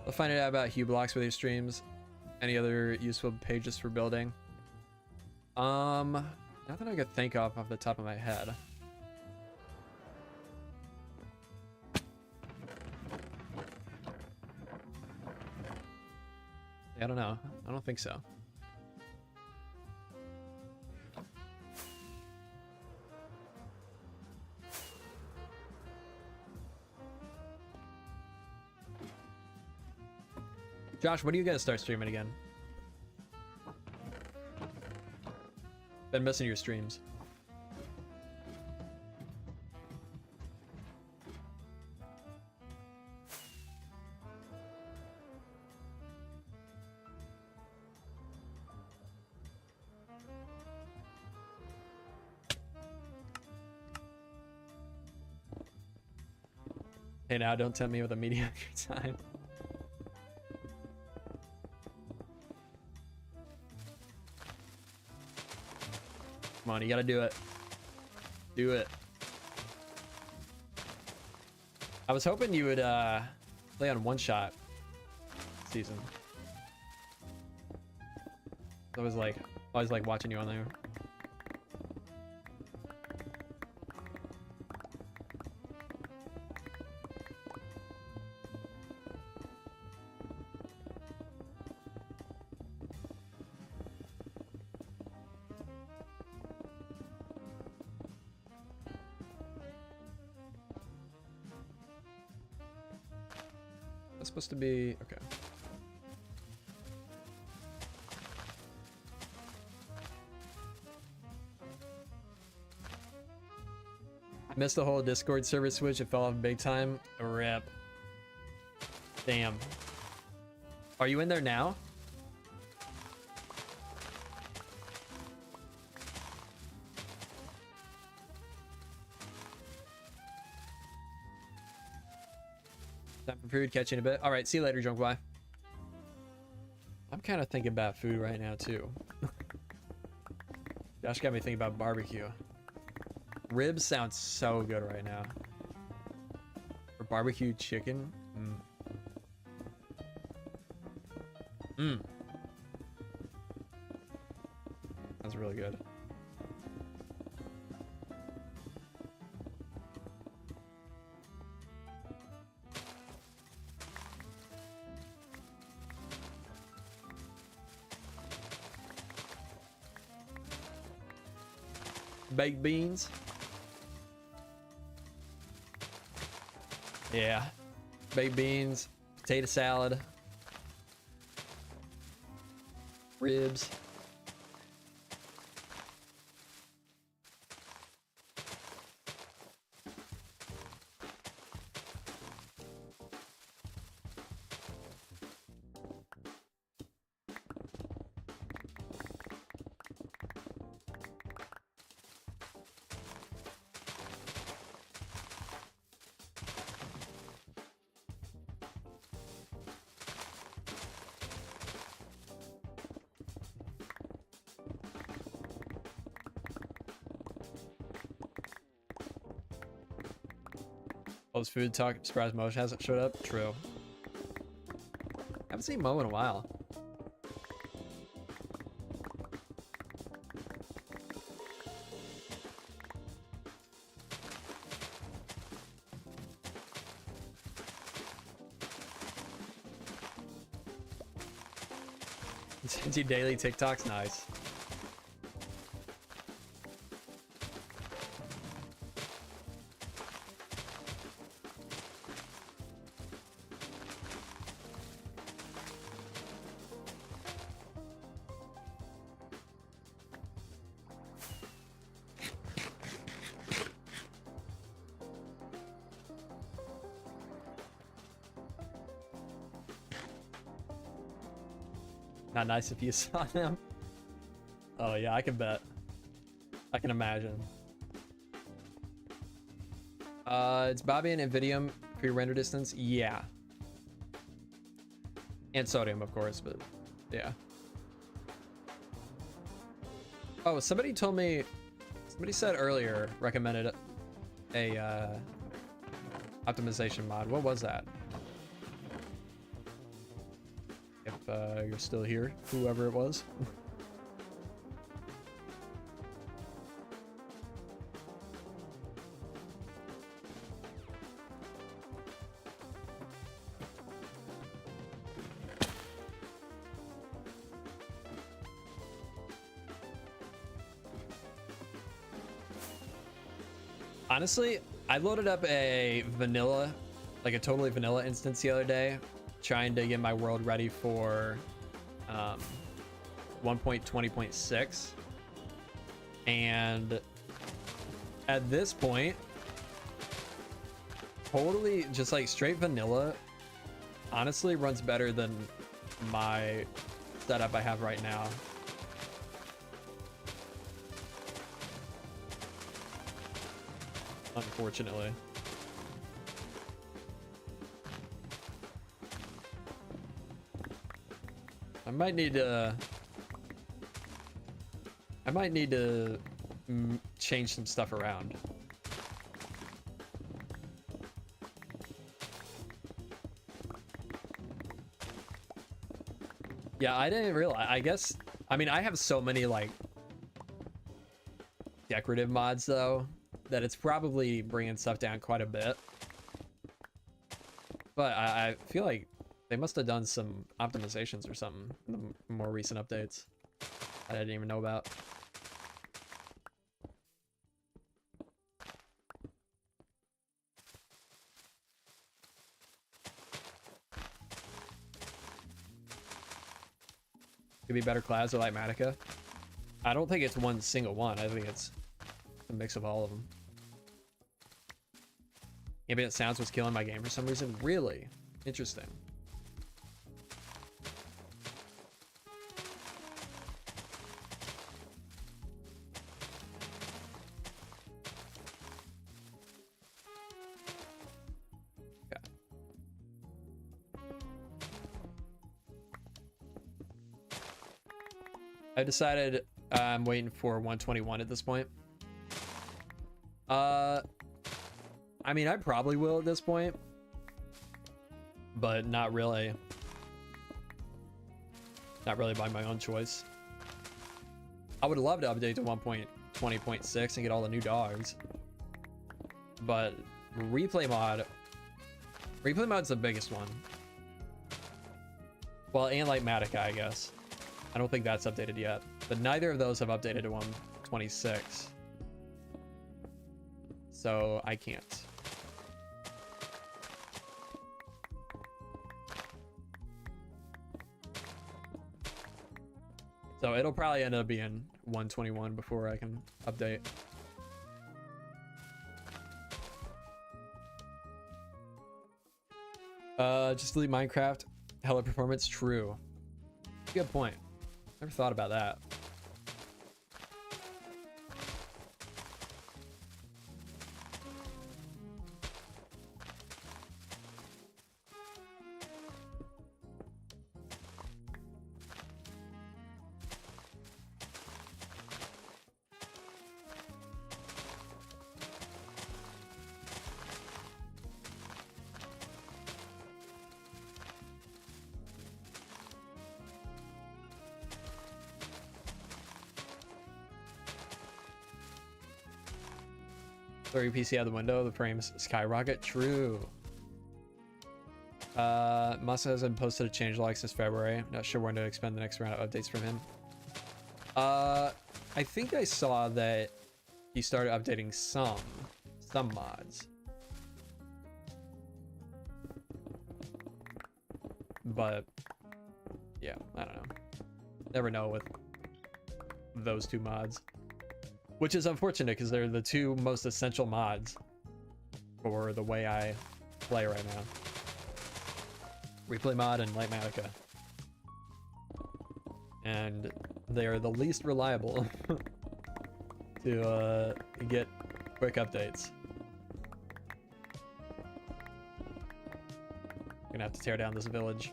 I'll find out about Hue blocks with your streams. Any other useful pages for building? Nothing I could think of off the top of my head. I don't know. I don't think so. Josh, when are you gonna start streaming again? Been missing your streams. Hey, now don't tempt me with a mediocre time. Come on, you gotta do it. Do it. I was hoping you would play on one shot season. I was like, always like watching you on there. Supposed to be okay. I missed the whole Discord server switch. It fell off big time. A rip. Damn. Are you in there now? Time for food, catching a bit. All right, see you later, Drunk Boy. I'm kind of thinking about food right now, too. Josh got me thinking about barbecue. Ribs sound so good right now. Or barbecue chicken. That's really good. Baked beans. Yeah. Baked beans, potato salad, ribs. Post food talk, surprise motion hasn't showed up. True. Haven't seen Mo in a while. Do daily TikToks, nice. Not nice if you saw them. Oh yeah, I can bet. I can imagine. It's Bobby and Nvidium pre-render distance. Yeah. And sodium, of course, but yeah. Oh, somebody told me, somebody said earlier, recommended a optimization mod. What was that? If you're still here, whoever it was. Honestly, I loaded up a vanilla, like a totally vanilla instance the other day, trying to get my world ready for 1.20.6, and at this point, totally just like straight vanilla honestly runs better than my setup I have right now. Unfortunately. I might need to change some stuff around. Yeah, I didn't realize. I guess, I mean, I have so many like decorative mods though that it's probably bringing stuff down quite a bit. But I feel like they must have done some optimizations or something in the more recent updates I didn't even know about. Could be better class or Lightmatica. I don't think it's one single one. I think it's a mix of all of them. Ambient sounds was killing my game for some reason. Really? Interesting. Okay. I decided I'm waiting for 121 at this point. I mean, I probably will at this point, but not really. Not really by my own choice. I would love to update to 1.20.6 and get all the new dogs, but replay mod's the biggest one. Well, and Lightmatica, I guess. I don't think that's updated yet, but neither of those have updated to 1.26, so I can't. So it'll probably end up being 121 before I can update. Just delete Minecraft. Hella performance. True. Good point. Never thought about that. Throw your PC out the window, the frames skyrocket. True. Musk hasn't posted a changelog since February. Not sure when to expect the next round of updates from him. I think I saw that he started updating some mods. But yeah, I don't know. Never know with those two mods. Which is unfortunate because they're the two most essential mods for the way I play right now. Replay mod and Lightmatica. And they are the least reliable to get quick updates. Gonna have to tear down this village.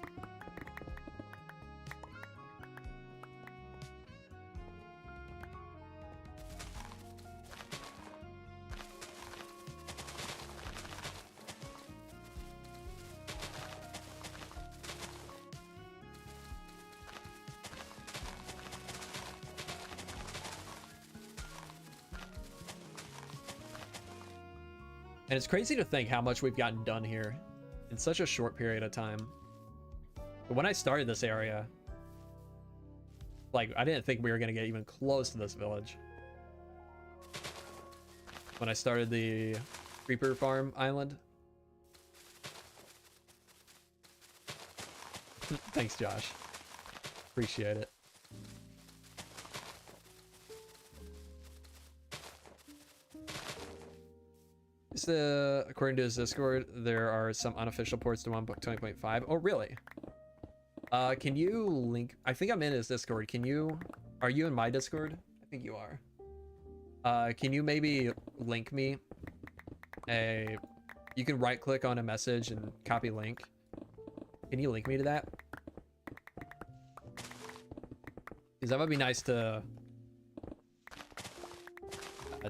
And it's crazy to think how much we've gotten done here in such a short period of time. But when I started this area, like, I didn't think we were going to get even close to this village. When I started the Creeper Farm Island. Thanks, Josh. Appreciate it. According to his Discord, there are some unofficial ports to 1.20.5. Oh, really? Can you link? I think I'm in his Discord. Are you in my Discord? I think you are. Can you maybe link me you can right click on a message and copy link. Can you link me to that? Because that would be nice to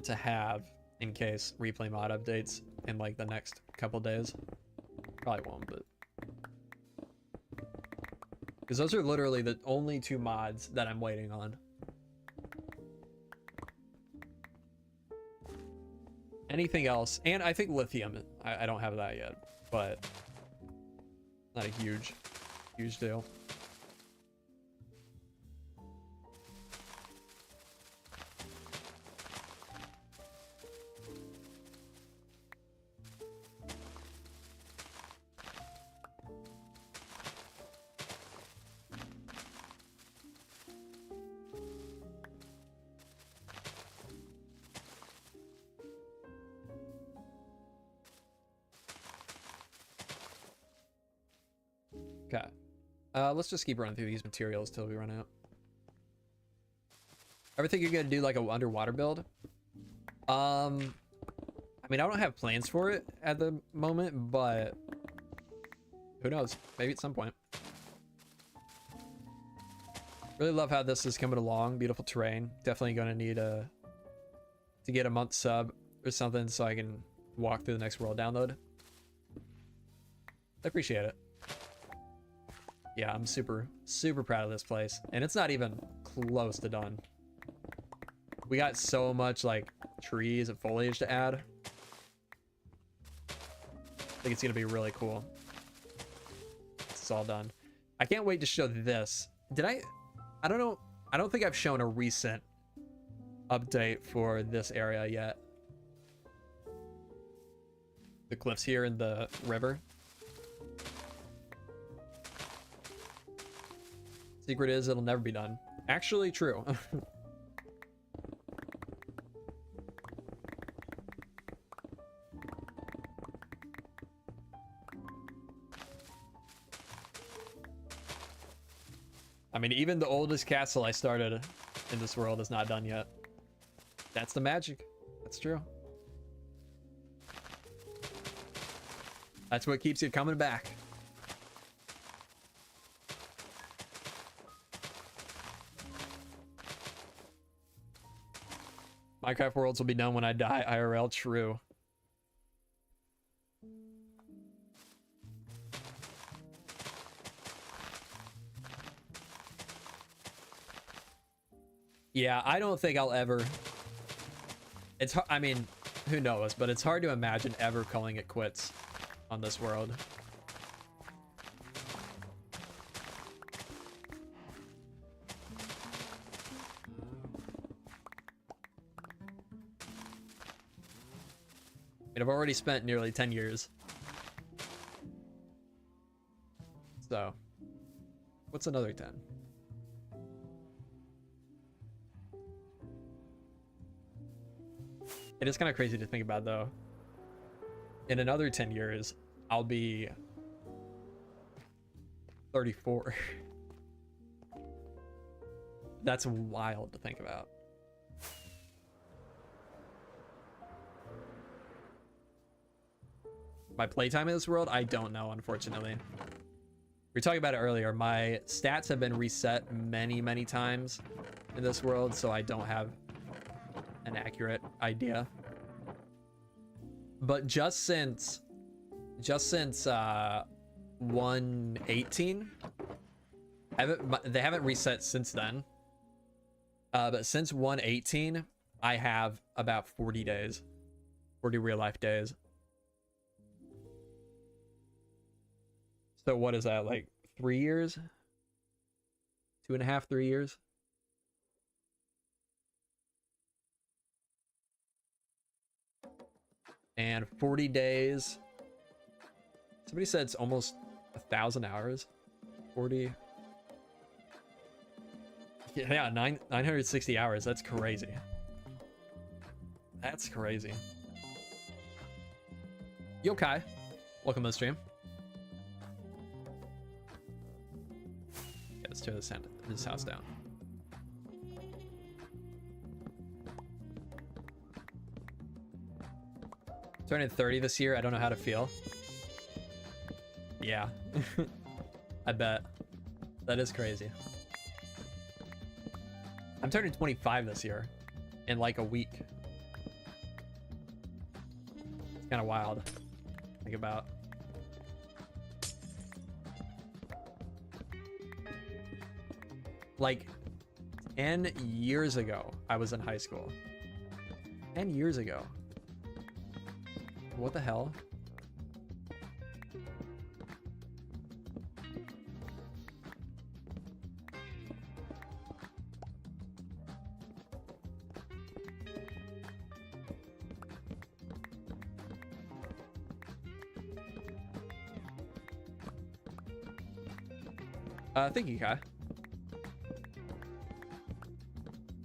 have in case replay mod updates in like the next couple days. Probably won't, but because those are literally the only two mods that I'm waiting on. Anything else? And I think lithium, I don't have that yet, but not a huge deal. Okay. Let's just keep running through these materials till we run out. Ever think you're gonna do like a underwater build? I mean, I don't have plans for it at the moment, but who knows? Maybe at some point. Really love how this is coming along. Beautiful terrain. Definitely gonna need to get a month sub or something so I can walk through the next world download. I appreciate it. Yeah, I'm super proud of this place. And it's not even close to done. We got so much like trees and foliage to add. I think it's gonna be really cool. It's all done. I can't wait to show this. I don't know. I don't think I've shown a recent update for this area yet. The cliffs here in the river. Secret is it'll never be done. Actually true. I mean, even the oldest castle I started in this world is not done yet. That's the magic. That's true. That's what keeps you coming back. Minecraft worlds will be done when I die. IRL, true. Yeah, I don't think I'll ever. I mean, who knows, but it's hard to imagine ever calling it quits on this world. I mean, I've already spent nearly 10 years. So, what's another 10? It is kind of crazy to think about, though. In another 10 years, I'll be 34. That's wild to think about. My playtime in this world, I don't know, unfortunately. We were talking about it earlier. My stats have been reset many, many times in this world, so I don't have an accurate idea. But just since 118, they haven't reset since then. But since 118, I have about 40 days, 40 real life days. So what is that, like 3 years? 2.5, 3 years? And 40 days. Somebody said it's almost 1,000 hours. 40. Yeah, 960 hours. That's crazy. That's crazy. Yokai, welcome to the stream. Let's tear this house down. Turning 30 this year. I don't know how to feel. Yeah. I bet. That is crazy. I'm turning 25 this year in like a week. It's kind of wild to think about. Like 10 years ago, I was in high school. 10 years ago. What the hell? Thank you, Kai.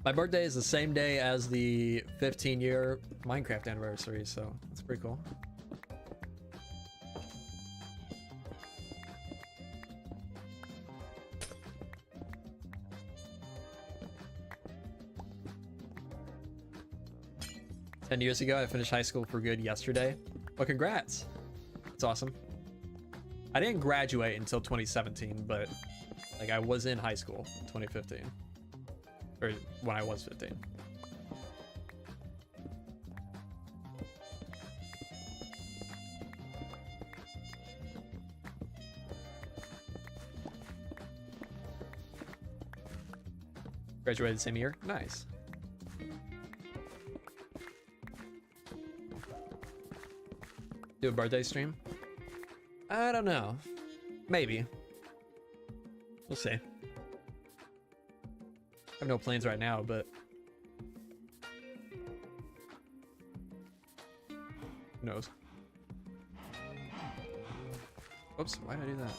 My birthday is the same day as the 15-year Minecraft anniversary, so that's pretty cool. Ten years ago, I finished high school for good yesterday. Well, congrats. That's awesome. I didn't graduate until 2017, but like I was in high school in 2015. Or when I was 15. Graduated the same year? Nice. Do a birthday stream? I don't know. Maybe. We'll see. I have no plans right now, but who knows? Oops, why did I do that?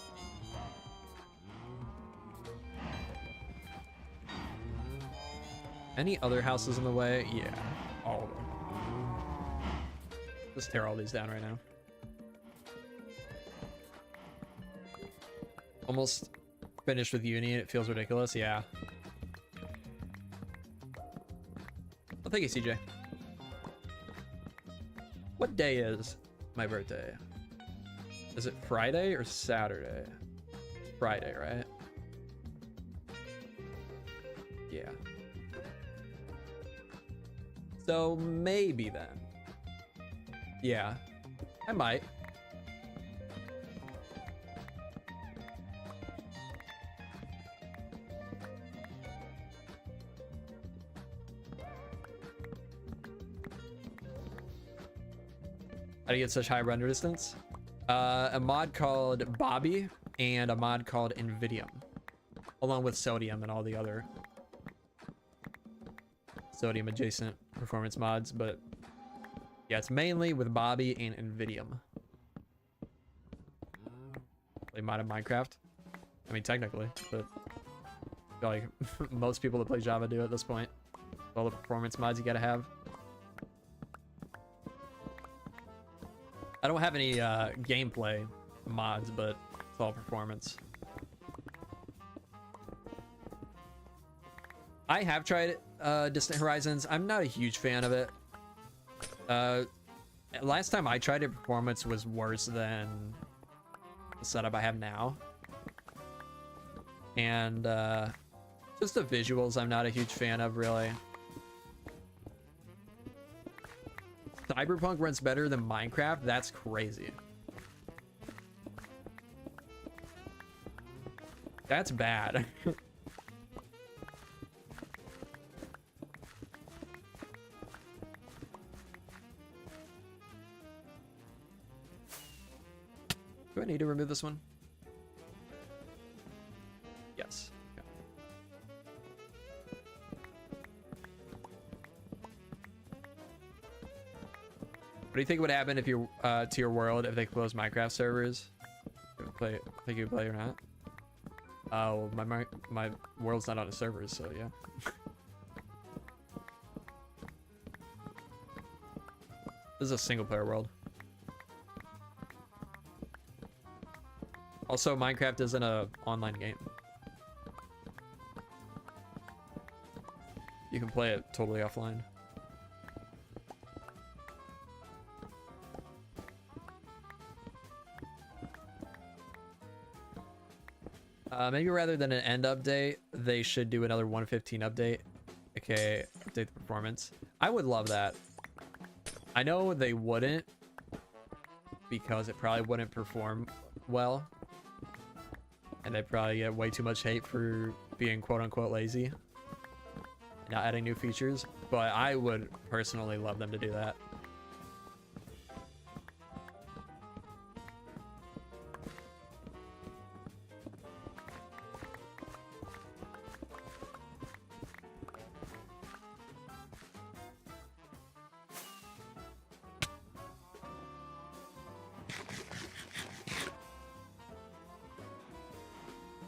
Any other houses in the way? Yeah, all of them. Just tear all these down right now. Almost finished with uni and it feels ridiculous. Yeah. Well, thank you, CJ. What day is my birthday? Is it Friday or Saturday? Friday, right? Yeah. So maybe then. Yeah, I might. How do you get such high render distance? A mod called Bobby and a mod called Invidium, along with Sodium and all the other Sodium adjacent performance mods. But yeah, it's mainly with Bobby and Invidium. They modded Minecraft. I mean, technically, but I feel like most people that play Java do at this point. All the performance mods you gotta have. I don't have any gameplay mods, but it's all performance. I have tried Distant Horizons. I'm not a huge fan of it. Last time I tried it, performance was worse than the setup I have now. And just the visuals I'm not a huge fan of, really. Cyberpunk runs better than Minecraft? That's crazy. That's bad. Do I need to remove this one? Yes. Okay. What do you think would happen if you to your world if they close Minecraft servers? Think you would play or not? Oh, my world's not on the servers, so yeah. This is a single player world. Also, Minecraft isn't an online game. You can play it totally offline. Maybe rather than an end update, they should do another 1.15 update. Okay, update the performance. I would love that. I know they wouldn't, because it probably wouldn't perform well. And they probably get way too much hate for being quote-unquote lazy and not adding new features. But I would personally love them to do that.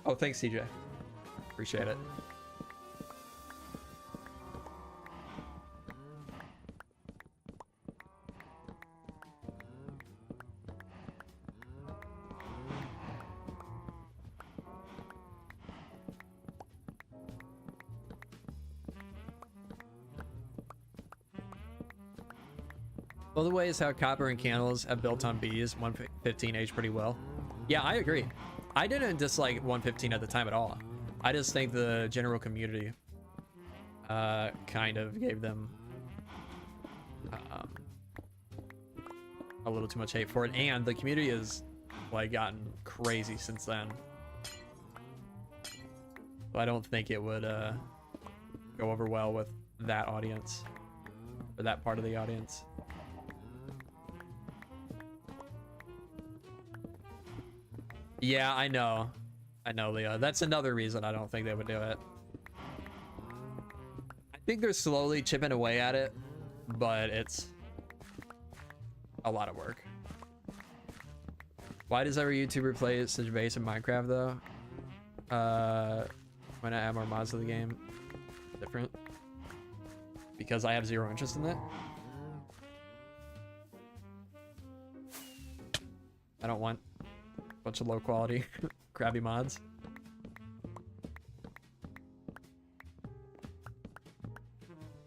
Oh, thanks, CJ. Appreciate it. Well, the way is how Copper and Candles have built on B's 1.15 aged pretty well. Yeah, I agree. I didn't dislike 1.15 at the time at all. I just think the general community kind of gave them a little too much hate for it, and the community has like gotten crazy since then. So I don't think it would go over well with that audience or that part of the audience. Yeah, I know, Leo. That's another reason I don't think they would do it. I think they're slowly chipping away at it, but it's a lot of work. Why does every YouTuber play such base in Minecraft though? Why not add more mods to the game? Different. Because I have zero interest in that. I don't want bunch of low quality crappy mods.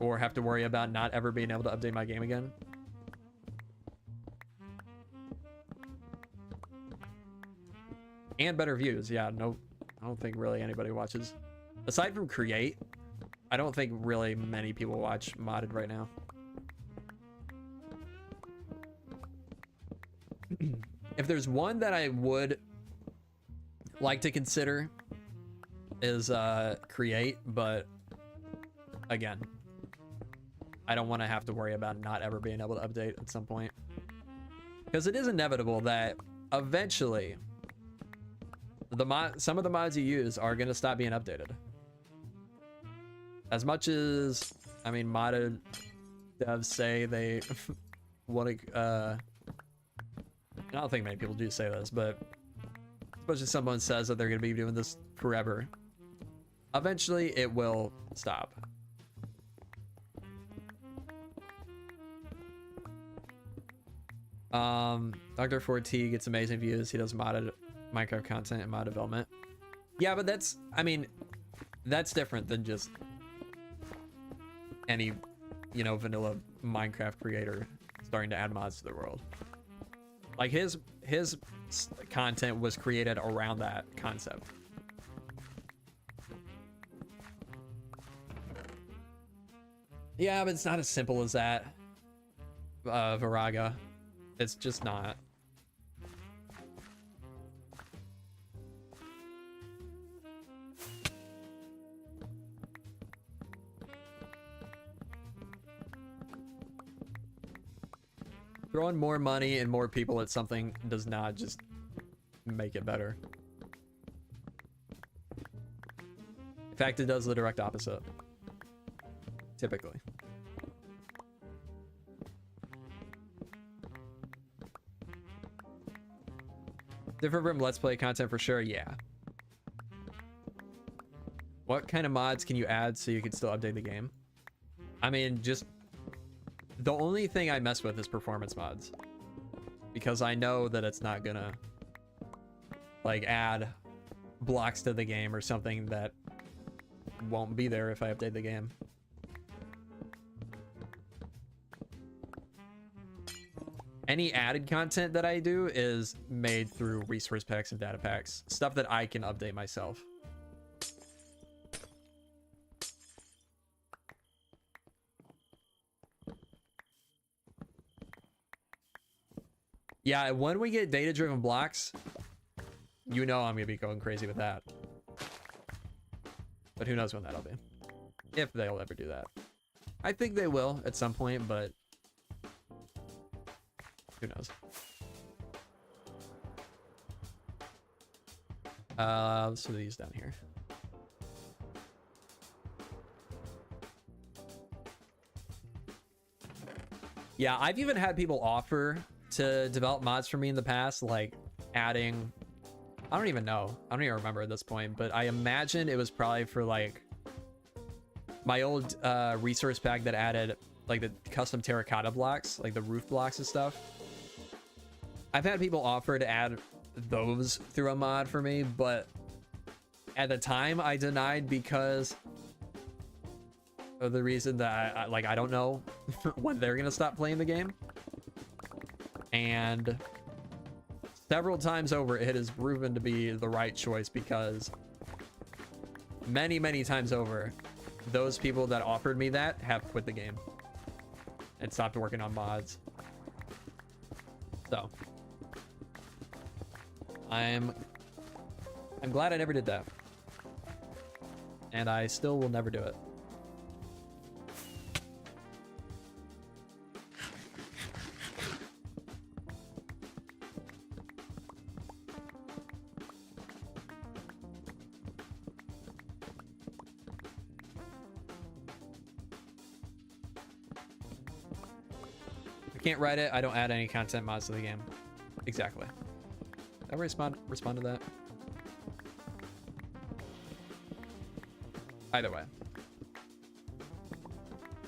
Or have to worry about not ever being able to update my game again. And better views. Yeah, no, I don't think really anybody watches. Aside from Create, I don't think really many people watch modded right now. If there's one that I would like to consider is Create, but again, I don't want to have to worry about not ever being able to update at some point. Because it is inevitable that eventually some of the mods you use are going to stop being updated. As much as, I mean, modded devs say they want to, I don't think many people do say this, but as much as someone says that they're going to be doing this forever, eventually it will stop. Dr. 4T gets amazing views. He does modded Minecraft content and mod development. Yeah, but that's, I mean, that's different than just any, you know, vanilla Minecraft creator starting to add mods to the world. Like his content was created around that concept. Yeah, but it's not as simple as that, Viraga. It's just not. Throwing more money and more people at something does not just make it better. In fact, it does the direct opposite. Typically. Different from Let's Play content for sure, yeah. What kind of mods can you add so you can still update the game? I mean, just... the only thing I mess with is performance mods. Because I know that it's not gonna... like, add blocks to the game or something that won't be there if I update the game. Any added content that I do is made through resource packs and data packs. Stuff that I can update myself. Yeah, when we get data-driven blocks, you know I'm gonna be going crazy with that. But who knows when that'll be. If they'll ever do that. I think they will at some point, but who knows? Let's do these down here. Yeah, I've even had people offer to develop mods for me in the past, like adding, I don't even know. I don't even remember at this point, but I imagine it was probably for like my old resource pack that added like the custom terracotta blocks, like the roof blocks and stuff. I've had people offer to add those through a mod for me, but at the time I denied because of the reason that I don't know when they're gonna stop playing the game. And several times over it has proven to be the right choice, because many times over those people that offered me that have quit the game and stopped working on mods. So I'm glad I never did that, and I still will never do it. Can't write it. I don't add any content mods to the game. Exactly. Did I respond to that? Either way.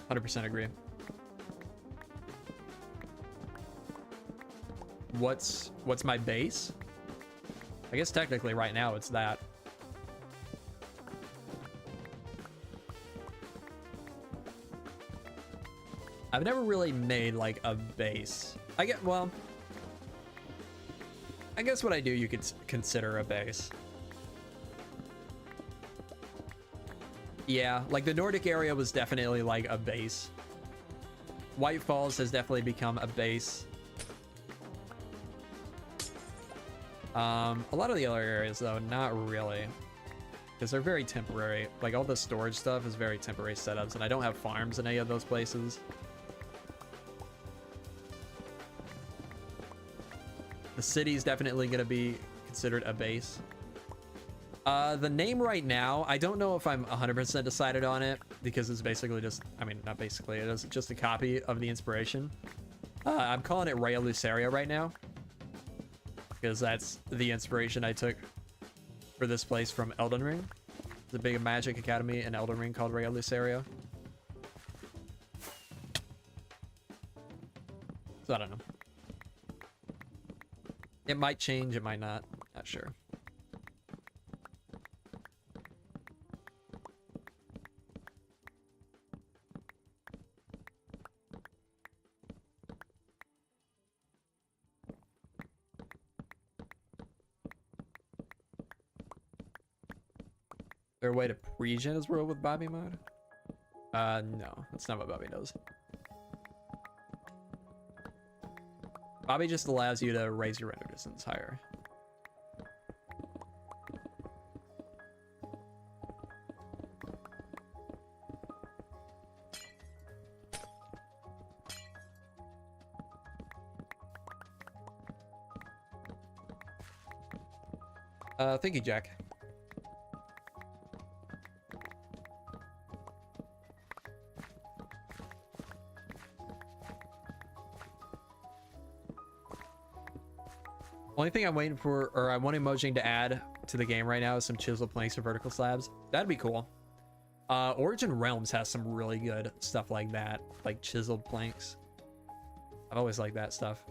100% agree. What's my base? I guess technically right now it's that. I've never really made like a base. I guess what I do you could consider a base. Yeah, like the Nordic area was definitely like a base. White Falls has definitely become a base. A lot of the other areas though, not really, because they're very temporary. Like all the storage stuff is very temporary setups, and I don't have farms in any of those places. The city's definitely going to be considered a base. The name right now, I don't know if I'm 100% decided on it because it's basically just, I mean, not basically, it is just a copy of the inspiration. I'm calling it Raya Lucaria right now because that's the inspiration I took for this place from Elden Ring. The big magic academy in Elden Ring called Raya Lucaria. So I don't know. It might change, it might not. Not sure. Is there a way to pre-gen his world with Bobby mode? No, that's not what Bobby does. Bobby just allows you to raise your render distance higher. Thank you, Jack. Only thing I'm waiting for, or I want Emojing to add to the game right now is some chiseled planks or vertical slabs. That'd be cool. Origin Realms has some really good stuff like that, like chiseled planks. I've always liked that stuff.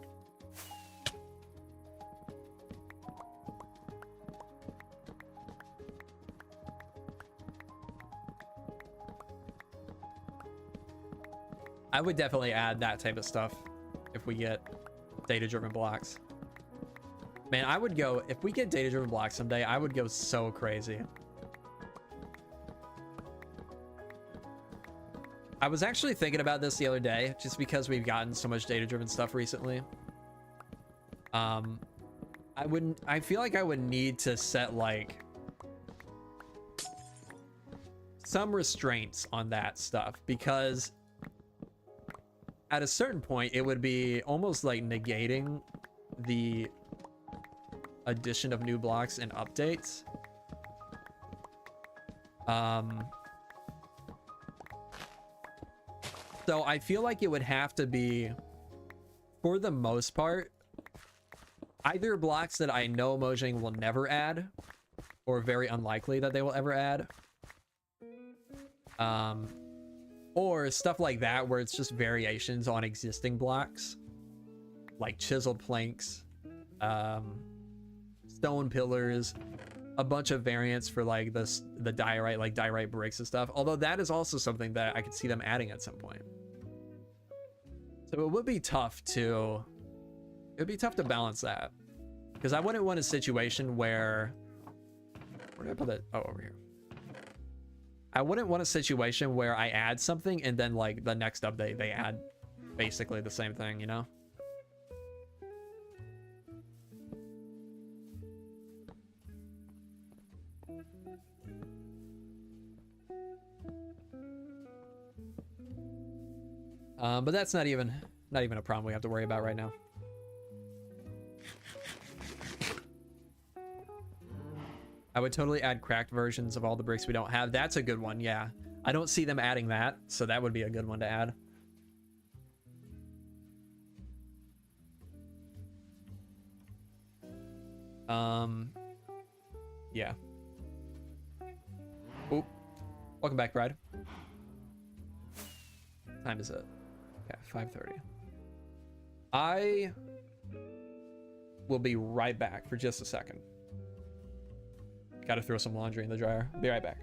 I would definitely add that type of stuff if we get data-driven blocks. Man, I would go, if we get data-driven blocks someday, I would go so crazy. I was actually thinking about this the other day, just because we've gotten so much data-driven stuff recently. I feel like I would need to set like some restraints on that stuff, because at a certain point it would be almost like negating the addition of new blocks and updates. So I feel like it would have to be, for the most part, either blocks that I know Mojang will never add, or very unlikely that they will ever add. Or stuff like that where it's just variations on existing blocks, like chiseled planks, stone pillars, a bunch of variants for like the diorite, like diorite bricks and stuff. Although that is also something that I could see them adding at some point. So it would be tough to balance that, because I wouldn't want a situation where, where did I put that? Oh, over here. I wouldn't want a situation where I add something and then like the next update they add basically the same thing, you know? But that's not even a problem we have to worry about right now. I would totally add cracked versions of all the bricks we don't have. That's a good one, yeah. I don't see them adding that, so that would be a good one to add. Yeah. Oh, welcome back, Bride. What time is it? Yeah, 5:30. I will be right back for just a second. Gotta throw some laundry in the dryer. Be right back.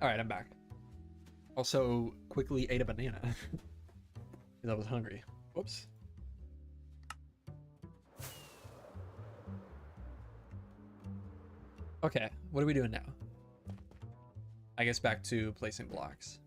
All right, I'm back. Also, quickly ate a banana because I was hungry. Whoops. Okay, what are we doing now? I guess back to placing blocks.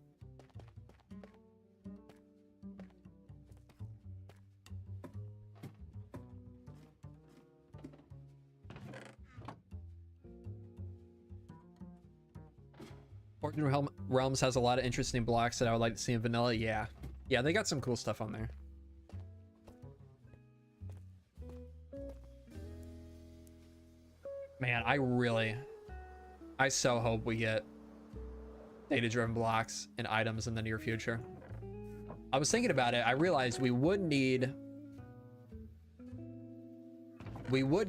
Forgotten Realms has a lot of interesting blocks that I would like to see in vanilla. Yeah, they got some cool stuff on there. Man, I so hope we get data-driven blocks and items in the near future. I was thinking about it. I realized we would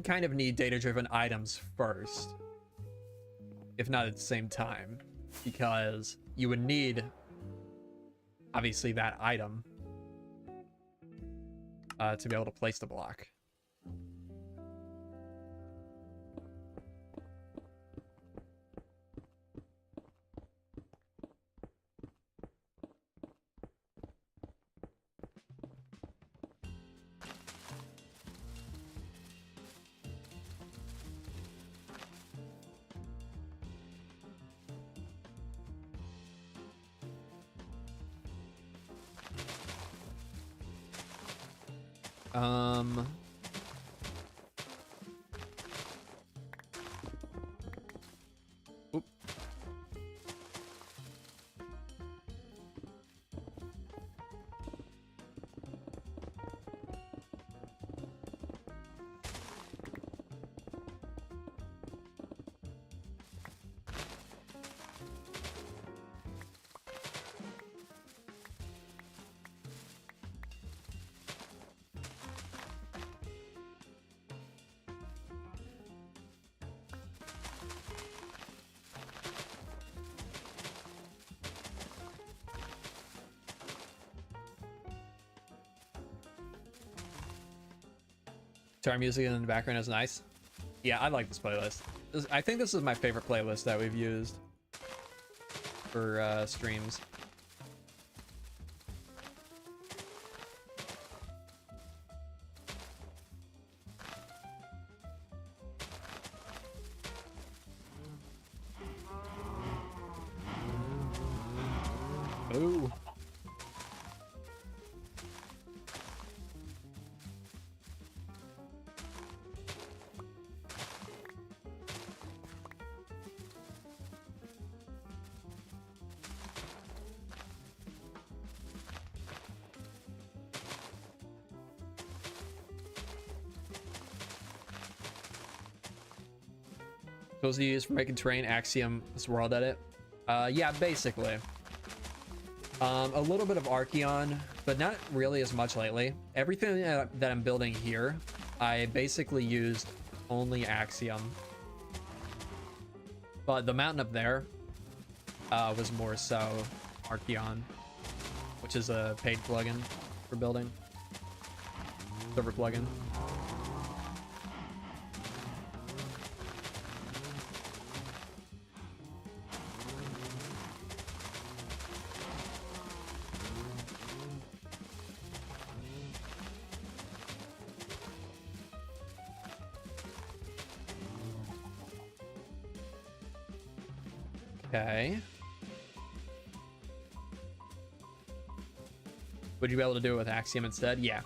kind of need data-driven items first, if not at the same time, because you would need, obviously, that item to be able to place the block. Oop. Guitar music in the background is nice. Yeah, I like this playlist. I think this is my favorite playlist that we've used for streams. Ooh. Tools you use for making terrain, Axiom, this world edit. Yeah, basically. A little bit of Archeon, but not really as much lately. Everything that I'm building here, I basically used only Axiom. But the mountain up there was more so Archeon, which is a paid plugin for building. Server plugin. Okay. Would you be able to do it with Axiom instead? Yeah.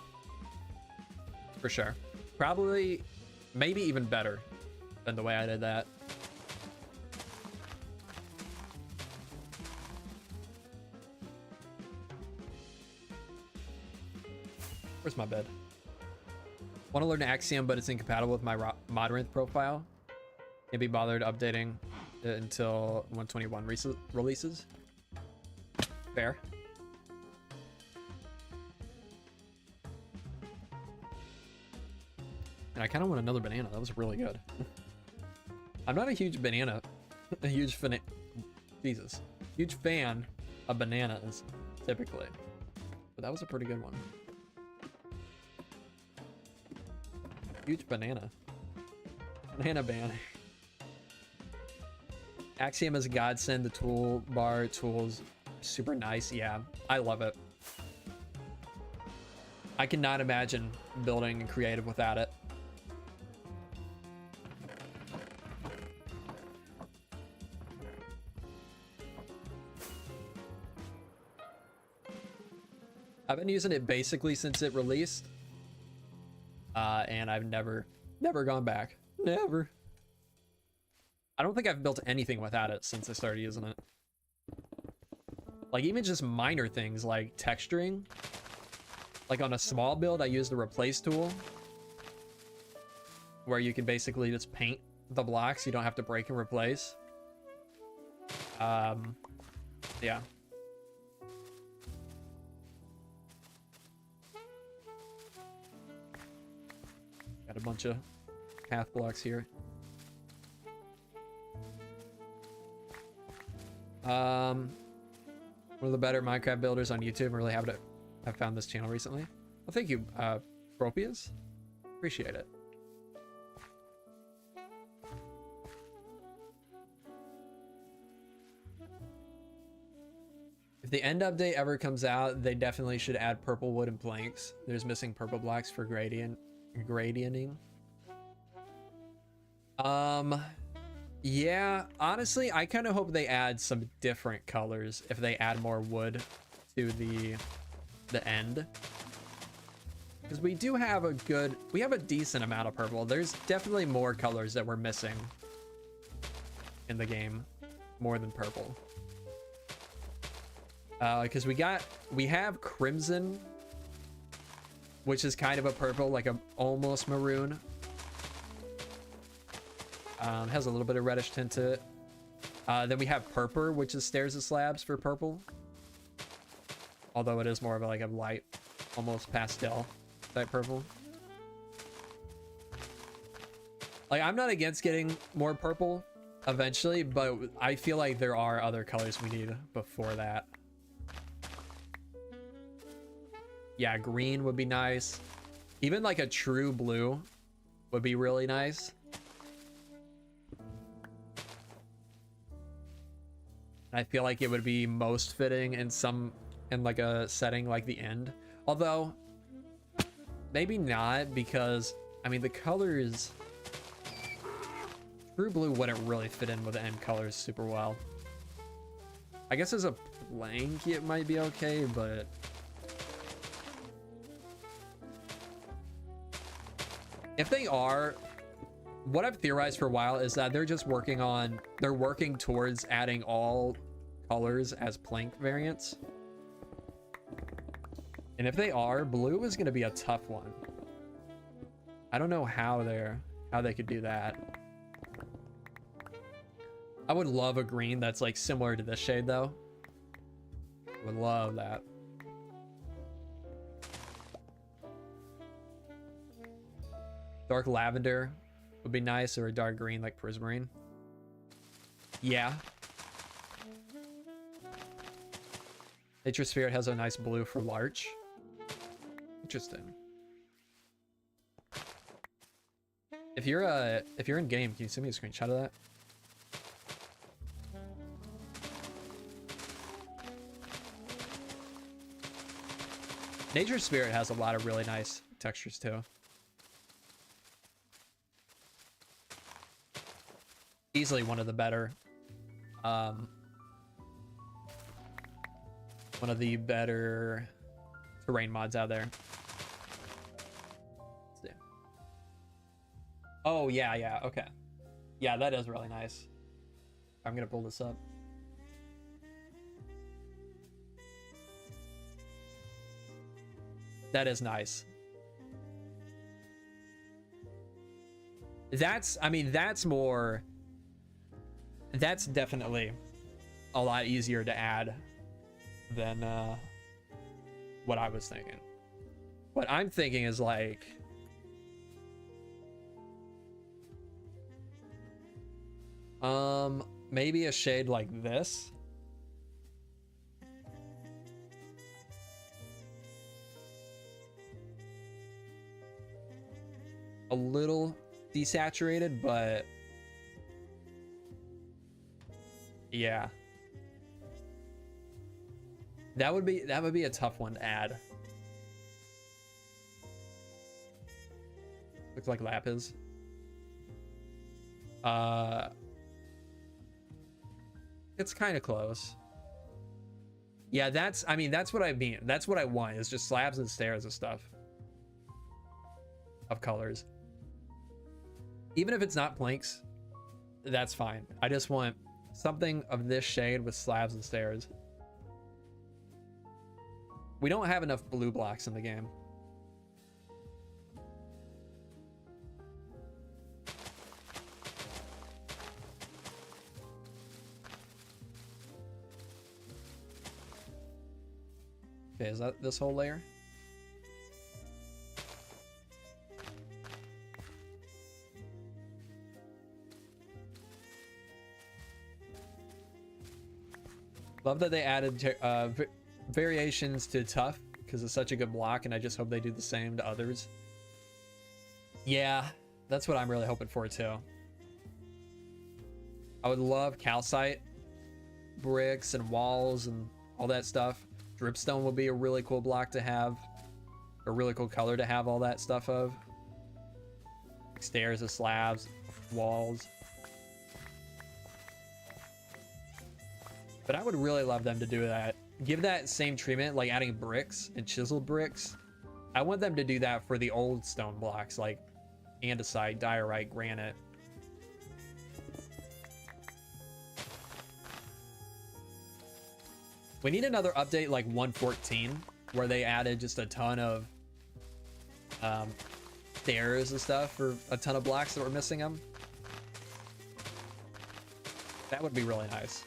For sure. Probably, maybe even better than the way I did that. Where's my bed? Want to learn Axiom, but it's incompatible with my Modrinth profile. Can't be bothered updating it until 121 releases. Fair. And I kind of want another banana. That was really good. I'm not a huge banana, huge fan of bananas typically, but that was a pretty good one. Huge banana ban. Axiom is a godsend. The toolbar tools super nice. Yeah, I love it. I cannot imagine building creative without it. I've been using it basically since it released, and I've never gone back. Never. I don't think I've built anything without it since I started using it. Like even just minor things like texturing. Like on a small build, I use the replace tool, where you can basically just paint the blocks. You don't have to break and replace. Yeah. Got a bunch of path blocks here. One of the better Minecraft builders on YouTube. I'm really happy to have found this channel recently. Well, thank you, Propius. Appreciate it. If the end update ever comes out, they definitely should add purple wood and planks. There's missing purple blocks for gradienting. Yeah, honestly, I kind of hope they add some different colors if they add more wood to the end. Because we do have we have a decent amount of purple. There's definitely more colors that we're missing in the game, more than purple. Because we have crimson, which is kind of a purple, like a almost maroon. Has a little bit of reddish tint to it. Then we have purple, which is stairs and slabs for purple. Although it is more of like a light, almost pastel type purple. Like I'm not against getting more purple eventually, but I feel like there are other colors we need before that. Yeah, green would be nice. Even like a true blue would be really nice. I feel like it would be most fitting in like a setting like the end. Although maybe not, because I mean the colors, true blue wouldn't really fit in with the end colors super well. I guess as a blank it might be okay, but if they are, what I've theorized for a while is that they're working towards adding all colors as plank variants. And if they are, blue is going to be a tough one. I don't know how they could do that. I would love a green that's like similar to this shade though. Would love that. Dark lavender would be nice, or a dark green like prismarine. Yeah. Nature Spirit has a nice blue for larch. Interesting. If you're in game, can you send me a screenshot of that? Nature Spirit has a lot of really nice textures too. Easily one of the better Um, one of the better terrain mods out there. Let's see. Oh, yeah, okay. Yeah, that is really nice. I'm gonna pull this up. That is nice. That's, I mean, that's more, that's definitely a lot easier to add than what I was thinking. What I'm thinking is like, maybe a shade like this. A little desaturated, but yeah. That would be a tough one to add. Looks like lapis. It's kind of close. Yeah, that's, I mean, that's what I mean. That's what I want, is just slabs and stairs and stuff of colors. Even if it's not planks, that's fine. I just want something of this shade with slabs and stairs. We don't have enough blue blocks in the game. Okay, is that this whole layer? Love that they added variations to tough, because it's such a good block, and I just hope they do the same to others. Yeah, that's what I'm really hoping for too. I would love calcite bricks and walls and all that stuff. Dripstone would be a really cool block to have, a really cool color to have all that stuff of. Stairs and slabs, walls. But I would really love them to do that. Give that same treatment, like adding bricks and chiseled bricks. I want them to do that for the old stone blocks, like andesite, diorite, granite. We need another update like 1.14, where they added just a ton of stairs and stuff for a ton of blocks that were missing them. That would be really nice.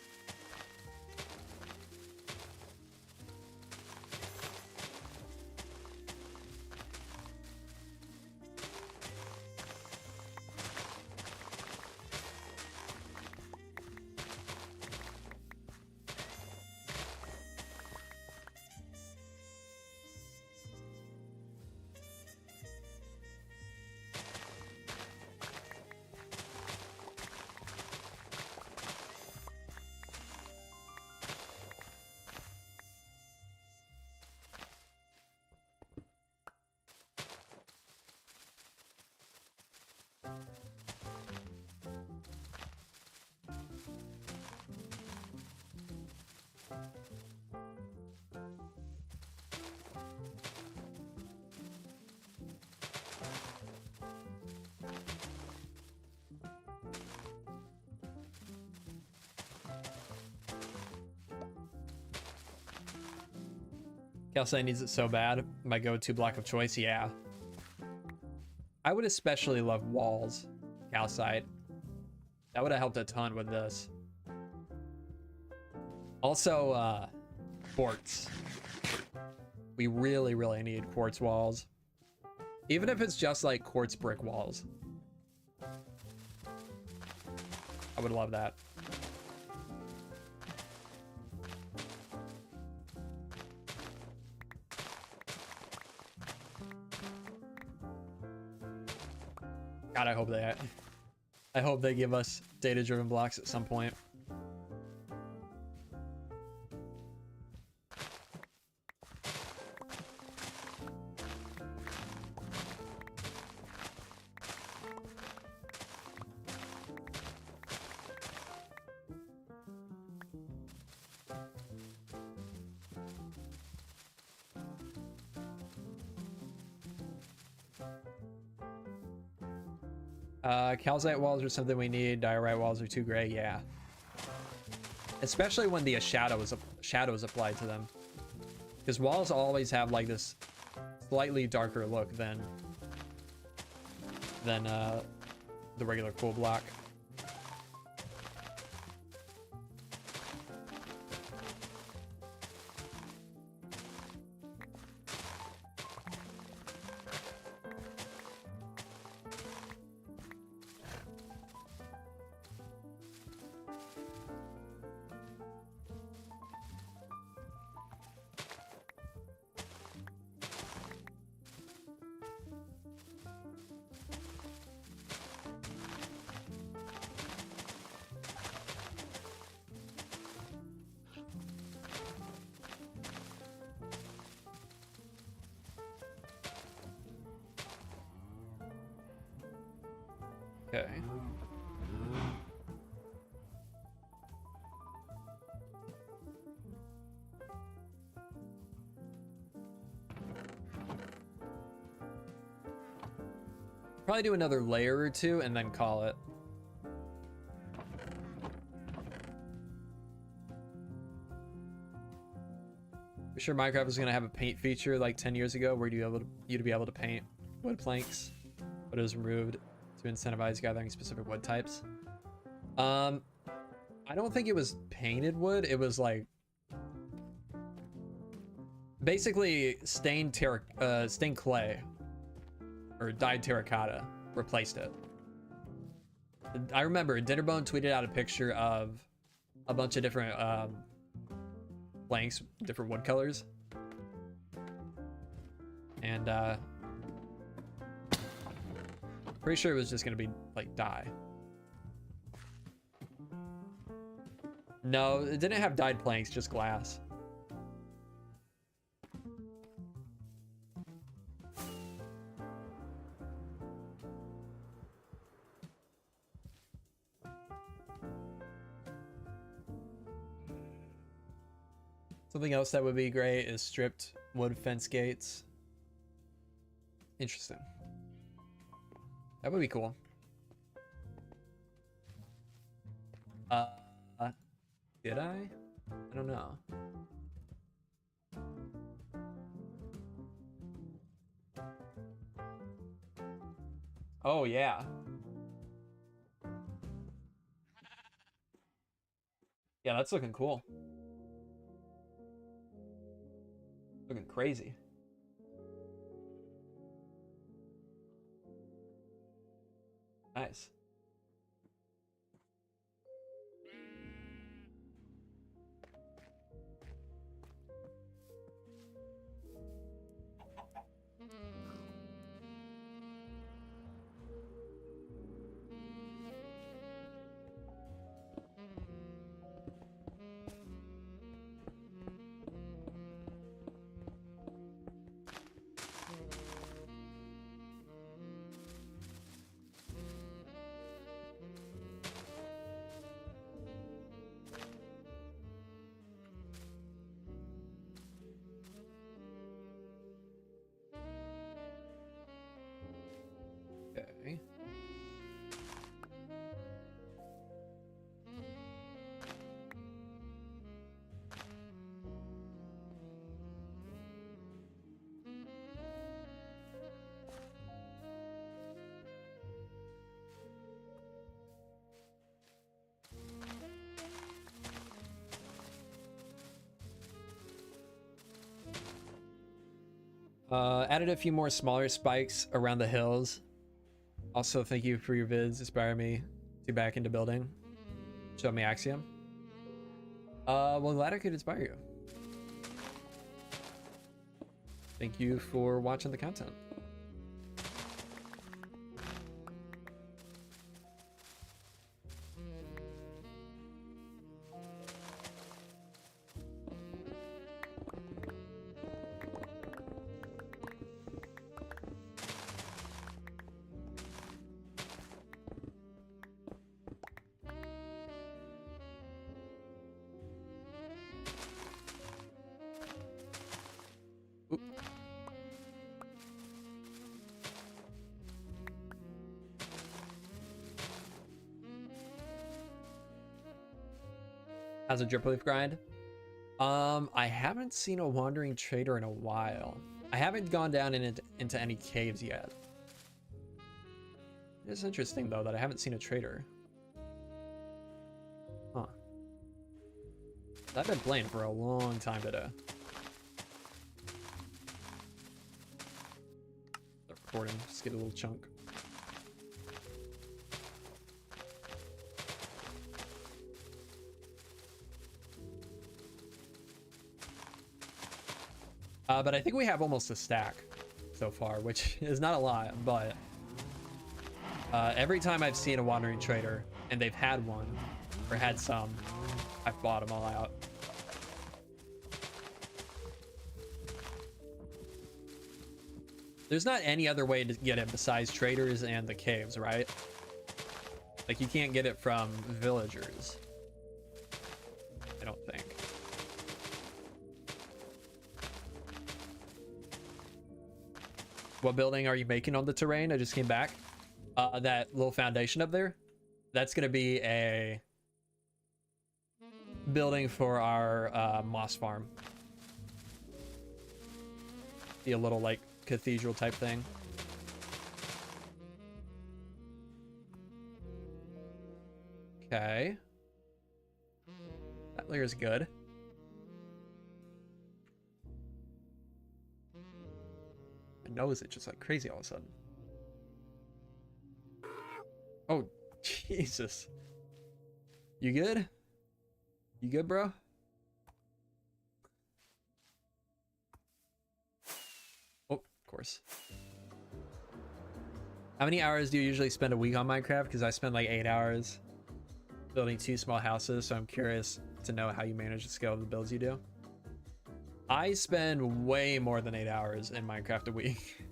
Calcite needs it so bad. My go-to block of choice, yeah. I would especially love walls, calcite. That would have helped a ton with this. Also, quartz. We really, really need quartz walls. Even if it's just like quartz brick walls. I would love that. God, I hope they give us data-driven blocks at some point. Calcite walls are something we need. Diorite walls are too gray. Yeah. Especially when the shadow is applied to them. Because walls always have like this slightly darker look than the regular cool block. Okay. Probably do another layer or two and then call it. For sure Minecraft was gonna have a paint feature like 10 years ago where you'd be able to paint wood planks, but it was removed to incentivize gathering specific wood types. I don't think it was painted wood. It was like basically stained clay or dyed terracotta replaced it. I remember Dinnerbone tweeted out a picture of a bunch of different planks, different wood colors, and pretty sure it was just gonna be like dye. No, it didn't have dyed planks, just glass. Something else that would be great is stripped wood fence gates. Interesting. That would be cool. Did I? I don't know. Oh, yeah. Yeah, that's looking cool. Looking crazy. Nice. Okay. Added a few more smaller spikes around the hills. Also, thank you for your vids. Inspire me to back into building. Show me Axiom. Well, glad I could inspire you. Thank you for watching the content. How's a drip leaf grind? I haven't seen a wandering trader in a while. I haven't gone down into any caves yet. It's interesting though that I haven't seen a trader. Huh. I've been playing for a long time today. Start recording, just get a little chunk. But I think we have almost a stack so far, which is not a lot, but every time I've seen a wandering trader and they've had one or had some, I've bought them all out. There's not any other way to get it besides traders and the caves, right? Like you can't get it from villagers, I don't think. What building are you making on the terrain? I just came back. That little foundation up there, that's gonna be a building for our moss farm. Be a little like cathedral type thing. Okay. That layer's good. My nose is just like crazy all of a sudden. Oh, Jesus. You good? You good, bro? Oh, of course. How many hours do you usually spend a week on Minecraft? Because I spend like 8 hours building 2 small houses, so I'm curious to know how you manage to scale the builds you do. I spend way more than 8 hours in Minecraft a week.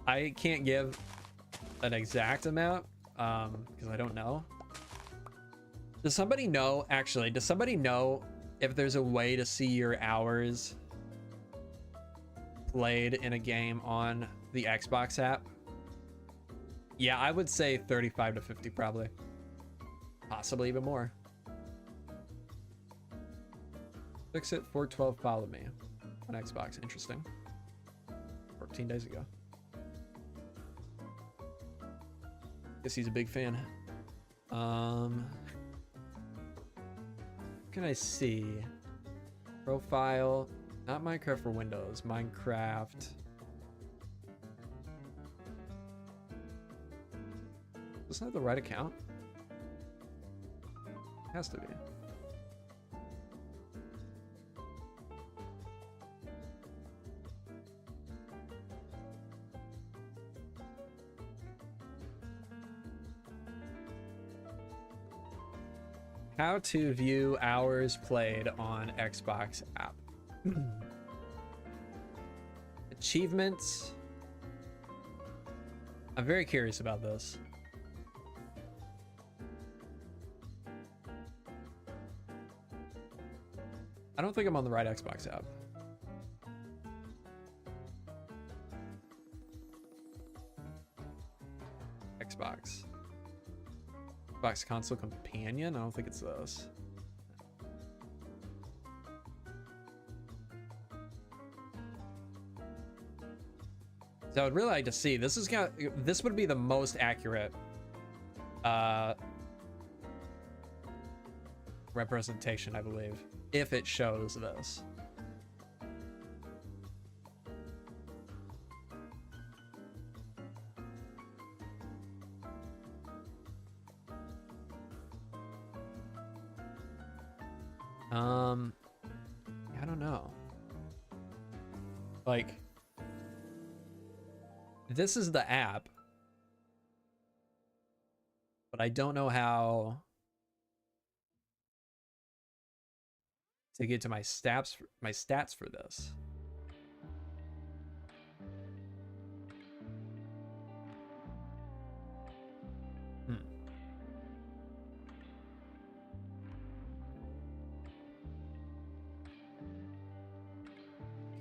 I can't give an exact amount because I don't know. Does somebody know, actually, does somebody know if there's a way to see your hours played in a game on the Xbox app? Yeah, I would say 35 to 50 probably. Possibly even more. Fix it 412 follow me on Xbox. Interesting. 14 days ago. Guess he's a big fan. What can I see? Profile. Not Minecraft for Windows. Minecraft. Isn't that the right account? It has to be. How to view hours played on Xbox app. Achievements. I'm very curious about this. I don't think I'm on the right Xbox app. Xbox. Xbox console companion? I don't think it's this. So I would really like to see. This is this would be the most accurate representation, I believe, if it shows this. I don't know. Like, this is the app, but I don't know how to get to my stats for this.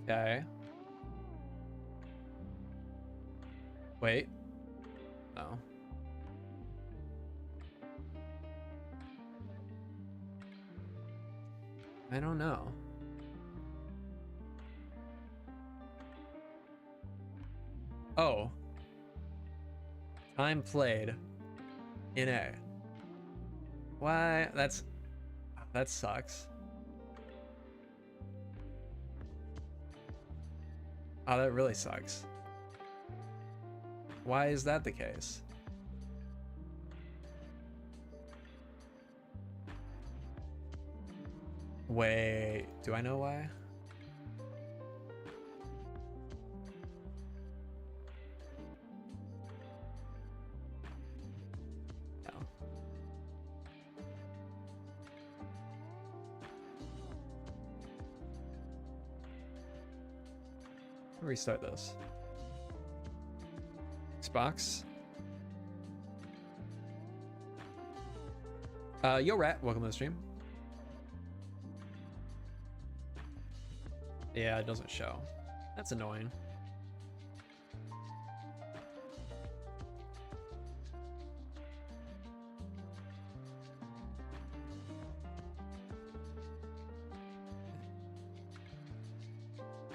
Okay. Wait. No. I don't know. Oh. Time played in A. Why? That sucks. Oh, that really sucks. Why is that the case? Wait, do I know why? No. Restart this. Xbox. Yo Rat, welcome to the stream. Yeah, it doesn't show. That's annoying.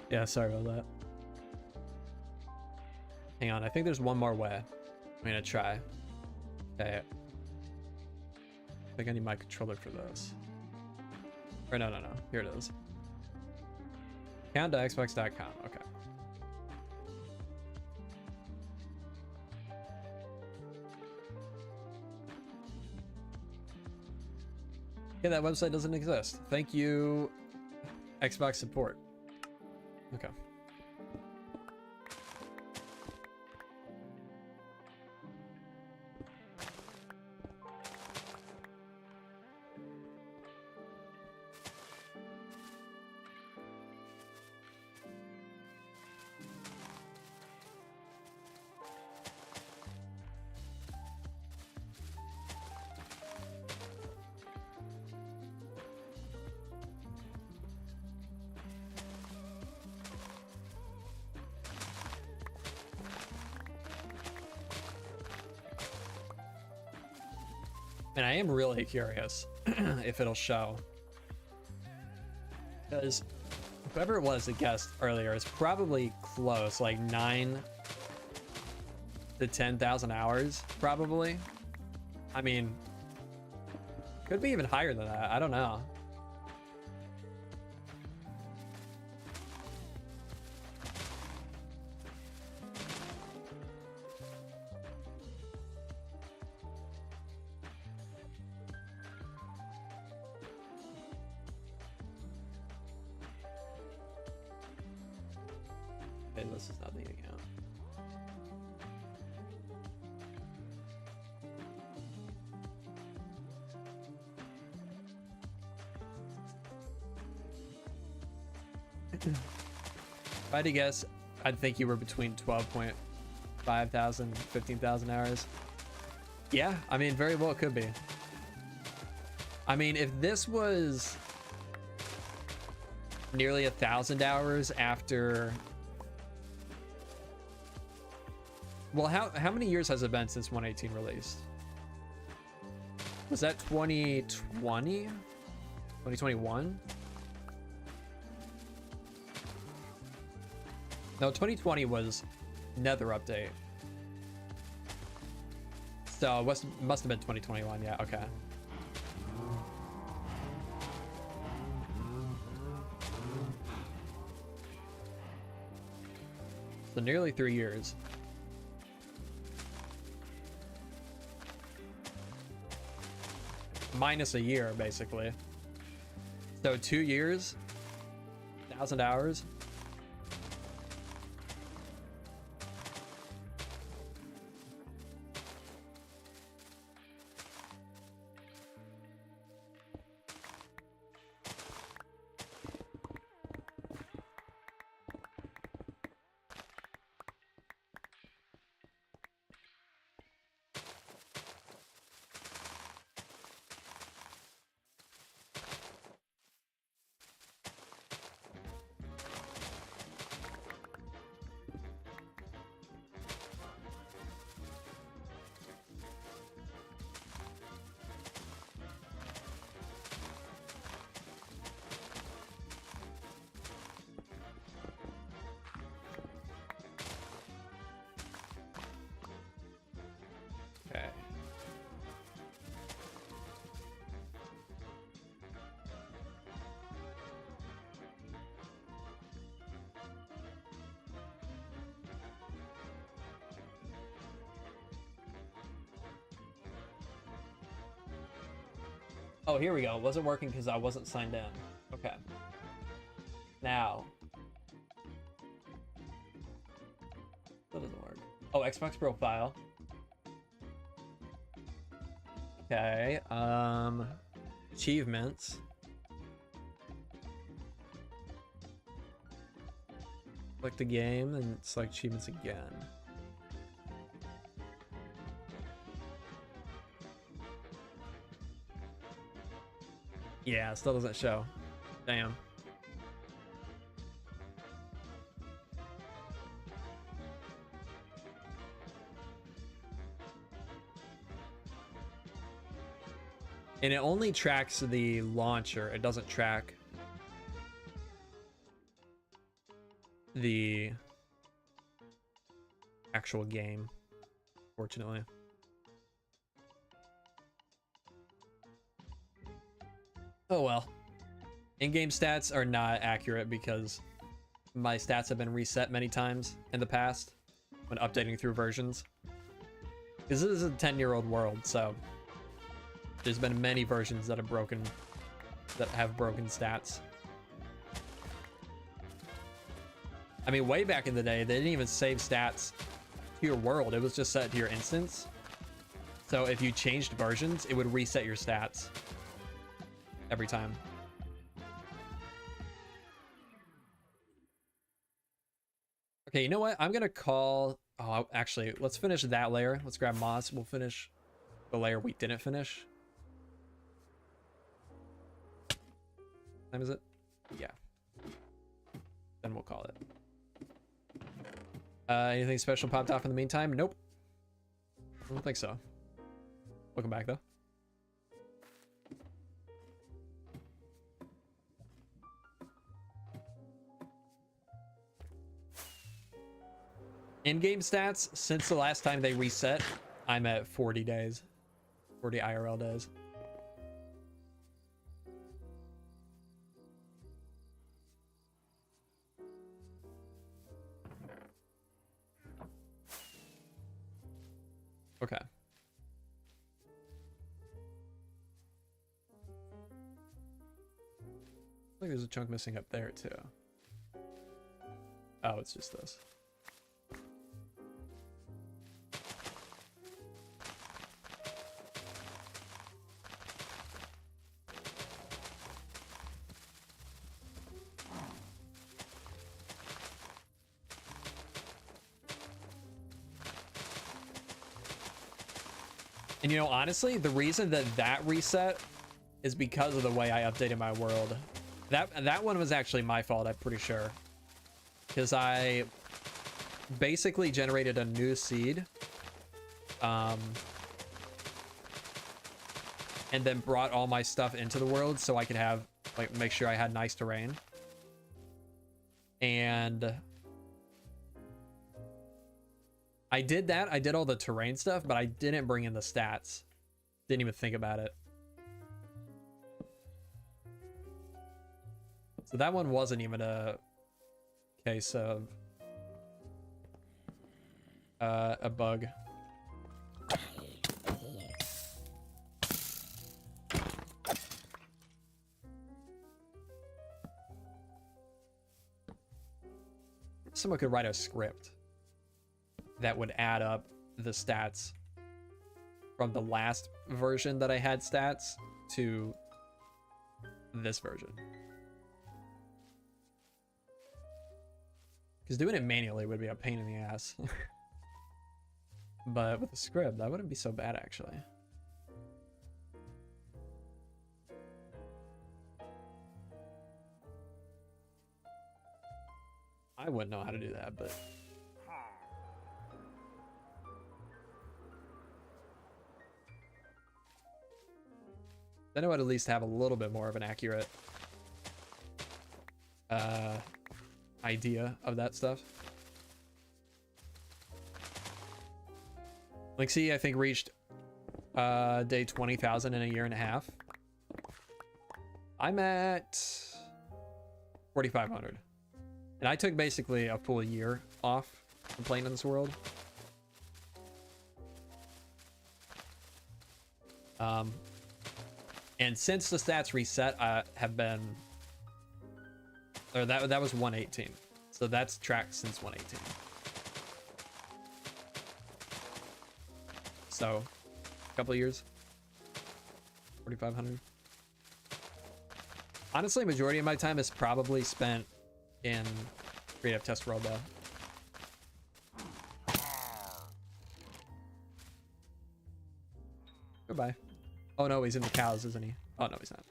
Yeah, sorry about that. Hang on, I think there's one more way. I'm gonna try. Okay. I think I need my controller for this. Or no. Here it is. Count.xbox.com. Okay. Yeah, that website doesn't exist. Thank you, Xbox support. Okay. And I am really curious if it'll show. Because whoever it was that guessed earlier is probably close, like 9 to 10,000 hours, probably. I mean, could be even higher than that. I don't know. This is not the account. If I had to guess, I'd think you were between 12.5 thousand, 15,000 hours. Yeah, I mean, very well it could be. I mean, if this was nearly 1,000 hours after... Well, how many years has it been since 118 released? Was that 2020? 2021? No, 2020 was Nether update. So it must have been 2021, yeah, okay. So nearly 3 years. Minus a year, basically. So 2 years, 1,000 hours. Oh, here we go. It wasn't working because I wasn't signed in. Okay. Now. That doesn't work. Oh, Xbox profile. Okay. Achievements. Select the game and select achievements again. Yeah, still doesn't show. Damn. And it only tracks the launcher. It doesn't track the actual game, fortunately. Oh well. In-game stats are not accurate because my stats have been reset many times in the past when updating through versions. Because this is a 10-year-old world, so there's been many versions that have broken stats. I mean, way back in the day, they didn't even save stats to your world. It was just set to your instance. So if you changed versions, it would reset your stats every time. Okay, you know what? I'm gonna call... Oh, actually, let's finish that layer. Let's grab moss. We'll finish the layer we didn't finish. What time is it? Yeah. Then we'll call it. Anything special popped off in the meantime? Nope. I don't think so. Welcome back, though. In-game stats, since the last time they reset, I'm at 40 days. 40 IRL days. Okay. Like there's a chunk missing up there too. Oh, it's just this. And you know, honestly, the reason that reset is because of the way I updated my world. That one was actually my fault, I'm pretty sure. Because I basically generated a new seed. And then brought all my stuff into the world so I could have, like, make sure I had nice terrain. And I did that. I did all the terrain stuff, but I didn't bring in the stats. Didn't even think about it. So that one wasn't even a case of a bug. Someone could write a script that would add up the stats from the last version that I had stats to this version. Because doing it manually would be a pain in the ass. But with a script, that wouldn't be so bad, actually. I wouldn't know how to do that, but... then I would at least have a little bit more of an accurate idea of that stuff. Like, see, I think reached day 20,000 in a year and a half. I'm at 4,500. And I took basically a full year off from playing in this world. And since the stats reset, have been, or that was 118. So that's tracked since 118. So, a couple of years. 4,500. Honestly, majority of my time is probably spent in creative test world though. Goodbye. Oh no, he's in the cows, isn't he? Oh no, he's not.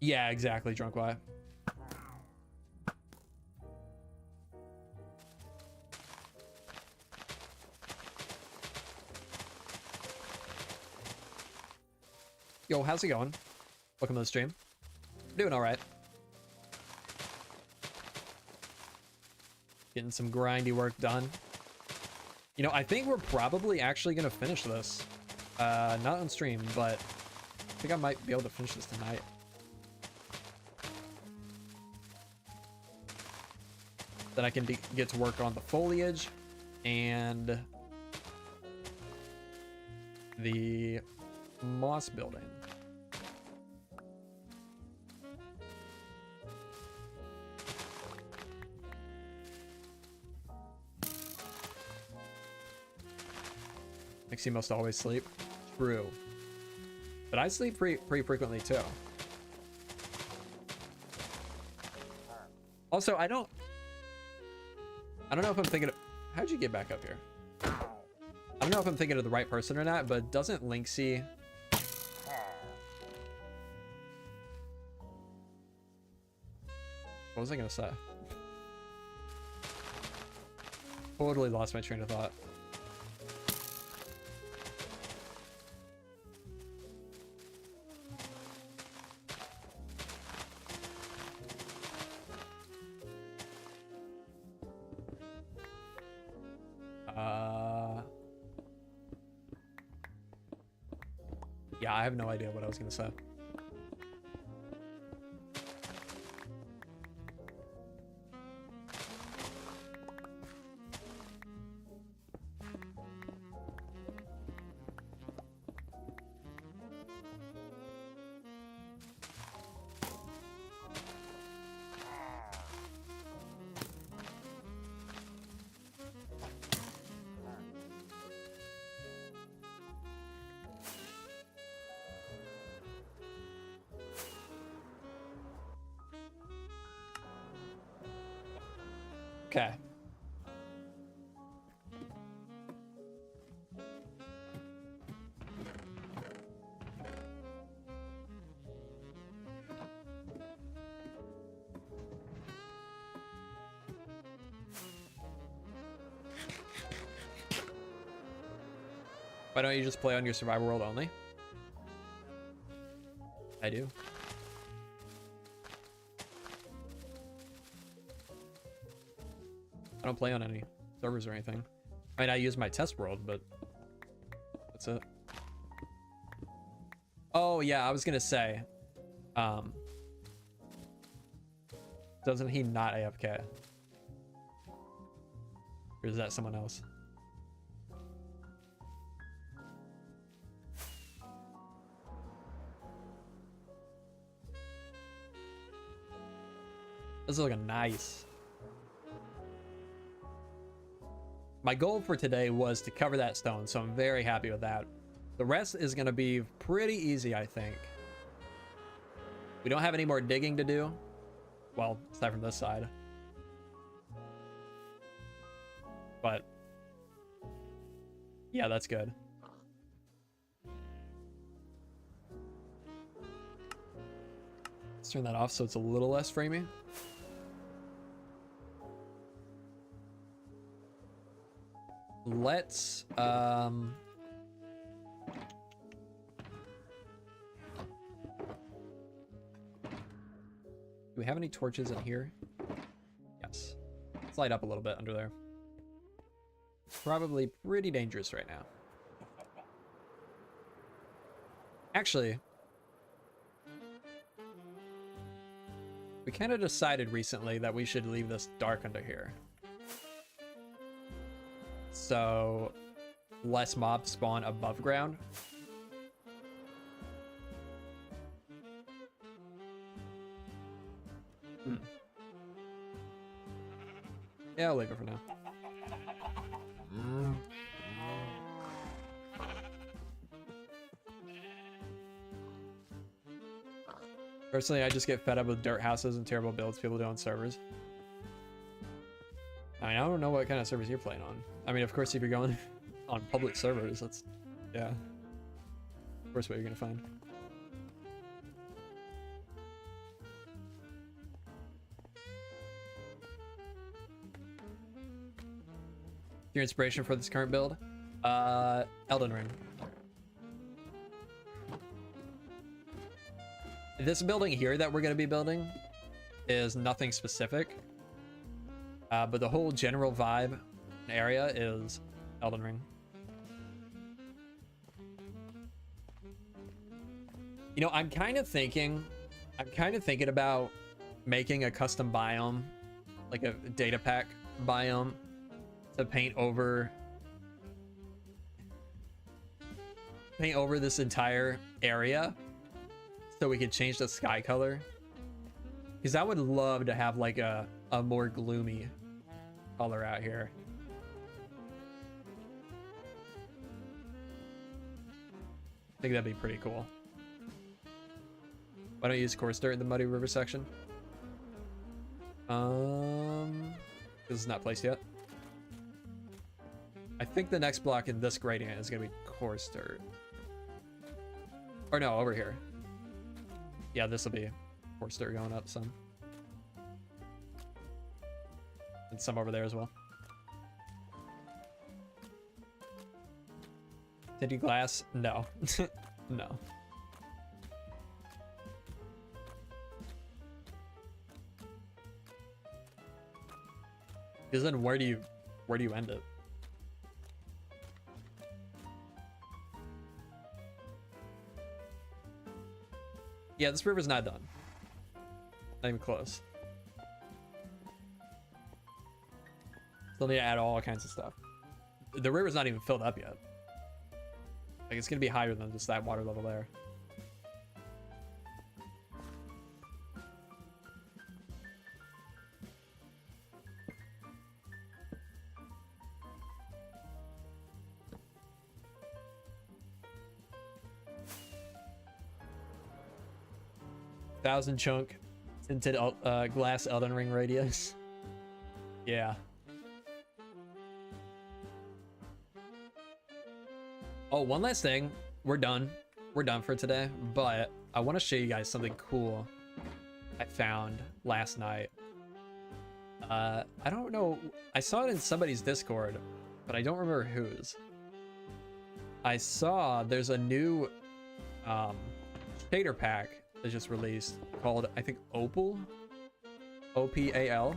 Yeah, exactly, Drunk Y. Yo, how's it going? Welcome to the stream. Doing all right. Getting some grindy work done. You know, I think we're probably actually gonna finish this. Not on stream, but I think I might be able to finish this tonight. Then I can get to work on the foliage and the moss building. Makes you must always sleep. True. But I sleep pretty frequently too. Also, I don't know if I'm thinking of, how'd you get back up here? I don't know if I'm thinking of the right person or not, but doesn't Linksy... What was I gonna say? Totally lost my train of thought. Yeah, I have no idea what I was gonna say. Okay. Why don't you just play on your survival world only? I do. I don't play on any servers or anything. I mean, I use my test world, but that's it. Oh yeah, I was gonna say, doesn't he not AFK? Or is that someone else? This is looking nice. My goal for today was to cover that stone, so I'm very happy with that. The rest is going to be pretty easy, I think. We don't have any more digging to do. Well, aside from this side. But yeah, that's good. Let's turn that off so it's a little less framey. Let's do we have any torches in here? Yes. Let's light up a little bit under there. It's probably pretty dangerous right now. Actually, We kind of decided recently that we should leave this dark under here. So less mobs spawn above ground. Yeah, I'll leave it for now. Personally, I just get fed up with dirt houses and terrible builds people do on servers. I mean, I don't know what kind of servers you're playing on. I mean, of course, if you're going on public servers, that's, yeah. Of course, what you're gonna find. Your inspiration for this current build? Elden Ring. This building here that we're going to be building is nothing specific, but the whole general vibe area is Elden Ring. You know, I'm kind of thinking about making a custom biome, like a data pack biome, to paint over this entire area so we could change the sky color, because I would love to have like a more gloomy color out here. I think that'd be pretty cool. Why don't you use coarse dirt in the muddy river section? This is not placed yet. I think the next block in this gradient is gonna be coarse dirt. Or no, over here. Yeah, this will be coarse dirt going up some. And some over there as well. Tinted glass? No. No. Because then where do you end it? Yeah, this river's not done. Not even close. Still need to add all kinds of stuff. The river's not even filled up yet. Like, it's gonna be higher than just that water level there. Thousand chunk tinted glass Elden Ring radius. Yeah. Oh, one last thing. We're done. We're done for today, but I want to show you guys something cool I found last night. I don't know. I saw it in somebody's Discord, but I don't remember whose. I saw there's a new shader pack that just released called, I think, Opal. OPAL.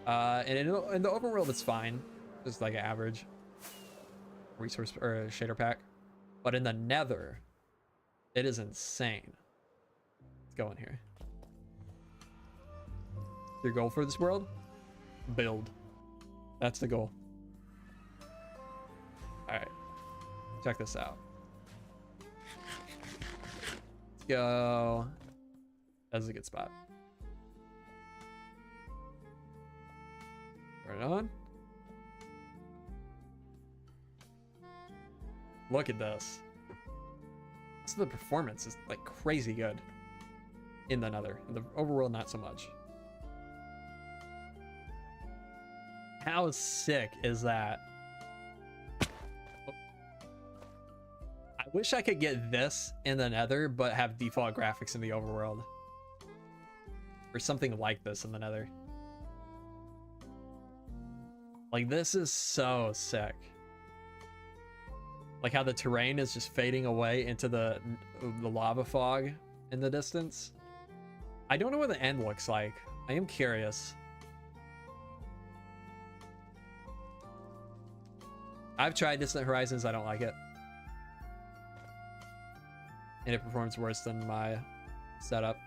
And in the overworld, it's fine. Just like an average resource or shader pack. But in the nether, it is insane. Let's go in here. Your goal for this world? Build. That's the goal. Alright. Check this out. Let's go. That's a good spot. Right on. Look at this. So the performance is like crazy good in the nether. In the overworld, not so much. How sick is that? I wish I could get this in the nether, but have default graphics in the overworld. Or something like this in the nether. Like, this is so sick. Like how the terrain is just fading away into the lava fog in the distance. I don't know what the end looks like. I am curious. I've tried Distant Horizons. I don't like it. and it performs worse than my setup.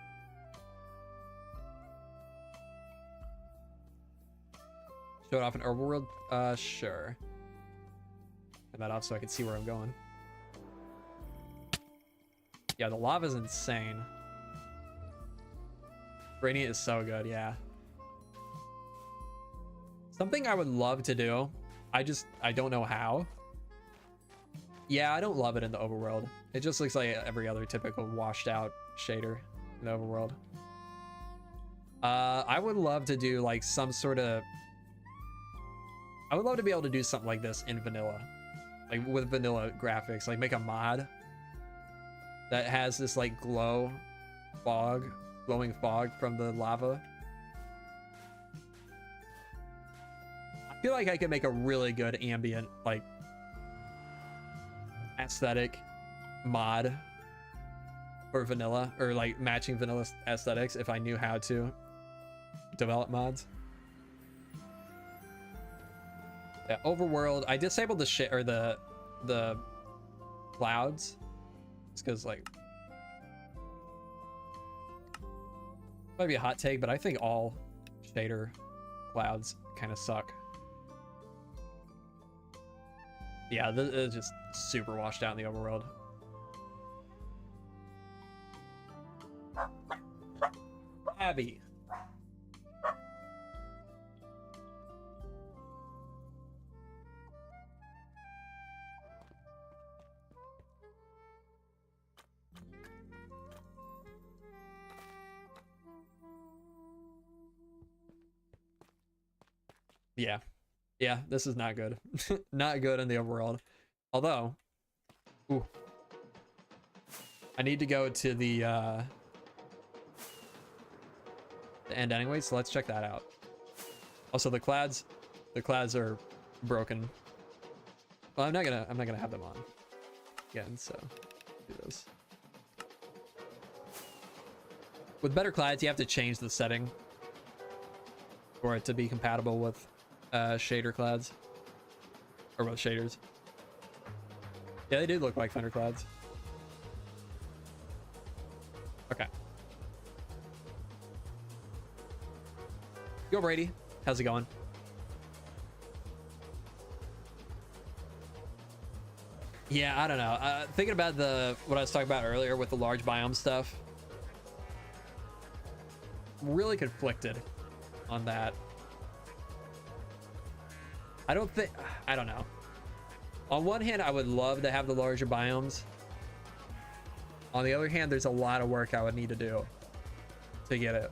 Show it off in overworld? Sure. Turn that off so I can see where I'm going. Yeah, the lava's insane. Radiant is so good, yeah. Something I would love to do, I don't know how. Yeah, I don't love it in the overworld. It just looks like every other typical washed out shader in the overworld. I would love to do like some sort of... I would love to be able to do something like this in vanilla. Like with vanilla graphics, like make a mod that has this like glowing fog from the lava. I feel like I could make a really good ambient, like, aesthetic mod for vanilla, or like matching vanilla aesthetics if I knew how to develop mods. Yeah, overworld. I disabled the shit or the clouds, just because like might be a hot take, but I think all shader clouds kind of suck. Yeah, this is just super washed out in the overworld. Abby. Yeah. Yeah, this is not good. Not good in the overworld. Although, ooh, I need to go to the end anyway, so let's check that out. Also, the clouds are broken. Well, I'm not gonna have them on again, so do this. With better clouds, you have to change the setting for it to be compatible with shader clouds, or with shaders. Yeah, they do look like thunderclouds. Okay. Yo, Brady, how's it going? Yeah, I don't know. Thinking about what I was talking about earlier with the large biome stuff, I'm really conflicted on that. I don't know. On one hand, I would love to have the larger biomes. On the other hand, there's a lot of work I would need to do to get it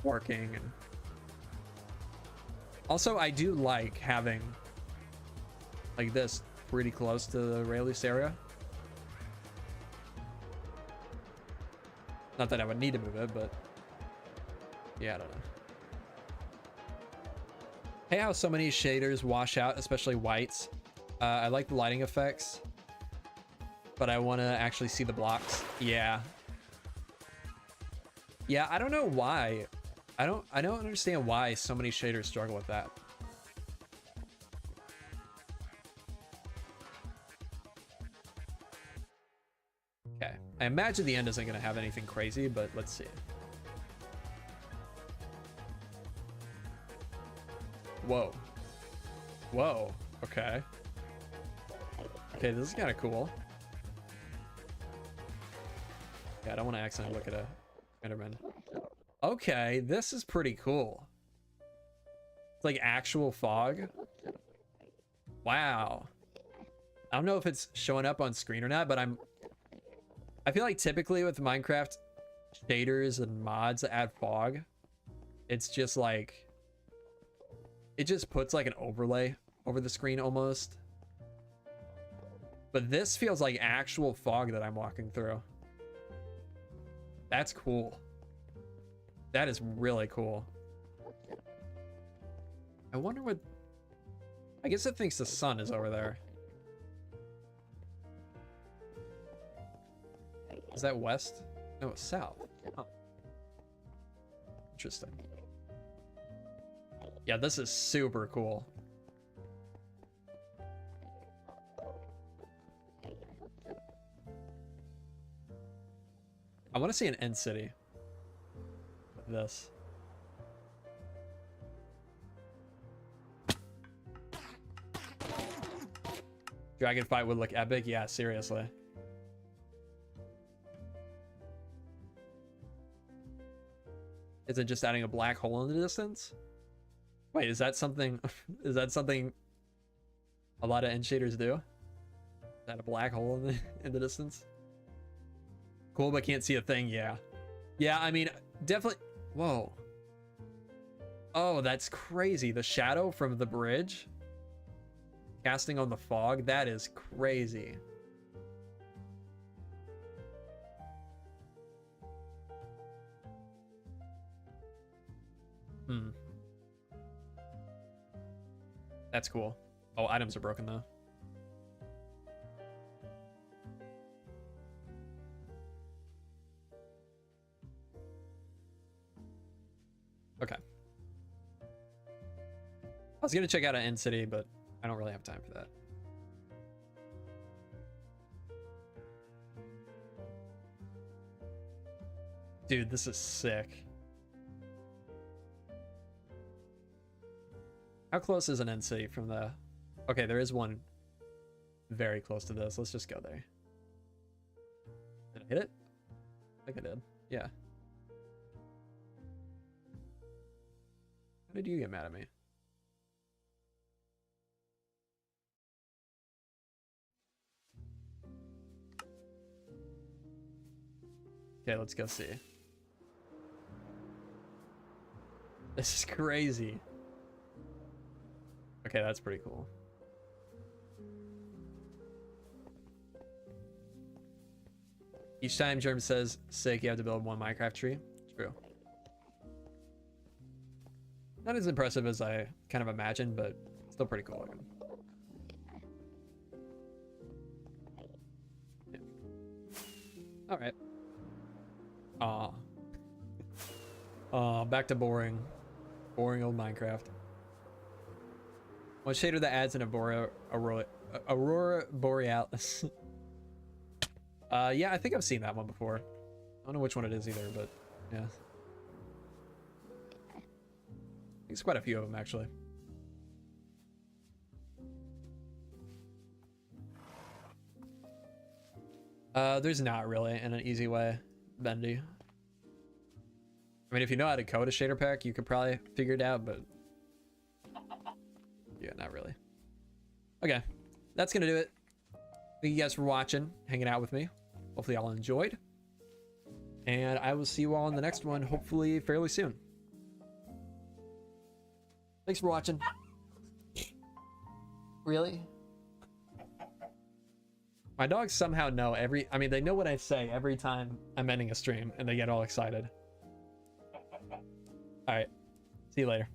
working. And also, I do like having like this pretty close to the Rayleigh area. Not that I would need to move it, but yeah, I don't know. Hey, how so many shaders wash out, especially whites. I like the lighting effects, but I want to actually see the blocks. Yeah. Yeah, I don't know why. I don't understand why so many shaders struggle with that. Okay. I imagine the end isn't going to have anything crazy, but let's see. Whoa. Whoa. Okay. Okay, this is kind of cool. Yeah, I don't want to accidentally look at a Enderman. Okay, this is pretty cool. It's like actual fog. Wow. I don't know if it's showing up on screen or not, but I feel like typically with Minecraft shaders and mods that add fog, it's just like, it just puts like an overlay over the screen almost. But this feels like actual fog that I'm walking through. That's cool. That is really cool. I wonder what... I guess it thinks the sun is over there. Is that west? No, it's south. Huh. Interesting. Yeah, this is super cool. I want to see an end city with this. Dragon fight would look epic. Yeah, seriously. Is it just adding a black hole in the distance? Wait, is that something? Is that something a lot of end shaders do? Is that a black hole in the distance? Cool, but can't see a thing. Yeah. Yeah, I mean, definitely. Whoa. Oh, that's crazy. The shadow from the bridge casting on the fog. That is crazy. Hmm. That's cool. Oh, items are broken though. Okay. I was gonna check out an end city, but I don't really have time for that. Dude, this is sick. How close is an end city from the... Okay, there is one very close to this. Let's just go there. Did I hit it? I think I did. Yeah. How did you get mad at me? Okay, let's go see. This is crazy. Okay, that's pretty cool. Each time Jerm says sick, you have to build one Minecraft tree. True. Not as impressive as I kind of imagined, but still pretty cool looking. Yeah. All right. Aw. Aw, back to boring. Boring old Minecraft. One shader that adds an Aurora Borealis. Yeah, I think I've seen that one before. I don't know which one it is either, but yeah. There's quite a few of them, actually. There's not really in an easy way, Bendy. I mean, if you know how to code a shader pack, you could probably figure it out, but yeah, not really. Okay, that's gonna do it. Thank you guys for watching, hanging out with me. Hopefully y'all enjoyed. And I will see you all in the next one, hopefully fairly soon. Thanks for watching. Really? My dogs somehow know I mean, they know what I say every time I'm ending a stream, and they get all excited. All right, see you later.